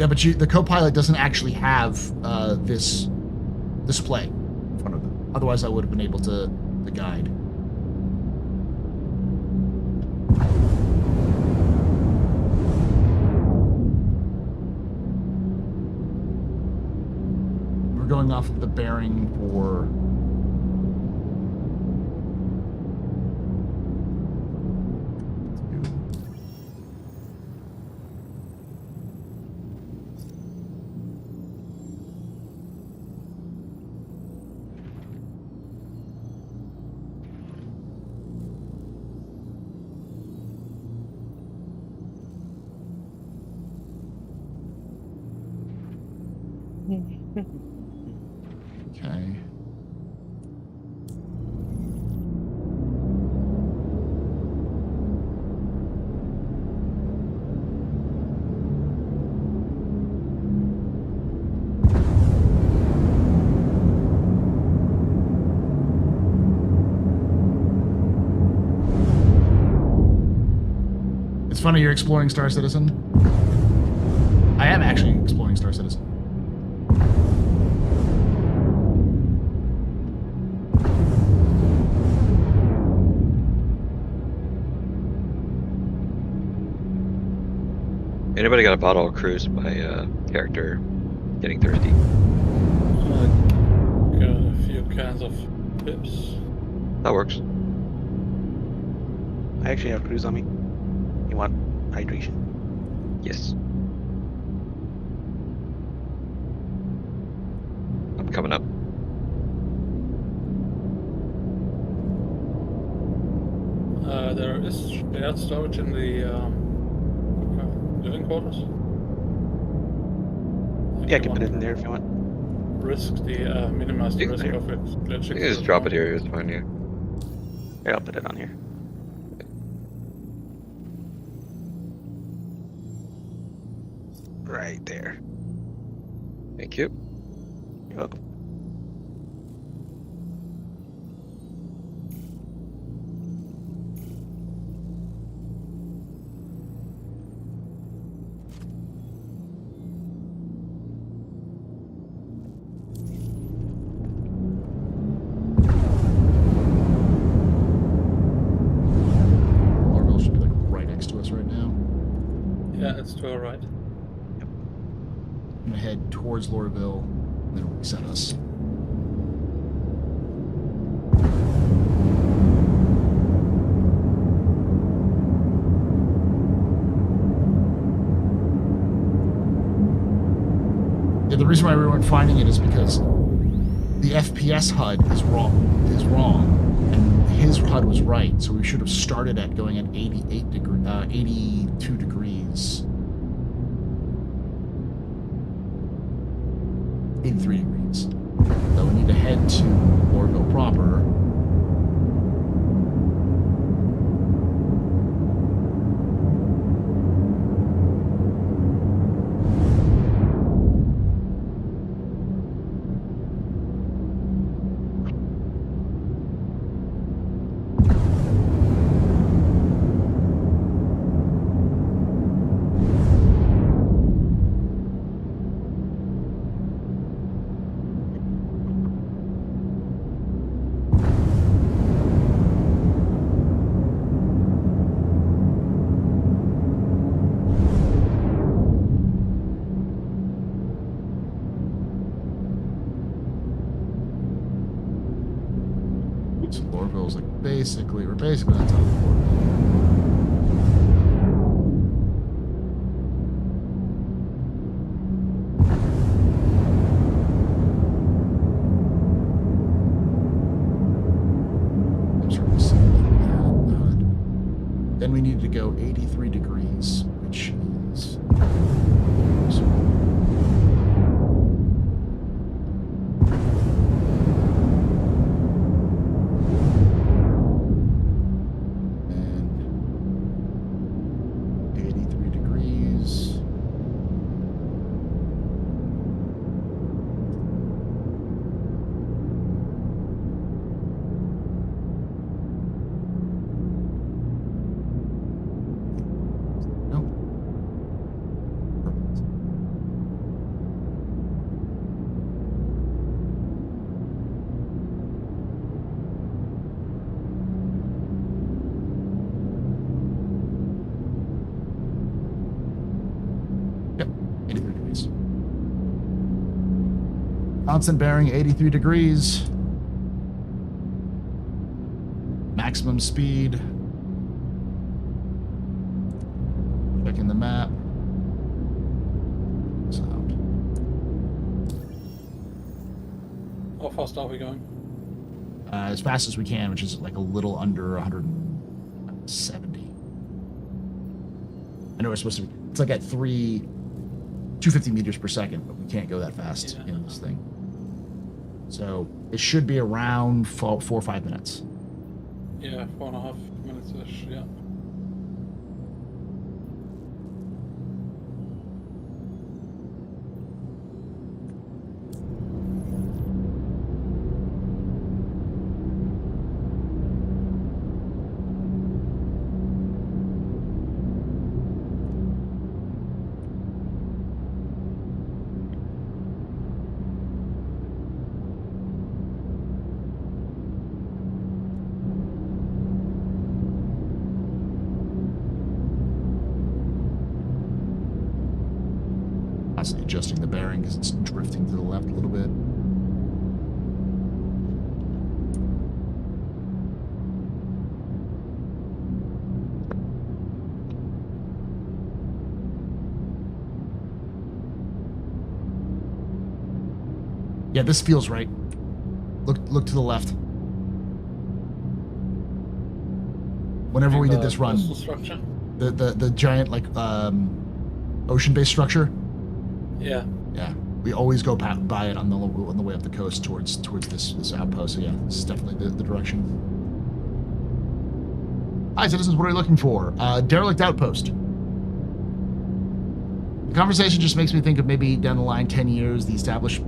but the co-pilot doesn't actually have this display in front of them. Otherwise, I would have been able to guide. We're going off of the bearing for... Okay. It's funny you're exploring Star Citizen. I am actually exploring Star Citizen. Anybody got a bottle of cruise by character getting thirsty? Got a few cans of pips. That works. I actually have cruise on me. You want hydration? Yes. I'm coming up. There is shared storage in the living quarters. Yeah, I can put it in there if you want. Minimize the risk of it glitching. You can just drop it here, it's fine, yeah. Here, I'll put it on here. Right there. Thank you. You're welcome. Lurville should be like right next to us right now. Yeah, it's to our right. I'm gonna head towards Lurville, and then reset us. Yeah, the reason why we weren't finding it is because the FPS HUD is wrong, and his HUD was right. So we should have started at going at 82 degrees. 83 degrees. So we need to head to Lurville proper. So Lurville's like we're basically on top of the board. I'm starting to see that. Then we need to go 83 degrees, which is... Constant bearing 83 degrees. Maximum speed. Checking the map. Sound. How fast are we going? As fast as we can, which is like a little under 170. I know it's supposed to be. It's like at 250 meters per second, but we can't go that fast in this thing. So it should be around 4 or 5 minutes. Yeah, 4.5 minutes-ish, yeah. Constantly adjusting the bearing because it's drifting to the left a little bit. Yeah, this feels right. Look to the left. Whenever we did this run, the giant like ocean-based structure. Yeah. Yeah. We always go by it on the way up the coast towards this outpost. So yeah, this is definitely the direction. Hi, citizens. What are you looking for? Derelict outpost. The conversation just makes me think of maybe down the line 10 years, the established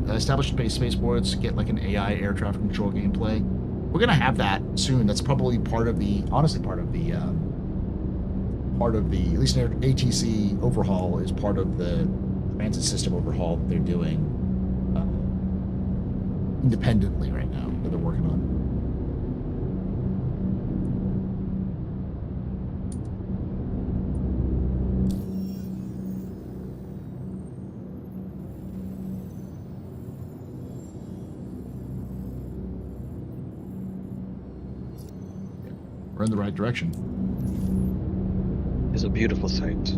spaceports get like an AI air traffic control gameplay. We're gonna have that soon. That's probably part of the at least an ATC overhaul is part of the transit system overhaul that they're doing independently right now that they're working on. We're in the right direction. It's a beautiful sight.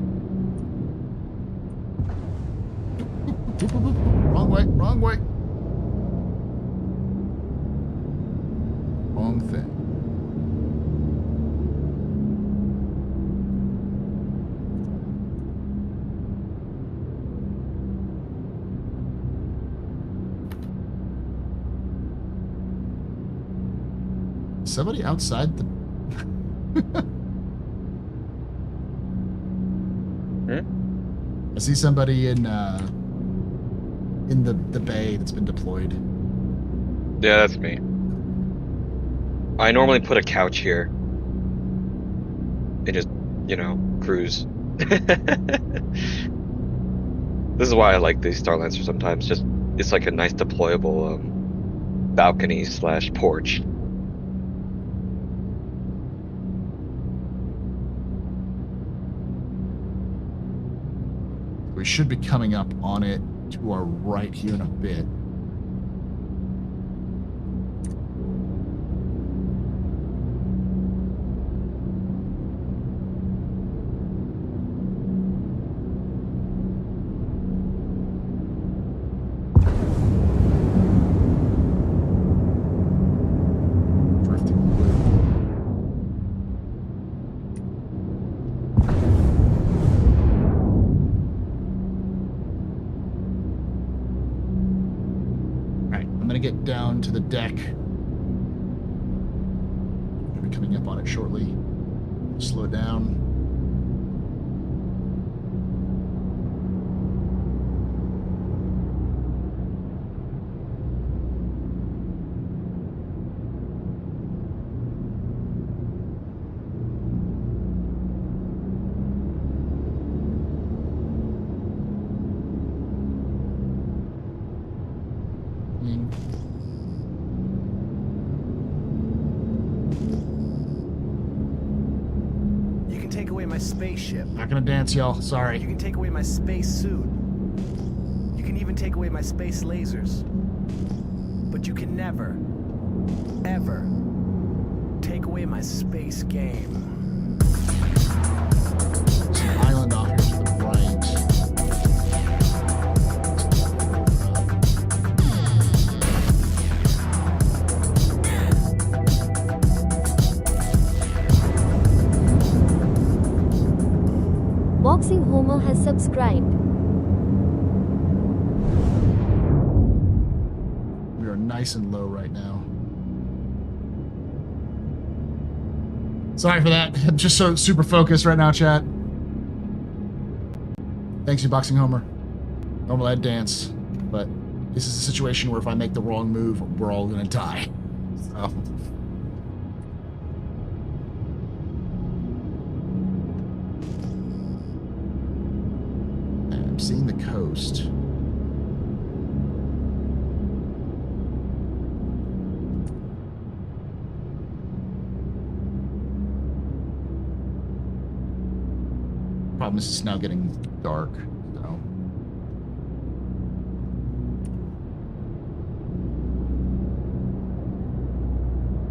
Wrong way, wrong way. Wrong thing. Somebody outside the... I see somebody in the bay that's been deployed. Yeah, that's me. I normally put a couch here and just, cruise. This is why I like these Star Lancers sometimes. Just it's like a nice deployable balcony / porch. We should be coming up on it to our right here in a bit. Get down to the deck. We'll be coming up on it shortly. Slow it down. Spaceship. Not gonna dance, y'all. Sorry. You can take away my space suit. You can even take away my space lasers. But you can never, ever take away my space game. There's an island off here to the right. Boxing Homer has subscribed. We are nice and low right now. Sorry for that. I'm just so super focused right now, chat. Thanks, you Boxing Homer. Normally I'd dance, but this is a situation where if I make the wrong move, we're all gonna die. So. I'm seeing the coast. Problem is it's now getting dark, so.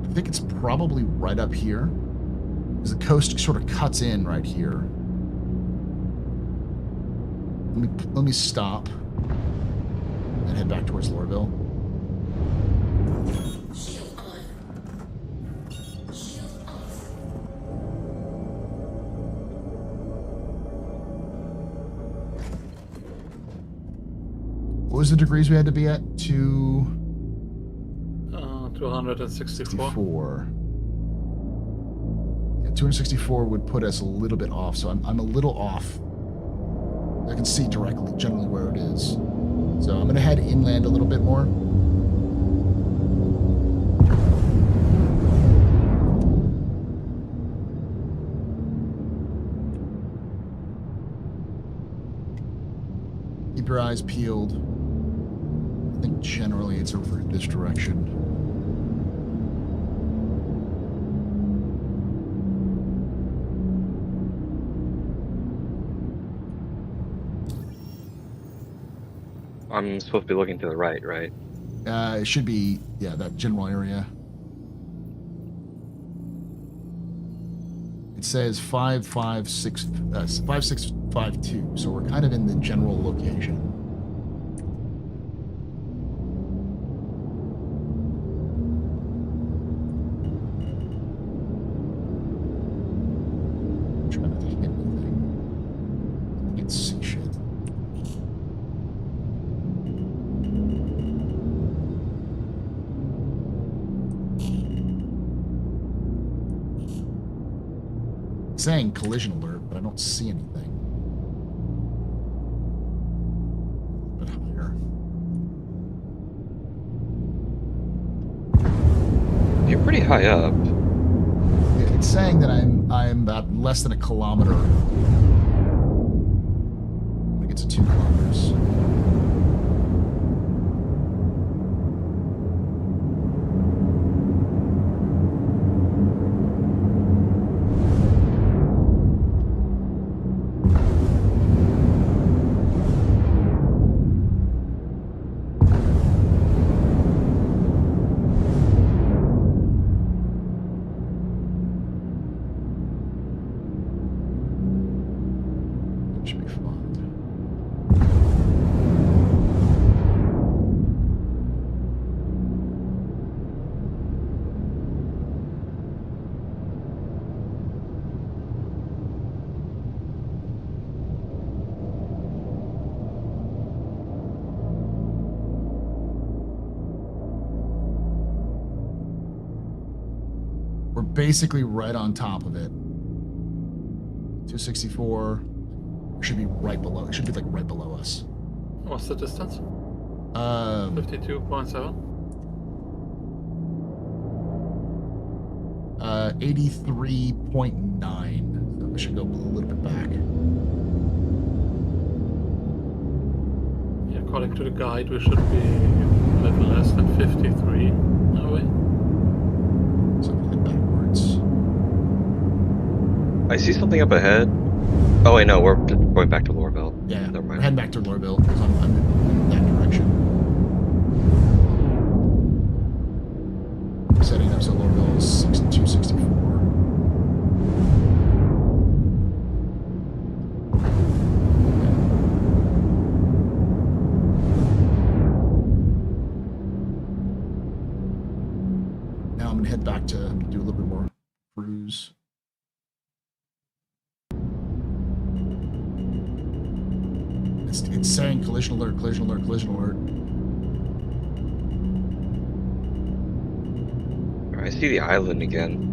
I think it's probably right up here, because the coast sort of cuts in right here. Let me stop and head back towards Lurville. What was the degrees we had to be at? 264. Yeah, 264 would put us a little bit off, so I'm a little off. I can see directly, generally where it is. So I'm going to head inland a little bit more. Keep your eyes peeled. I think generally it's over in this direction. I'm supposed to be looking to the right, right? It should be, yeah, that general area. It says 5652, so we're kind of in the general location. Trying to hit anything. I can't see shit. Saying collision alert, but I don't see anything. A bit higher. You're pretty high up. Yeah, it's saying that I'm about less than a kilometer. When it gets to 2 kilometers. Basically right on top of it. 264 should be right below. It should be like right below us. What's the distance? 52.7. 83.9. So we should go a little bit back. Yeah, according to the guide, we should be a little less than 53. Are we? I see something up ahead. Oh wait, no, we're going back to Lurville. Yeah, never mind. We're heading back to Lurville because I'm in that direction. Setting up to Lurville 6264. Now I'm gonna head back to do a little bit more cruise. It's saying collision alert, collision alert, collision alert. I see the island again.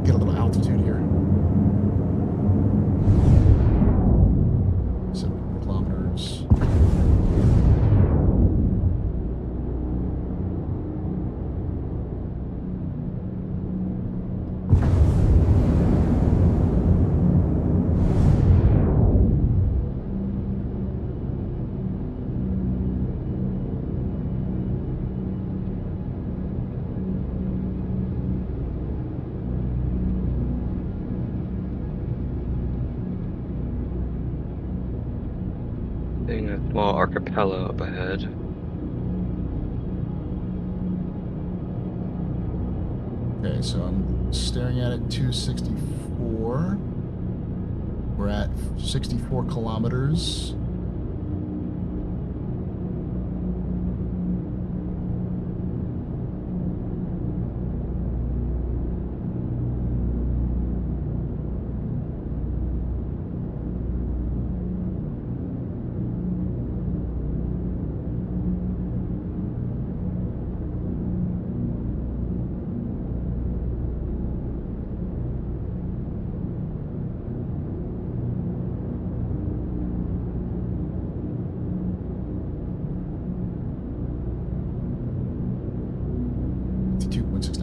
Get a little altitude here. 7 kilometers. Seeing a small archipelago up ahead. Okay, so I'm staring at it 264. We're at 64 kilometers.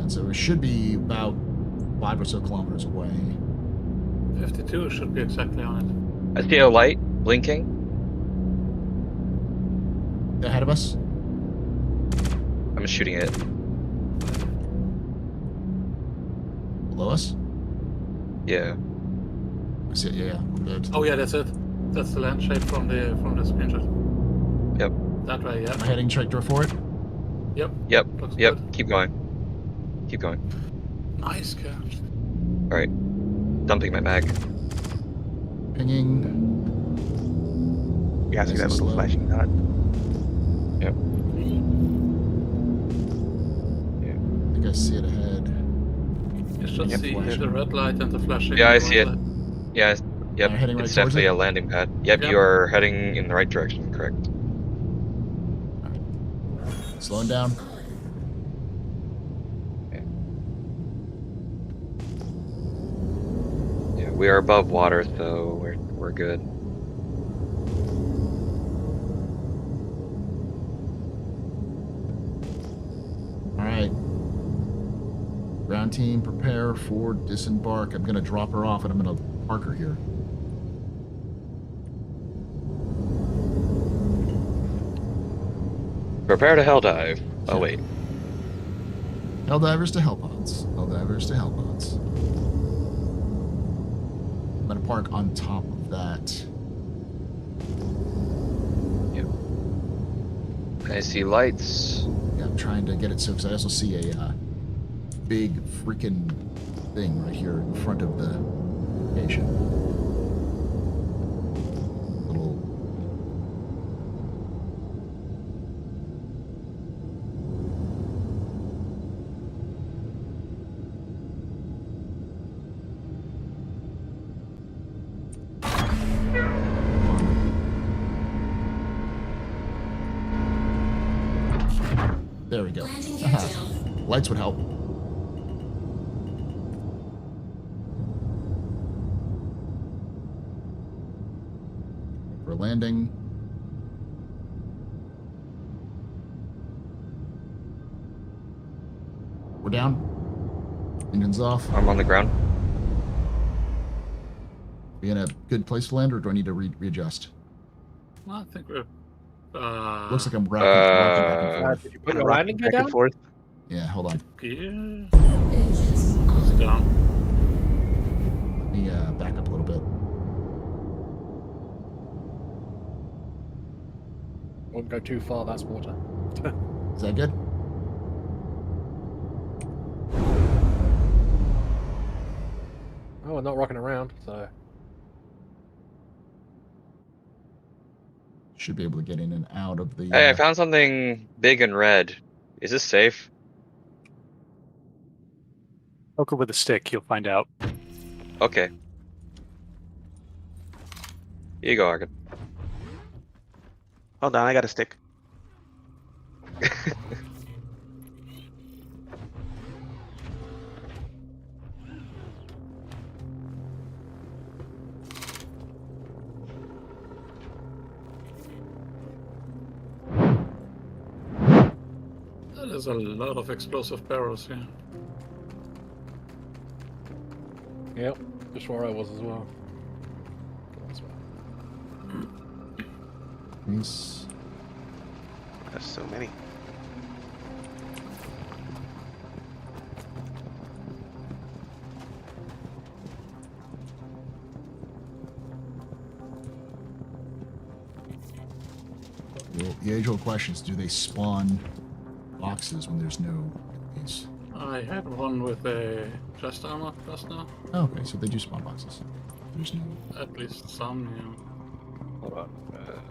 So it should be about 5 or so kilometers away. 52 should be exactly on I see a light blinking. Ahead of us? I'm shooting it. Below us? Yeah. I see it, yeah, we're good. it. Oh yeah, that's it. That's the land shape from the screenshot. Yep. That way, yeah. Am I heading straight for it? Yep. Yep. Looks Yep. good. Keep going. Keep going. Nice catch. Alright. Dumping my bag. Pinging. Yeah, I see Nice that and little slow. flashing dot. Yep. I think I see it ahead. You should Yep. see the red light and the flashing. Yeah, I white see it. light. Yeah, yep. Am I heading right It's towards definitely it? a landing pad. Yep, Yep. you are heading in the right direction, correct. Slowing down. Yeah, we are above water, so we're good. Alright. Ground team, prepare for disembark. I'm gonna drop her off and I'm gonna park her here. Prepare to hell dive. Oh Yeah. wait. Helldivers to Hellpods. Helldivers to Hellpods. I'm gonna park on top of that. Yep. I see lights. Yeah, I'm trying to get it so, because I also see a big freaking thing right here in front of the location. Little. There we go. Lights would help. For landing. We're down. Engines off. I'm on the ground. We in a good place to land, or do I need to readjust? I think we're. Looks like I'm rocking back and forth. Did you put your landing gear down? Yeah, hold on. Gear. It's down. Let me back up a little bit. Won't go too far, that's water. Is that good? Oh, we're not rocking around, so... Should be able to get in and out of the... Hey, I found something big and red. Is this safe? Poke it with a stick, you'll find out. Okay. Here you go, Arkin. Hold on, I got a stick. There's a lot of explosive barrels here. Yep, just where I was as well. Nice. There's so many. Well, the age-old question is, do they spawn boxes when there's no base? I had one with a chest armor just now. Oh, okay, so they do spawn boxes. There's no... At least some, yeah. Hold on.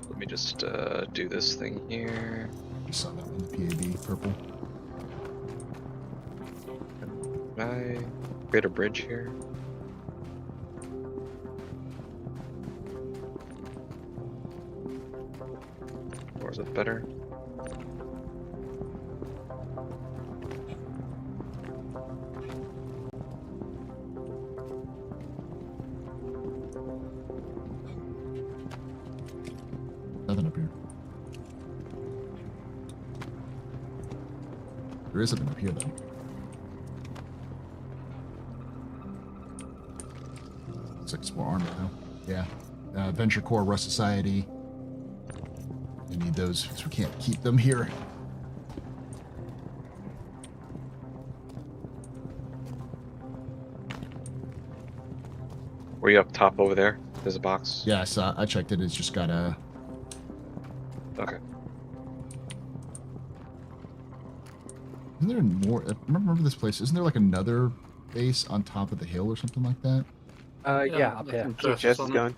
Let me just do this thing here. I saw that in the PAB, purple. Can I create a bridge here? Or is it better? Nothing up here. There is something up here, though. Looks like it's more armor, though. Yeah. Venture Core, Rust Society. We need those because we can't keep them here. Were you up top over there? There's a box. Yeah, I checked it. It's just got a... Okay. Isn't there more? Remember this place? Isn't there like another base on top of the hill or something like that? Yeah, up here. Chest is going.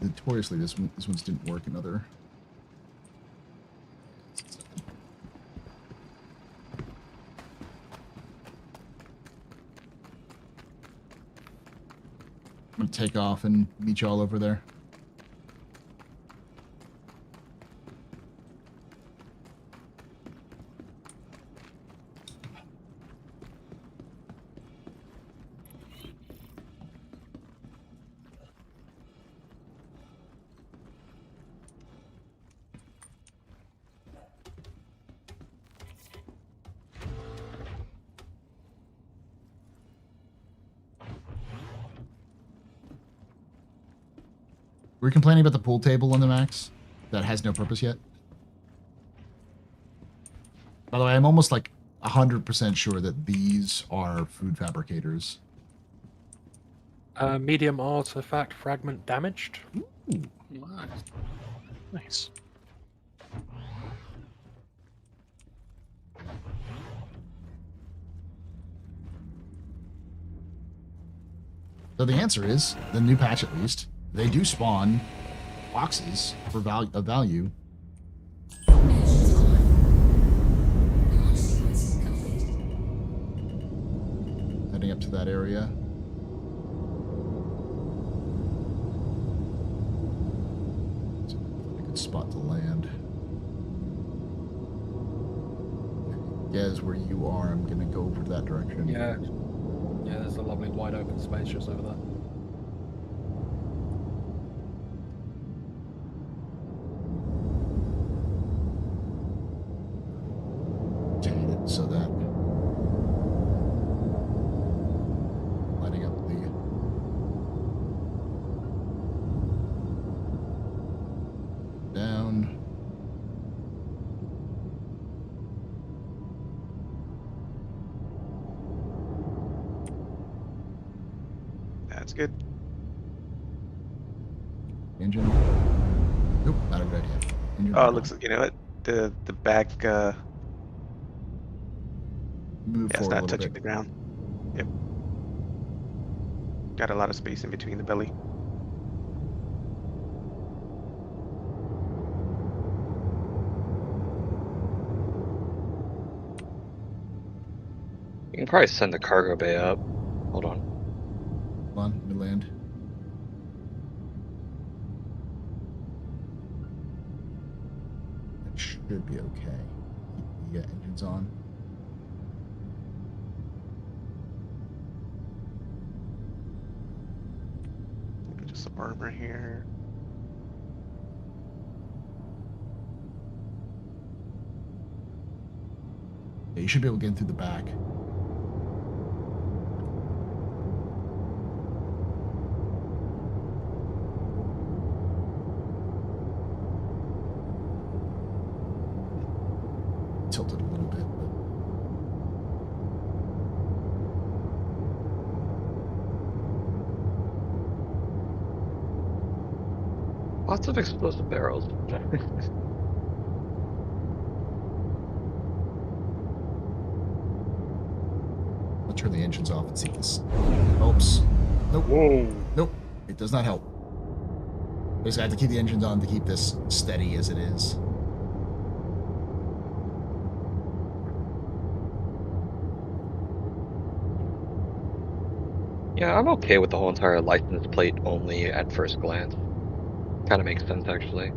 Notoriously, this one's didn't work in other. I'm gonna take off and meet you all over there. Were you complaining about the pool table on the max that has no purpose yet? By the way, I'm almost like 100% sure that these are food fabricators. Medium artifact fragment damaged. Ooh. Nice. So the answer is, the new patch at least, they do spawn boxes for value. Heading up to that area. spot to land. Yes, where you are, I'm gonna go over that direction. Yeah. Yeah, there's a lovely wide open space just over there. Change it so that lighting up the down. That's good. Engine. Nope, not a good idea. Engine Oh, it looks like, you know what? The back move yeah, it's forward a not little touching bit. the ground. Yep. Got a lot of space in between the belly. You can probably send the cargo bay up. Hold on. Come on, let me land. That should be okay. Keep the engines on. Just some armor here. Yeah, you should be able to get in through the back. Tilted a little bit, but Lots of explosive barrels. I'll turn the engines off and see if this helps. Nope. Whoa. Nope. It does not help. Basically, I have to keep the engines on to keep this steady as it is. Yeah, I'm okay with the whole entire license plate only at first glance. Kind of makes sense, actually.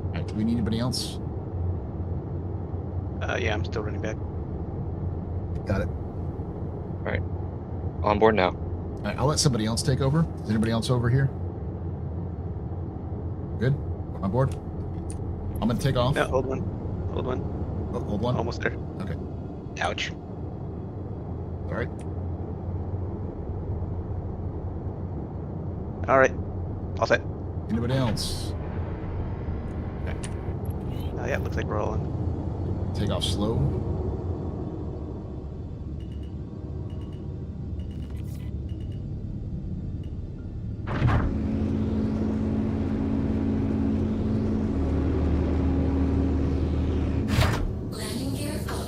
Alright, do we need anybody else? Yeah, I'm still running back. Got it. Alright. On board now. Alright, I'll let somebody else take over. Is anybody else over here? Good? On board? I'm gonna take off. No, hold one. Hold one. Oh, hold one. Almost there. Okay. Ouch. Alright. Alright. All set. Anybody else? Okay. Yeah, looks like we're all on. Take off slow. Landing gear up.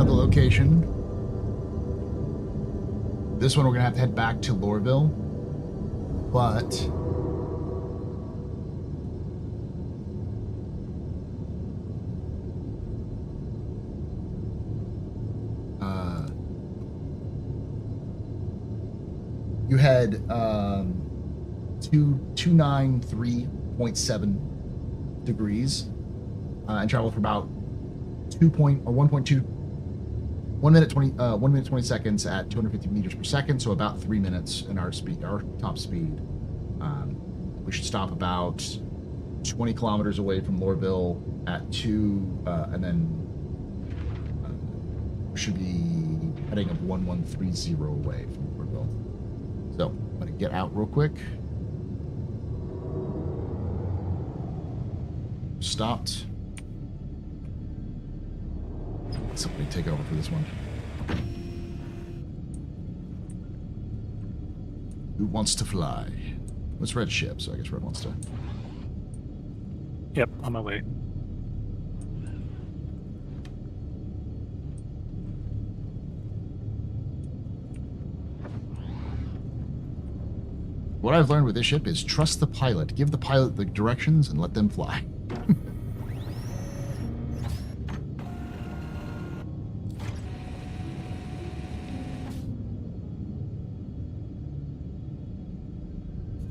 Location. This one we're gonna have to head back to Lurville, but you had 293.7 degrees and travel for about 1.2 1 minute 20 seconds at 250 meters per second, so about 3 minutes in our top speed. We should stop about 20 kilometers away from Lurville at 2, and then we should be heading of 1130 away from Lurville. So I'm gonna get out real quick. Stopped. Somebody take over for this one. Who wants to fly? It's Red ship, so I guess Red wants to. Yep, on my way. What I've learned with this ship is trust the pilot. Give the pilot the directions and let them fly.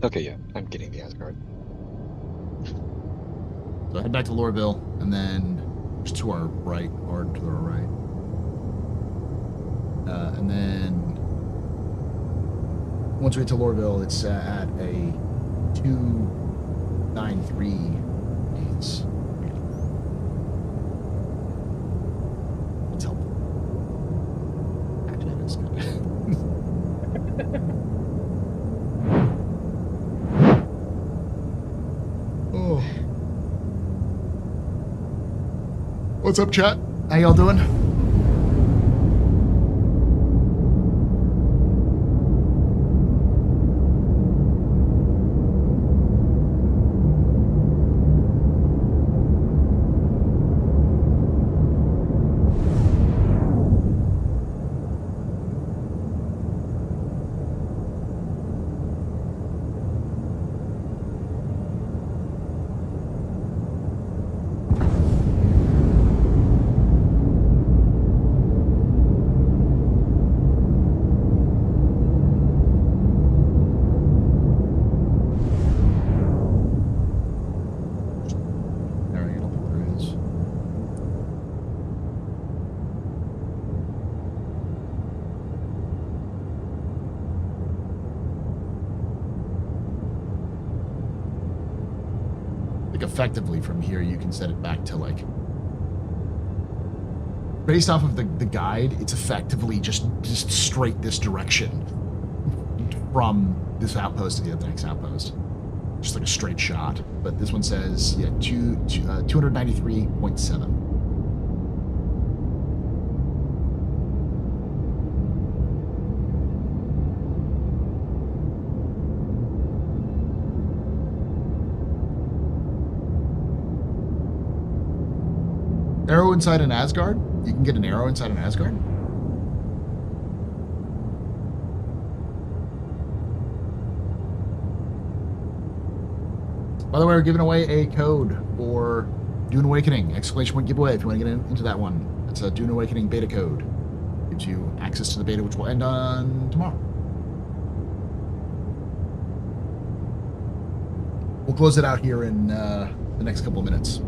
Okay, yeah, I'm getting the Asgard. So head back to Lurville, and then just to our right, or to our right. And then once we get to Lurville, it's at a 293 days. That's helpful. Actually, that's good. Oh. What's up, chat? How y'all doing? Effectively from here you can set it back to like based off of the guide, it's effectively just straight this direction from this outpost to the next outpost, just like a straight shot. But this one says 293.7. Arrow inside an Asgard? You can get an arrow inside an Asgard? By the way, we're giving away a code for Dune Awakening! Exclamation point giveaway if you want to get into that one. It's a Dune Awakening beta code. Gives you access to the beta, which will end on tomorrow. We'll close it out here in the next couple of minutes.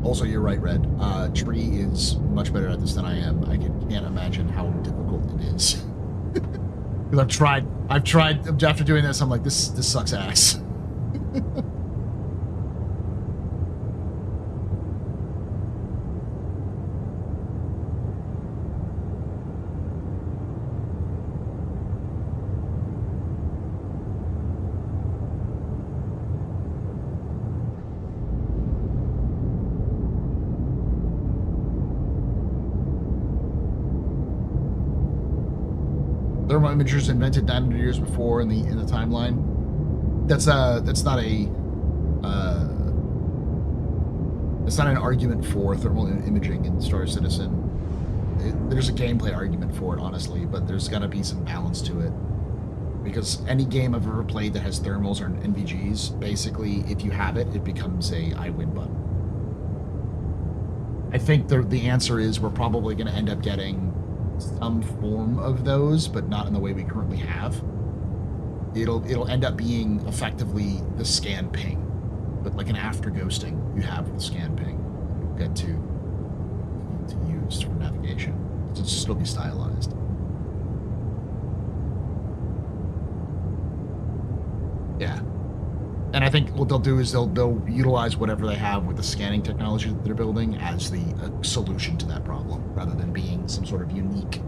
Also, you're right, Red. Tree is much better at this than I am. I can't imagine how difficult it is. Because I've tried, after doing this, I'm like, this sucks ass. Thermal imagers invented 900 years before in the timeline. That's not an argument for thermal imaging in Star Citizen. There's a gameplay argument for it, honestly, but there's got to be some balance to it. Because any game I've ever played that has thermals or NVGs, basically, if you have it, it becomes a I win button. I think the answer is we're probably going to end up getting some form of those, but not in the way we currently have. It'll end up being effectively the scan ping, but like an after ghosting you have the scan ping you get to use for navigation. So it'll still be stylized. Yeah. And I think what they'll do is they'll utilize whatever they have with the scanning technology that they're building as the solution to that problem, rather than being some sort of unique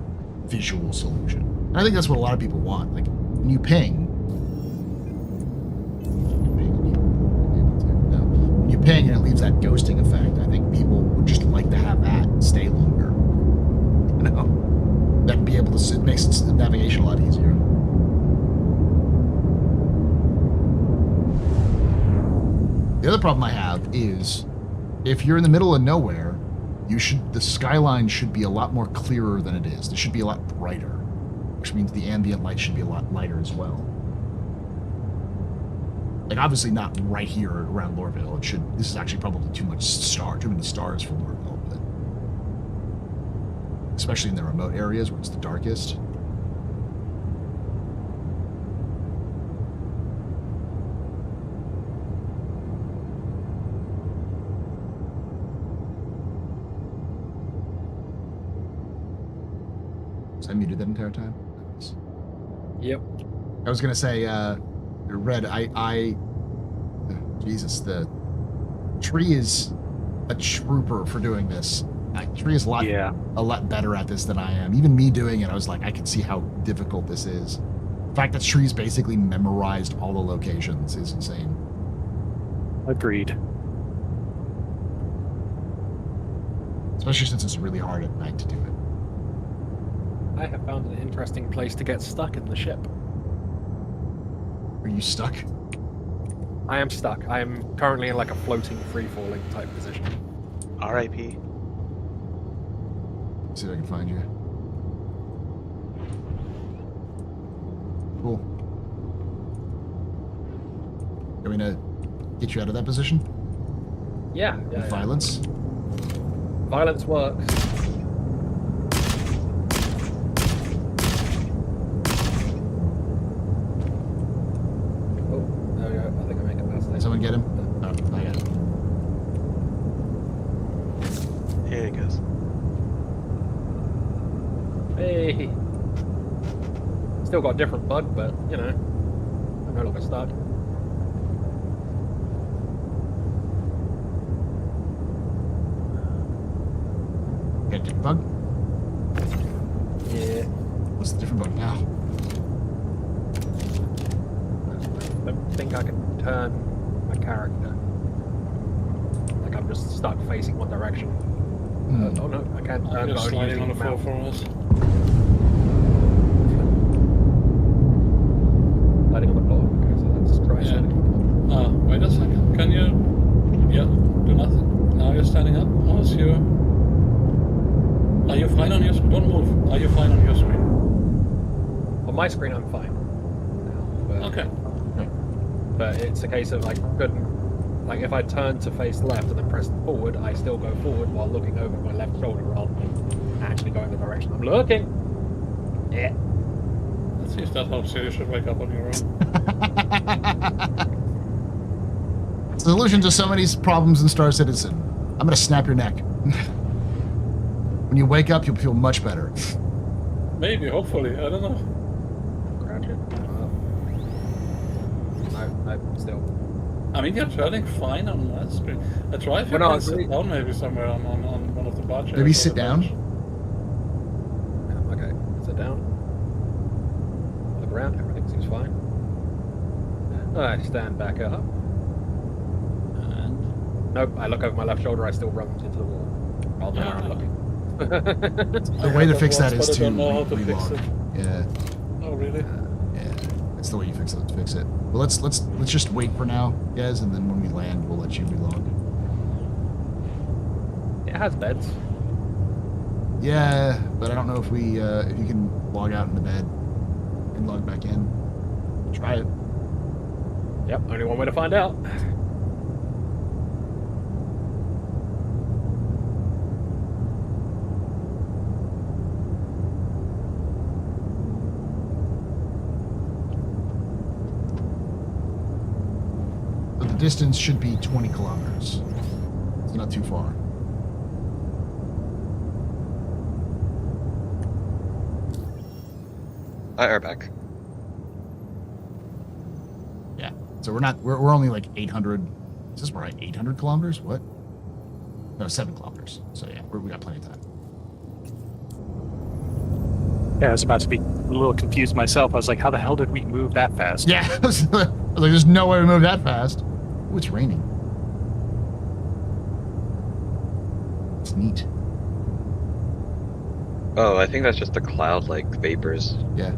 visual solution. And I think that's what a lot of people want. Like, when you ping, and it leaves that ghosting effect, I think people would just like to have that stay longer. You know, that be able to, it makes the navigation a lot easier. The other problem I have is if you're in the middle of nowhere the skyline should be a lot more clearer than it is. It should be a lot brighter, which means the ambient light should be a lot lighter as well. Like, obviously not right here around Lurville. This is actually probably too many stars for Lurville, but especially in the remote areas where it's the darkest. I muted that entire time? Yep. I was going to say, Red, Jesus, the tree is a trooper for doing this. Tree is a lot better at this than I am. Even me doing it, I was like, I can see how difficult this is. The fact that Tree's basically memorized all the locations is insane. Agreed. Especially since it's really hard at night to do it. I have found an interesting place to get stuck in the ship. Are you stuck? I am stuck. I am currently in like a floating, free-falling type position. R.I.P. See if I can find you. Cool. You want me to get you out of that position? Yeah. With violence? Violence works. Someone get him? Oh, I got him. Here he goes. Hey! Still got a different bug, but, you know, I'm no longer stuck. Got a different bug? Yeah. What's the different bug now? I don't think I can turn my character. Like I'm just stuck facing one direction. Oh no, I can't turn. Just sliding on the floor for us. Sliding on the floor. Okay, so let's try standing. Wait a second. Can you? Yeah, do nothing. Now you're standing up. How's you? Are you fine on your screen? Don't move. Are you fine on your screen? On my screen, I'm fine. Okay. But it's a case of I couldn't, like if I turn to face left and then press forward, I still go forward while looking over my left shoulder rather than actually going the direction I'm looking. Yeah. Let's see if that helps you. You should wake up on your own. Solution to so many problems in Star Citizen. I'm going to snap your neck. When you wake up, you'll feel much better. Maybe, hopefully. I don't know. Crouch it. I'm still. I mean, you're turning fine on my screen. I try if you can sit down maybe somewhere on one of the bar chairs. Maybe sit down? Okay, sit down. Look around, everything seems fine. I stand back up. And? Nope, I look over my left shoulder, I still run into the wall. Rather than where I'm looking. The way to fix that is to relog. Yeah. Oh, really? Yeah, that's the way you fix it. Fix it. Well, let's just wait for now, guys, and then when we land, we'll let you relog. It has beds. Yeah, but I don't know if we if you can log out into bed and log back in. Try it. Yep, only one way to find out. But the distance should be 20 kilometers. It's not too far. Are back. Yeah. So we're only like 800. Is this right? 800 kilometers? What? No, 7 kilometers. So yeah, we got plenty of time. Yeah, I was about to be a little confused myself. I was like, how the hell did we move that fast? Yeah. I was like, there's no way we move that fast. Ooh, it's raining. It's neat. Oh, I think that's just the cloud, like vapors. Yeah.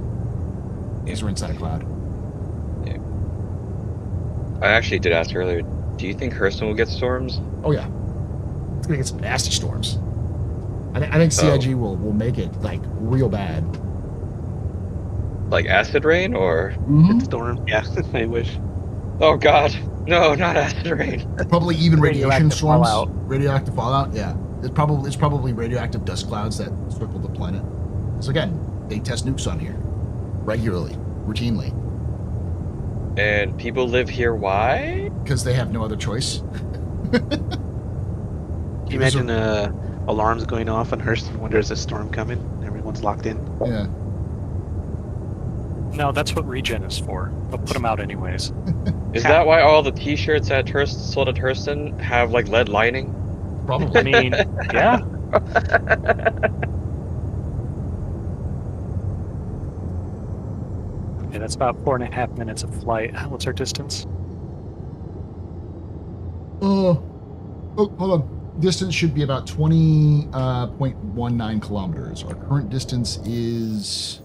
Because we're inside a cloud. Yeah. I actually did ask earlier, do you think Hurston will get storms? Oh, yeah. It's going to get some nasty storms. I think CIG will make it like real bad. Like acid rain or Storm. Yeah, I wish. oh god, no, not acid rain. Probably even radiation Radioactive storms. fallout. Radioactive fallout. Yeah, it's probably radioactive dust clouds that circle the planet. Because again, they test nukes on here regularly, routinely. And people live here. Why? Because they have no other choice. Can you imagine alarms going off on Hurston when there's a storm coming? Everyone's locked in. Yeah. No, that's what regen is for. But put them out anyways. Is that why all the T-shirts at sold at Hurston have like lead lining? Probably. I mean, yeah. Okay, that's about 4.5 minutes of flight. What's our distance? Oh, hold on. Distance should be about 20.19 kilometers. Our current distance is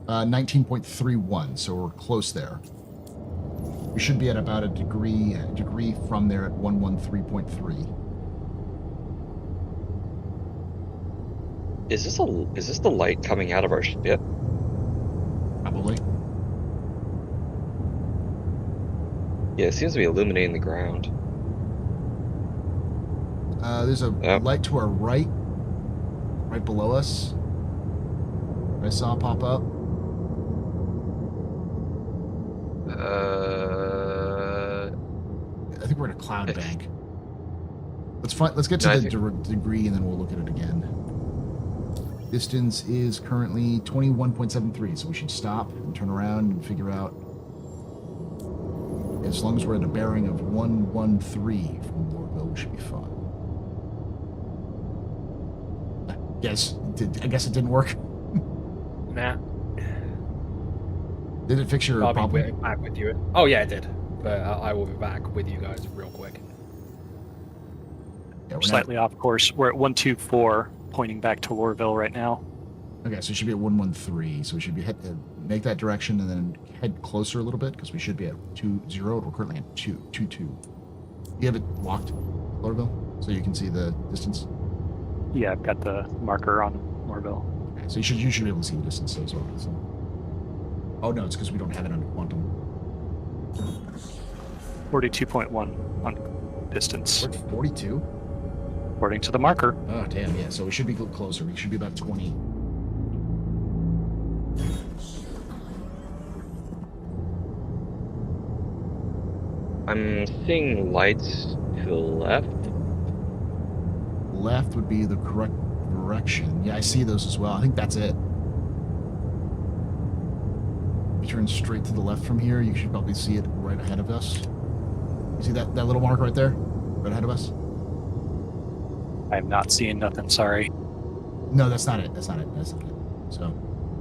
19.31, so we're close there. We should be at about a degree from there at 113.3. Is this the light coming out of our ship? Probably. Yeah, it seems to be illuminating the ground. There's a light to our right below us. I saw pop up. I think we're in a cloud bank. Let's get to the degree and then we'll look at it again. Distance is currently 21.73, so we should stop and turn around and figure out. As long as we're at a bearing of 113 from Lurville, we should be fine. I guess it didn't work. Nah. Did it fix your problem? I'll be back with you. Oh yeah, it did. But I will be back with you guys real quick. Yeah, we're slightly off course. We're at 124, pointing back to Lurville right now. Okay, so it should be at 113. So we should be make that direction and then head closer a little bit because we should be at 20. We're currently at 22. You have it locked, Lurville, so you can see the distance. Yeah, I've got the marker on Lurville. Okay, so you should be able to see the distance as well. So. Oh no, it's because we don't have it under quantum. 42.1 on distance. 42? According to the marker. Oh damn, yeah. So we should be closer. We should be about 20. I'm seeing lights to the left. Left would be the correct direction. Yeah, I see those as well. I think that's it. If you turn straight to the left from here, you should probably see it right ahead of us. You see that little mark right there? Right ahead of us? I'm not seeing nothing, sorry. No, that's not it. That's not it. So,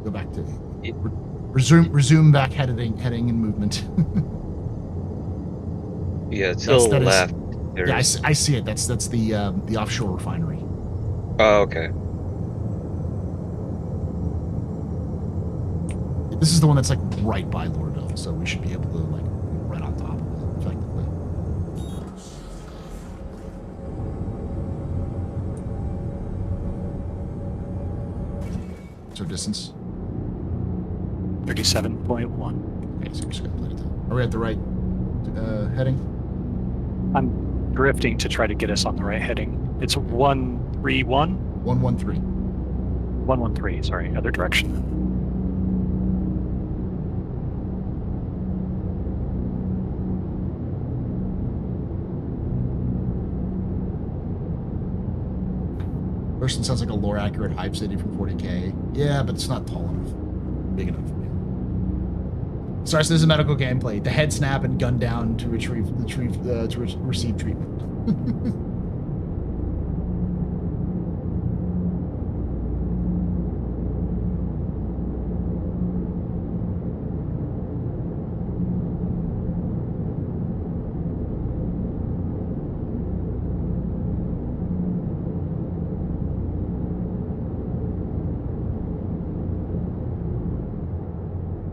go back to... Resume back heading and movement. Yeah, to the left. Yeah, I see it. That's the offshore refinery. Oh, okay. This is the one that's like right by Lurville, so we should be able to like right on top of it effectively. So distance? 37.1. Okay, so we're just gonna play it down. Are we at the right heading? I'm drifting to try to get us on the right heading. It's 131? 113. 113, sorry, other direction. Hurston sounds like a lore-accurate hive city from 40K. Yeah, but it's not tall enough. Big enough for me. Sorry, so this is medical gameplay. The head snap and gun down to receive treatment.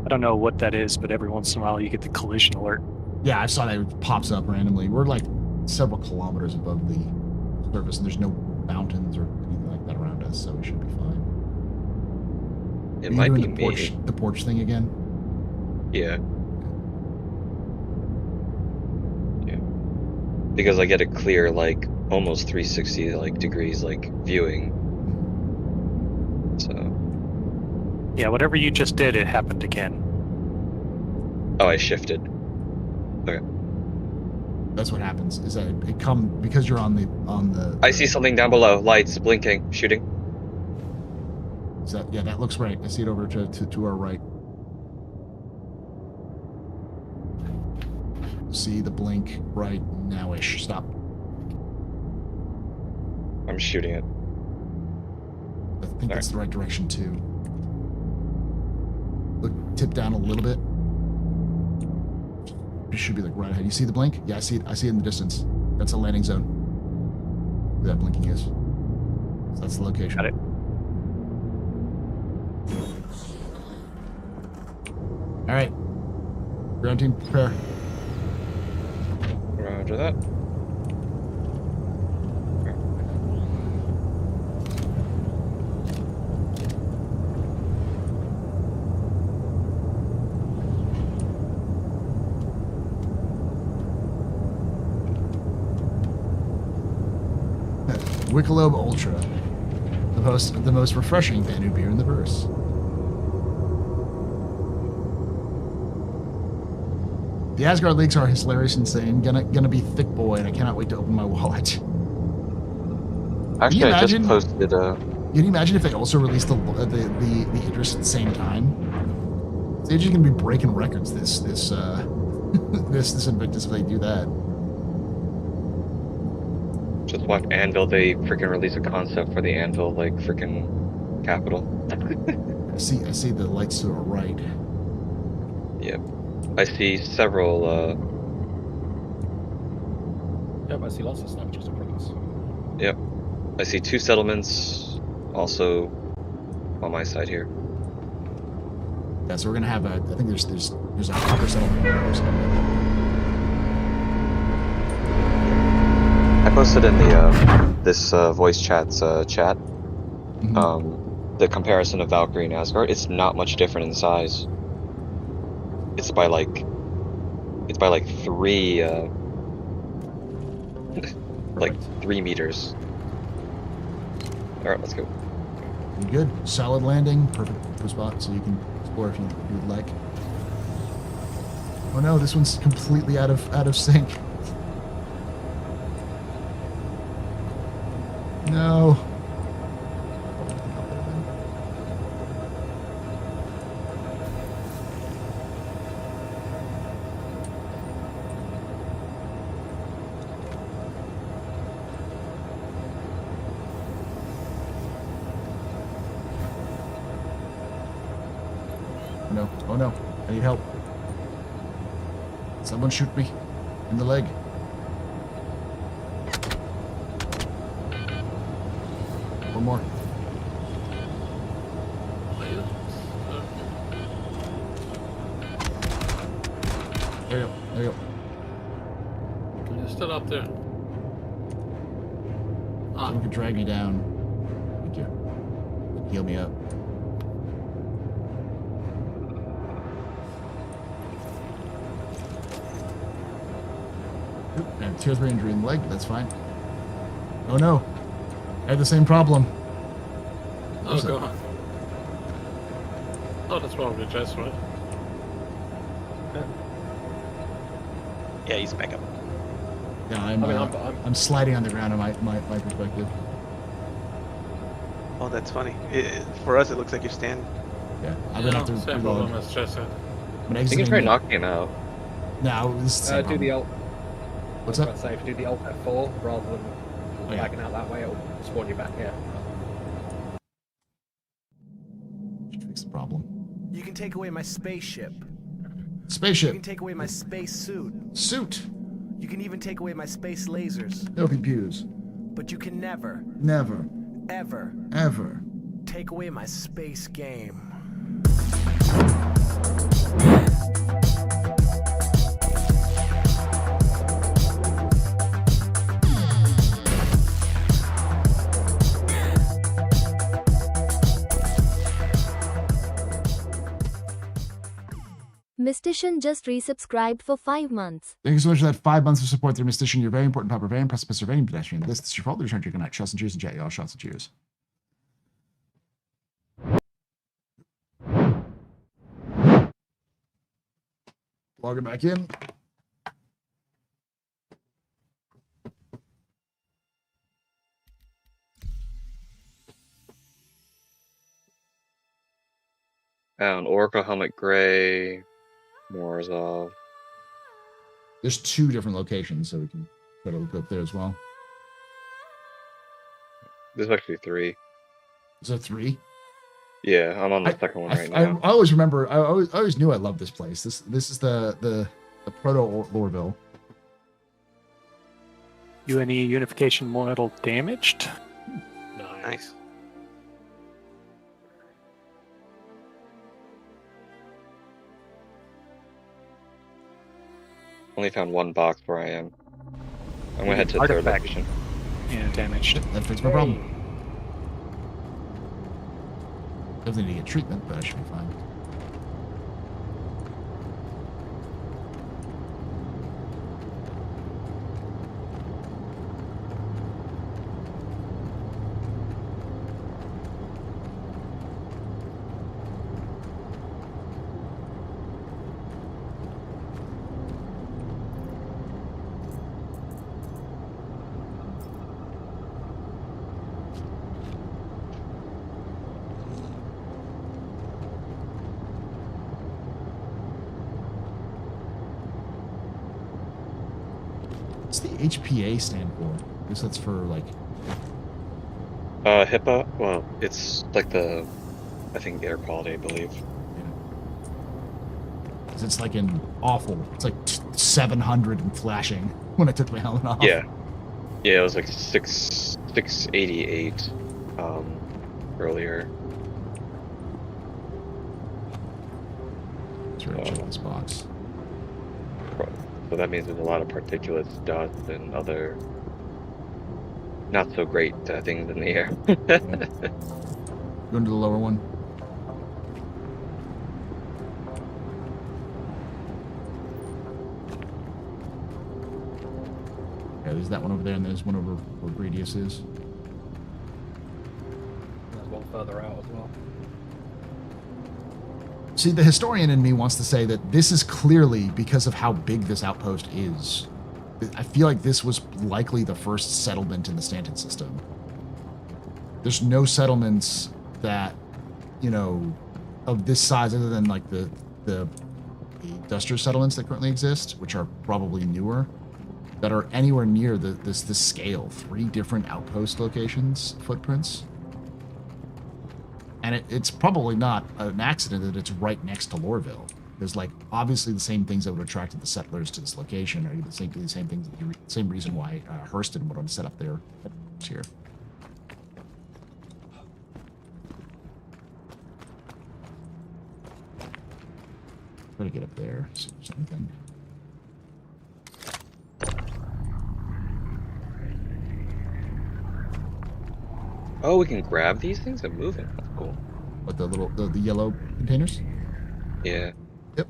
I don't know what that is, but every once in a while you get the collision alert. Yeah, I saw that it pops up randomly. We're like several kilometers above the surface, and there's no mountains or anything distance, so we should be fine. It Are you might be doing me. the porch thing again? Yeah. Yeah. Because I get a clear, like, almost 360 like degrees like viewing. So. Yeah, whatever you just did, it happened again. Oh, I shifted. Okay. That's what happens. Is that it because you're on the. I see something down below. Lights blinking, shooting. Is that, yeah, that looks right. I see it over to our right. See the blink right now-ish. Stop. I'm shooting it. I think that's the right direction too. Look, tip down a little bit. It should be like right ahead. You see the blink? Yeah, I see it. I see it in the distance. That's a landing zone. Where that blinking is. So that's the location. Got it. All right. Ground team, prepare. Roger that. Wickalobe Ultra, the most refreshing Banu beer in the verse. The Asgard leaks are hilarious, insane. Gonna be thick boy, and I cannot wait to open my wallet. Actually, I just posted Can you imagine if they also released the Idris at the same time? They're just gonna be breaking records. This Invictus if they do that. Just watch Anvil. They freaking release a concept for the Anvil, like freaking capital. I see the lights to our right. Yep. I see several. Yep, I see lots of stuff just in front of us. Yep. I see 2 settlements, also on my side here. Yeah, so we're gonna have I think there's a copper settlement or something. I posted in the this voice chat's chat the comparison of Valkyrie and Asgard. It's not much different in size. It's by like 3 like 3 meters. All right, let's go. You good? Solid landing, perfect spot, so you can explore if you would like. Oh no, this one's completely out of sync. No. No. Oh no. I need help. Someone shoot me in the leg. One more. There you go. There you go. You're still up there. Someone could drag me down. Thank you. Heal me up. Oop, and tier 3 injury in the leg, but that's fine. Oh no. I had the same problem. Oh god. Oh, that's probably Jess, right? Yeah, he's back up. Yeah, I'm sliding on the ground in my perspective. Oh, that's funny. For us, it looks like you're standing. Yeah, I'm gonna have to same reload. problem as Jess had. You can try knocking him out. No, this is the same Do the problem. alt. What's I that? was about to say, if you do the alt F4 rather than yeah. backing out that way, it'll spawn you back here. Should fix the problem. You can take away my spaceship. Spaceship. You can take away my space suit. Suit. You can even take away my space lasers. No computers. But you can never, ever ever take away my space game. Mystician just resubscribed for 5 months. Thank you so much for that 5 months of support there, Mystician. You're very important, Papa. Very impressive, Mr. Very pedestrian. This is your fault. Return to your good night. Shots and cheers and chat, y'all. Shots and cheers. Logging back in. Found Oracle Helmet Gray, Morozov. There's 2 different locations, so we can try to look up there as well. There's actually 3. Is there 3? Yeah, I'm on the second one right now. I always remember. I always knew I loved this place. This is the proto Lurville. UNE unification model damaged. Nice. Only found 1 box where I am. I'm gonna head to the 3rd location. Yeah, damaged. That fixed my problem. Definitely need to get treatment, but I should be fine. What's the HPA stand for? I guess that's for like. HIPAA. Well, it's like I think air quality, I believe. Because it's like an awful. It's like 700 and flashing when I took my helmet off. Yeah, it was like 688 earlier. Let's really check this box. So that means there's a lot of particulates, dust, and other not so great things in the air. Going to the lower one. Yeah, there's that one over there, and there's one over where Gradius is. There's one further out as well. See, the historian in me wants to say that this is clearly because of how big this outpost is. I feel like this was likely the first settlement in the Stanton system. There's no settlements that, you know, of this size other than like the industrial settlements that currently exist, which are probably newer, that are anywhere near this scale. 3 different outpost locations, footprints. And it's probably not an accident that it's right next to Lurville. There's like obviously the same things that would attract the settlers to this location, or the same things, same reason why Hurston would want to set up their headquarters here. Try to get up there. See if there's anything. Oh, we can grab these things and move it. That's cool. What, the little the yellow containers? Yeah. Yep.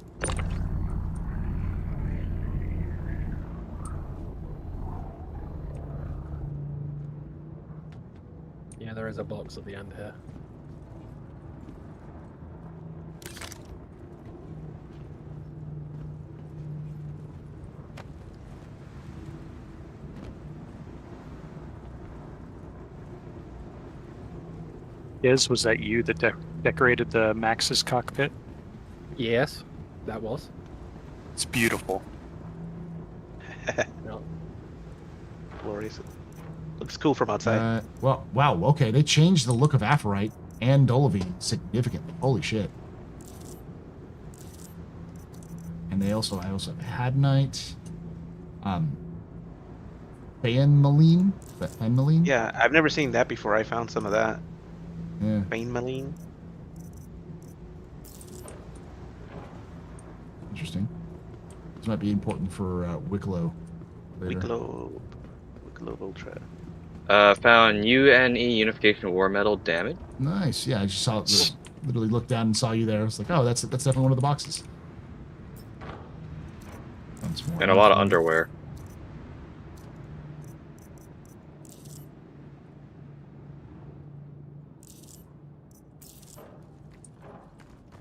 Yeah, there is a box at the end here. Was that you that decorated the Max's cockpit? Yes, that was. It's beautiful. No. Glorious. Looks cool from outside. Well, wow, okay. They changed the look of Aphorite and Dolivine significantly. Holy shit. And I also have Hadnite. Fanmaline? Fanmaline? Yeah, I've never seen that before. I found some of that. Yeah. Fanmaline. Interesting. This might be important for Wicklow later. Wicklow Ultra. Found UNE Unification War Medal damage. Nice. Yeah, I just saw literally looked down and saw you there. I was like, oh, that's definitely one of the boxes. Once more. And a lot of underwear.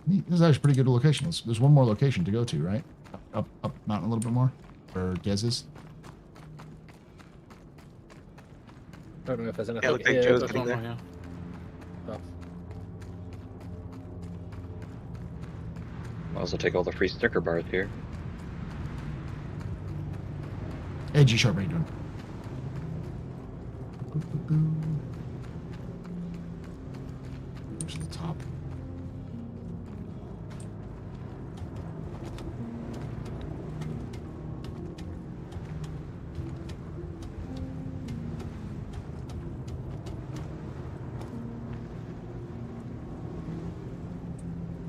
Neat. This is actually a pretty good location. There's one more location to go to, right? Up mountain a little bit more, where Gez is. I don't know if there's anything. Yeah, look like Joe's That's getting one there. more, yeah. I'll also take all the free Snicker bars here. Hey, G-Sharp, how you doing? There's the top.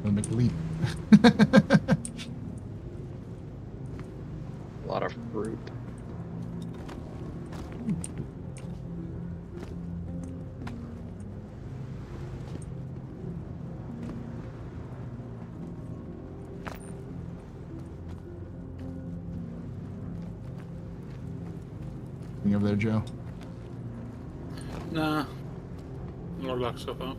Gonna make the leap. A lot of fruit. Anything over there, Joe? Nah. No luck so far.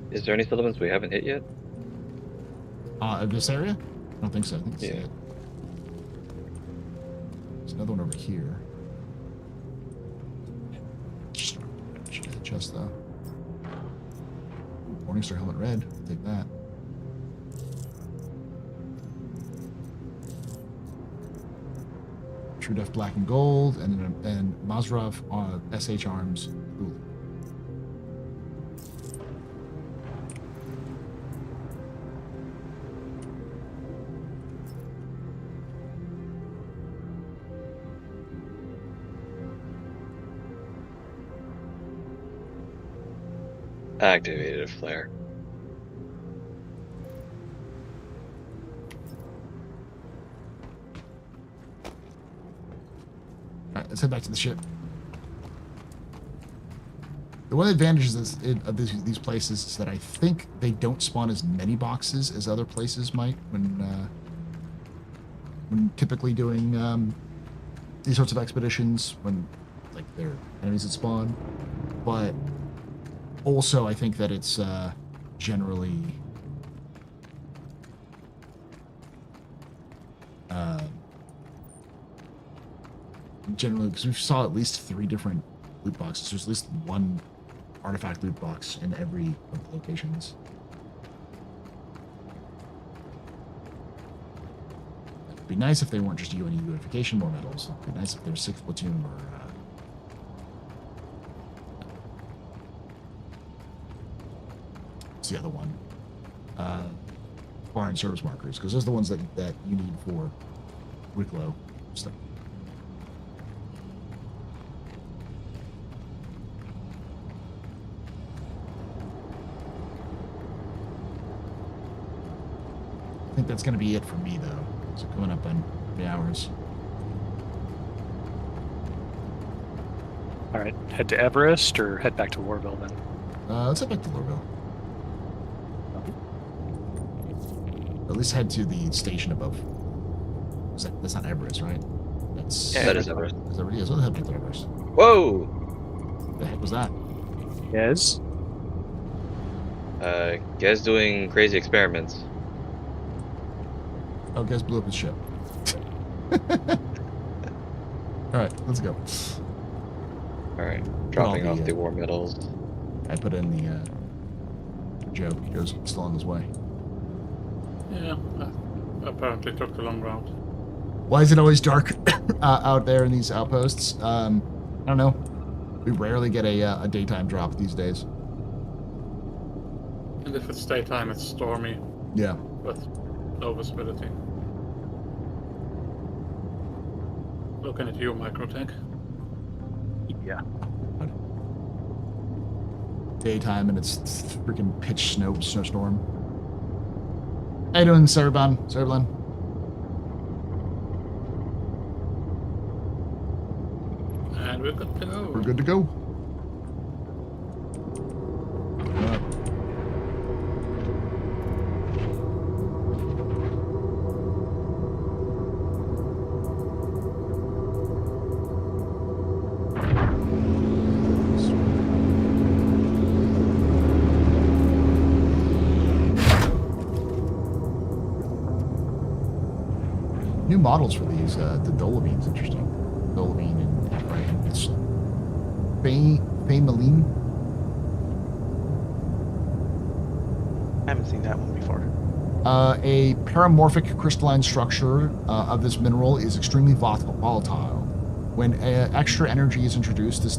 Is there any settlements we haven't hit yet? This area? I don't think so. I think it's Yeah. it. There's another one over here. Should get the chest though. Morningstar helmet red. Take that. True Def black and gold, and Mazrov on SH arms. Ooh. Activated flare. Alright, let's head back to the ship. The one advantage of these places is that I think they don't spawn as many boxes as other places might when typically doing these sorts of expeditions, when like there are enemies that spawn. But also I think that it's generally because we saw at least 3 different loot boxes. There's at least one artifact loot box in every of the locations. It'd be nice if they weren't just UNE unification more medals. It'd be nice if there's 6th platoon or what's the other one? Foreign service markers, because those are the ones that you need for Wicklow stuff. I think that's going to be it for me, though. So coming up on 3 hours. All right, head to Everest or head back to Lurville then? Let's head back to Lurville. At least head to the station above. That's not Everest, right? That's Yeah, that is Everest. Is that what it is? Let's head back to Everest. Whoa! The heck was that? Yes. Guys doing crazy experiments. Oh, guys blew up his ship. Alright, let's go. Alright, dropping off the war medals. I put in the Joe. Joe's still on his way. Yeah, apparently took the long route. Why is it always dark out there in these outposts? I don't know. We rarely get a daytime drop these days. And if it's daytime, it's stormy. Yeah. With no visibility. Looking at you, Microtech. Yeah. Daytime and it's freaking pitch snowstorm. How you doing, Cerebon? And we're good to go. We're good to go. new models for these. The Dolomine's interesting. Dolomine and Ephraim. It's Famaline. I haven't seen that one before. A paramorphic crystalline structure of this mineral is extremely volatile. When extra energy is introduced, as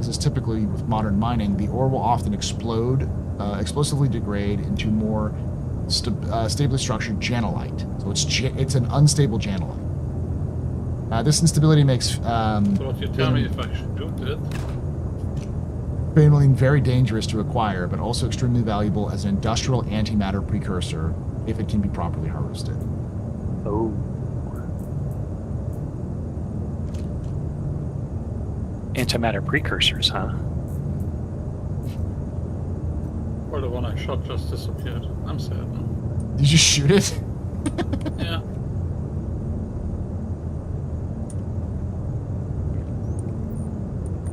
is typically with modern mining, the ore will often explosively degrade into more stably structured janolite. So it's an unstable janolite. This instability makes So what you tell me if I shoot it? Famaline very dangerous to acquire, but also extremely valuable as an industrial antimatter precursor if it can be properly harvested. Oh. Antimatter precursors, huh? Or the one I shot just disappeared. I'm sad. Did you shoot it? Yeah.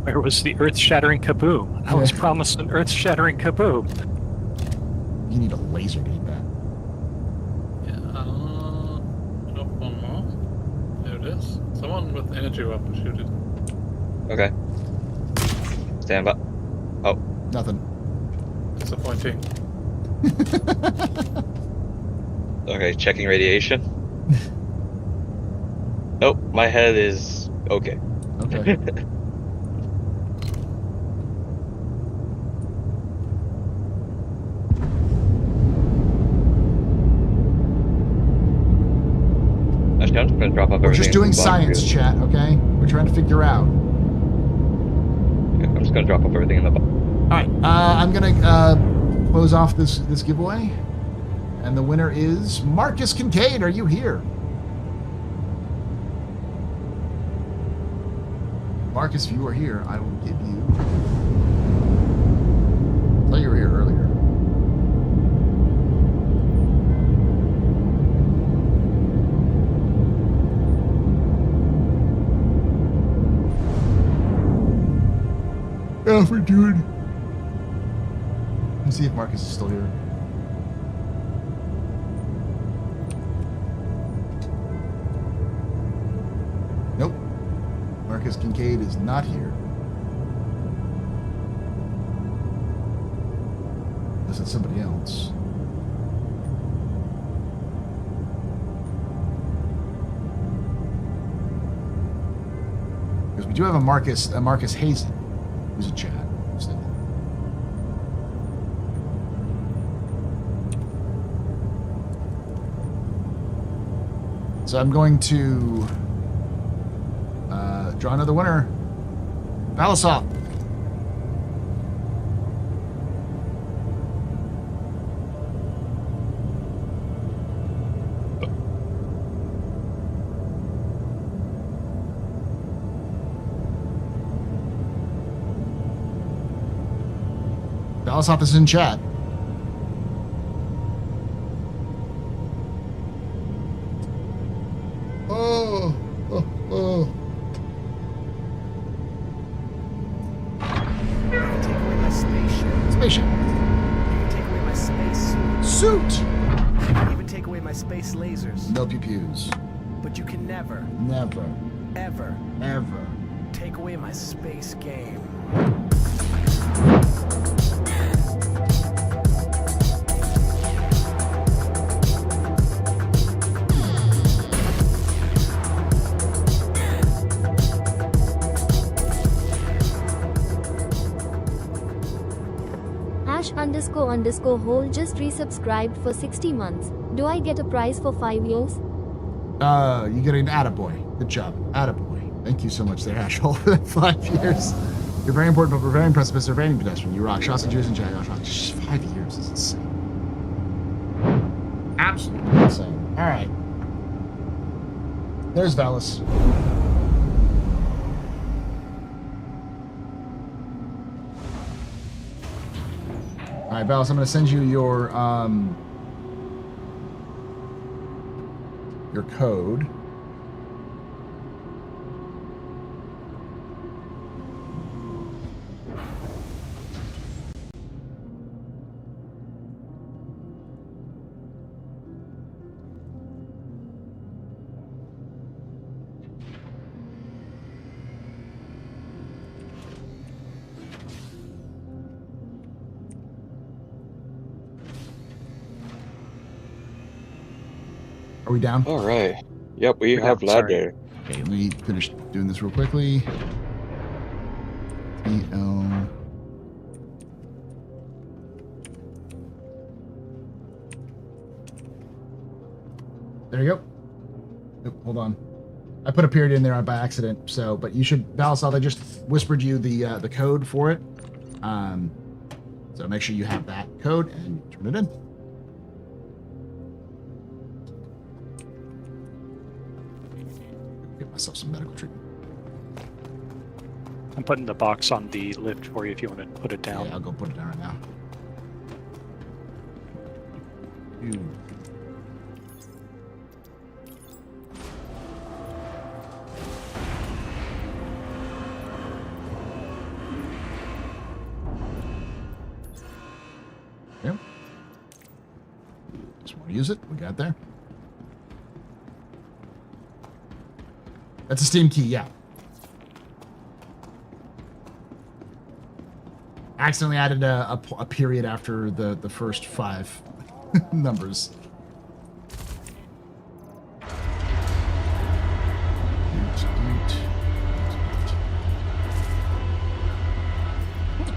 Where was the earth-shattering kaboom? I was promised an earth-shattering kaboom. You need a laser to eat that. Yeah, drop one more. There it is. Someone with energy weapon shoot it. Okay. Stand by. Oh. Nothing. Disappointing. Okay, checking radiation. Nope, my head is okay. Okay. Actually, I'm just gonna drop off everything. We're just doing science, chat, okay? We're trying to figure out. Okay, I'm just gonna drop off everything in the box. Alright, I'm gonna close off this giveaway. And the winner is Marcus Kincaid. Are you here? Marcus, if you are here, I will give you... I thought you were here earlier. Alfred, dude. Let's see if Marcus is still here. Nope. Marcus Kincaid is not here. Unless it's somebody else. Because we do have a Marcus Hazen, who's a chat. Still. So I'm going to draw another winner. Balasov. Balasov is in chat. Oh. Spaceship. You can take away my space suit. You can even take away my space lasers. No pew-pews. But you can never, ever take away my space game. __hole just resubscribed for 60 months. Do I get a prize for 5 years? You get an attaboy. Good job. Attaboy. Thank you so much there, Ashhole, for 5 years. You're very important, but we're very impressed with surveying pedestrian. You rock. Shots and Jews and Jack. 5 years is insane. Absolutely insane. Alright. There's Valis. All right, Valis, I'm going to send you your code. Are we down? All right. Yep, we have ladder. Okay, let me finish doing this real quickly. TL. There you go. Oop, hold on. I put a period in there by accident, so, but you should, Balasal, I just whispered you the code for it. So make sure you have that code and turn it in. Get myself some medical treatment. I'm putting the box on the lift for you if you want to put it down. Yeah, I'll go put it down right now. Ew. Okay. Just want to use it. We got it there. That's a Steam key, yeah. Accidentally added a period after the first 5 numbers.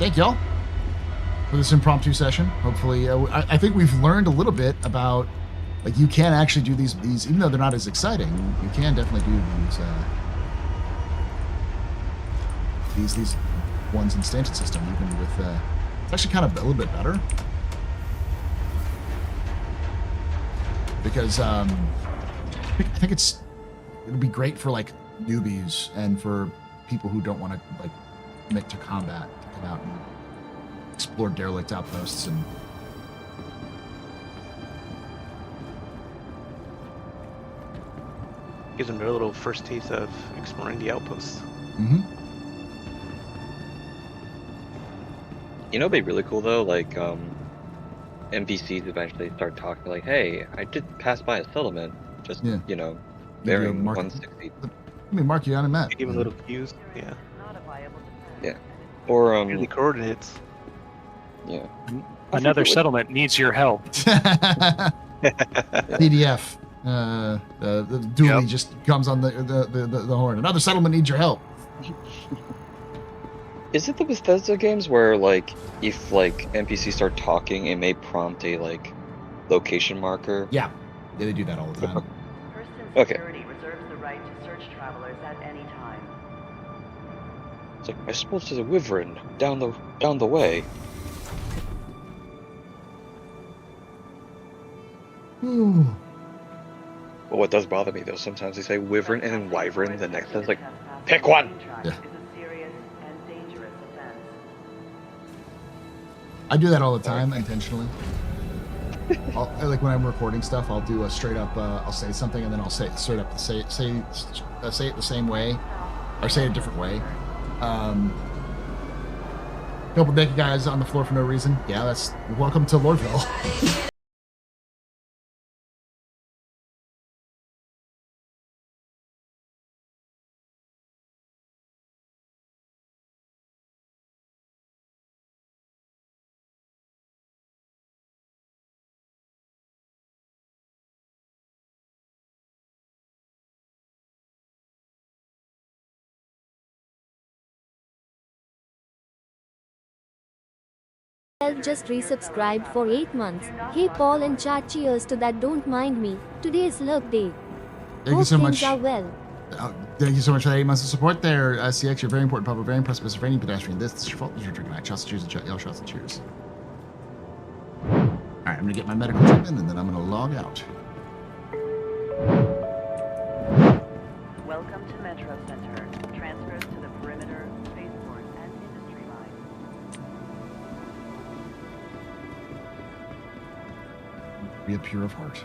Thank y'all for this impromptu session. Hopefully, I think we've learned a little bit about, like, you can actually do these even though they're not as exciting. You can definitely do these ones in Stanton system, even with it's actually kind of a little bit better because I think it'll be great for like newbies and for people who don't want to like commit to combat to come out and explore derelict outposts and gives them a little first taste of exploring the outposts. Mm-hmm. You know, it'd be really cool though. Like, NPCs eventually start talking like, "Hey, I did pass by a settlement. Just you know, bearing 160." Let me mark you on a map. Give them little cues. Yeah. Yeah. Or the coordinates. Yeah. Another settlement needs your help. PDF. The dually just comes on the horn. Another settlement needs your help. Is it the Bethesda games where, like, if, like, NPCs start talking, it may prompt a, like, location marker? Yeah. They do that all the time. Okay. Security reserves the right to search travelers at any time. It's like, I suppose there's a wyvern down the way. Ooh. Well, what does bother me, though, sometimes they say wyvern and then wyvern, the next one's like, pick one! Yeah. I do that all the time, intentionally. Like when I'm recording stuff, I'll do a straight up, I'll say something and then I'll say straight up, say it the same way, or say it a different way. Couple naked guys on the floor for no reason. Yeah, that's welcome to Lurville. Just resubscribed for 8 months. Hey Paul and chat, cheers to that, don't mind me. Today is Lurk Day. Thank you so things much. Are well. Thank you so much for that 8 months of support there, CX. You're a very important public, very impressive as a reigning pedestrian. This is your fault. This is your drinking night. Shots, cheers, and yell shots and cheers. Alright, I'm gonna get my medical treatment and then I'm gonna log out. Welcome to Metro Center. Transfers to the perimeter, spaceport, and industry line. Be a pure of heart.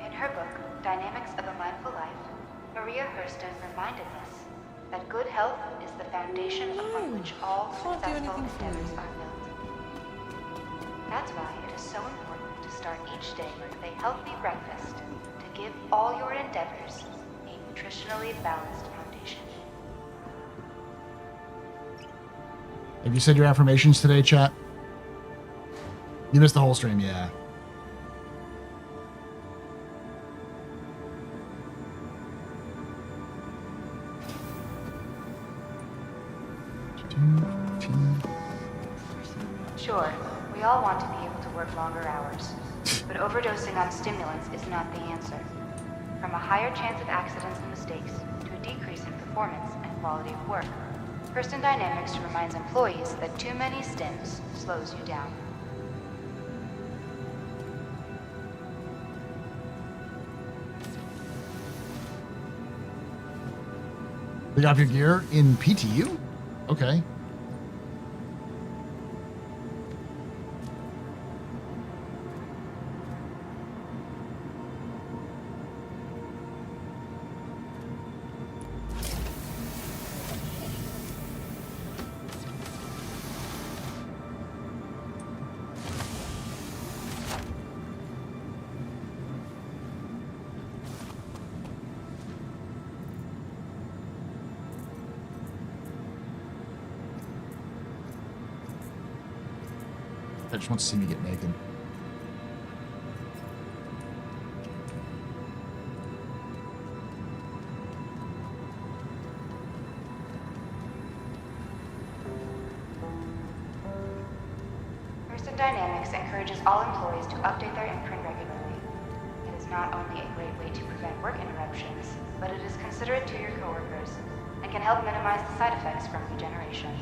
In her book, Dynamics of a Mindful Life, Maria Hurston reminded us that good health is the foundation upon which all successful endeavors are built. That's why it is so important to start each day with a healthy breakfast to give all your endeavors a nutritionally balanced foundation. Have you said your affirmations today, chat? You missed the whole stream, yeah. Sure, we all want to be able to work longer hours, but overdosing on stimulants is not the answer. From a higher chance of accidents and mistakes to a decrease in performance and quality of work, Hurston Dynamics reminds employees that too many stims slows you down. Pick up your gear in PTU? Okay. I just want to see me get naked. Hurston Dynamics encourages all employees to update their imprint regularly. It is not only a great way to prevent work interruptions, but it is considerate to your coworkers and can help minimize the side effects from regeneration.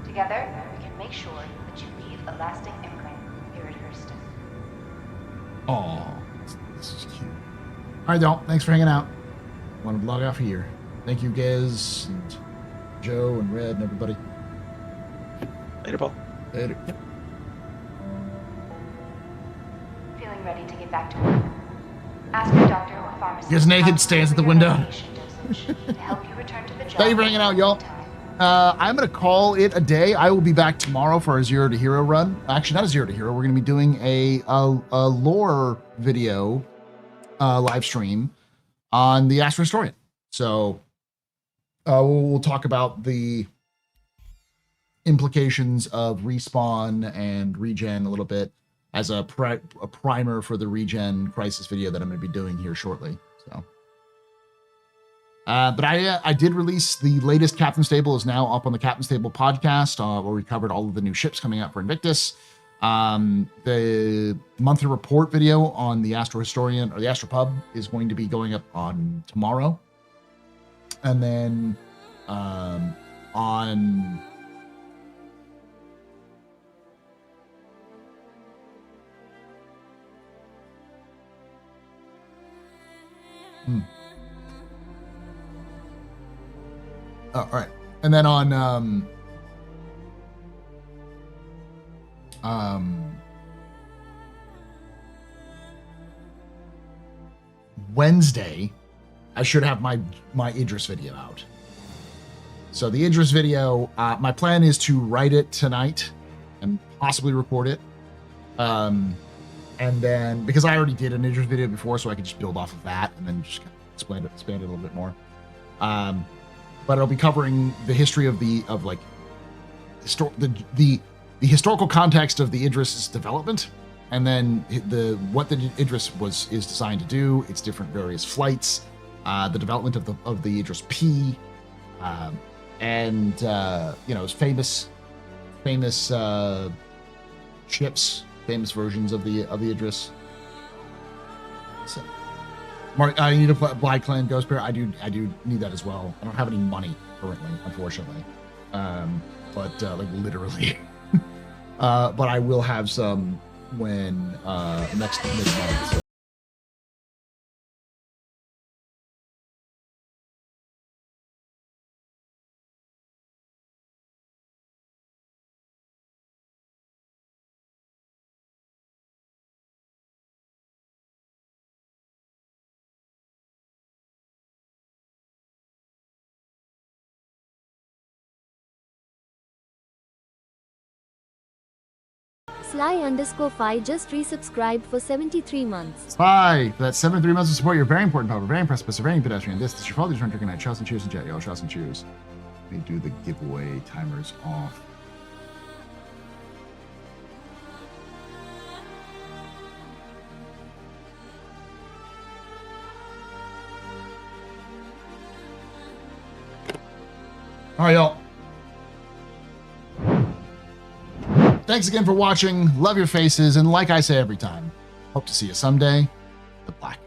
Together, we can make sure that you leave a lasting imprint here at Hurston. Oh, this is cute. All right, y'all. Thanks for hanging out. I want to log off here. Thank you, Gez and Joe and Red and everybody. Later, Paul. Later. Yep. Feeling ready to get back to work? Ask your doctor or pharmacist. Gets naked, stands at the window. To help you return to the job. Thank you for hanging out, y'all. I'm going to call it a day. I will be back tomorrow for a Zero to Hero run. Actually, not a Zero to Hero. We're going to be doing a lore video live stream on the Astro Historian. So we'll talk about the implications of respawn and regen a little bit as a primer for the regen crisis video that I'm going to be doing here shortly. So. But I did release the latest Captain's Table is now up on the Captain's Table podcast, where we covered all of the new ships coming out for Invictus. The monthly report video on the Astro Historian or the AstroPub is going to be going up on tomorrow. And then on Oh, all right. And then on Wednesday, I should have my Idris video out. So the Idris video, my plan is to write it tonight and possibly record it. And then, because I already did an Idris video before, so I could just build off of that and then just kind of expand it a little bit more. But it'll be covering the history of the historical context of the Idris's development, and then what the Idris is designed to do, its different various flights, the development of the Idris P, and famous ships, famous versions of the Idris. So. Mark, I need a Black Clan Ghost Bear. I do need that as well. I don't have any money currently, unfortunately. But like literally. But I will have some when next month. So. Sly_5 just resubscribed for 73 months. Bye. For that 73 months of support, you're very important, Papa. Very impressive, very pedestrian. This is your father. Drinking night. Trust and choose and jet. Y'all trust and choose. Let me do the giveaway timers off. All right, y'all. Thanks again for watching. Love your faces. And like I say every time, hope to see you someday. The Black.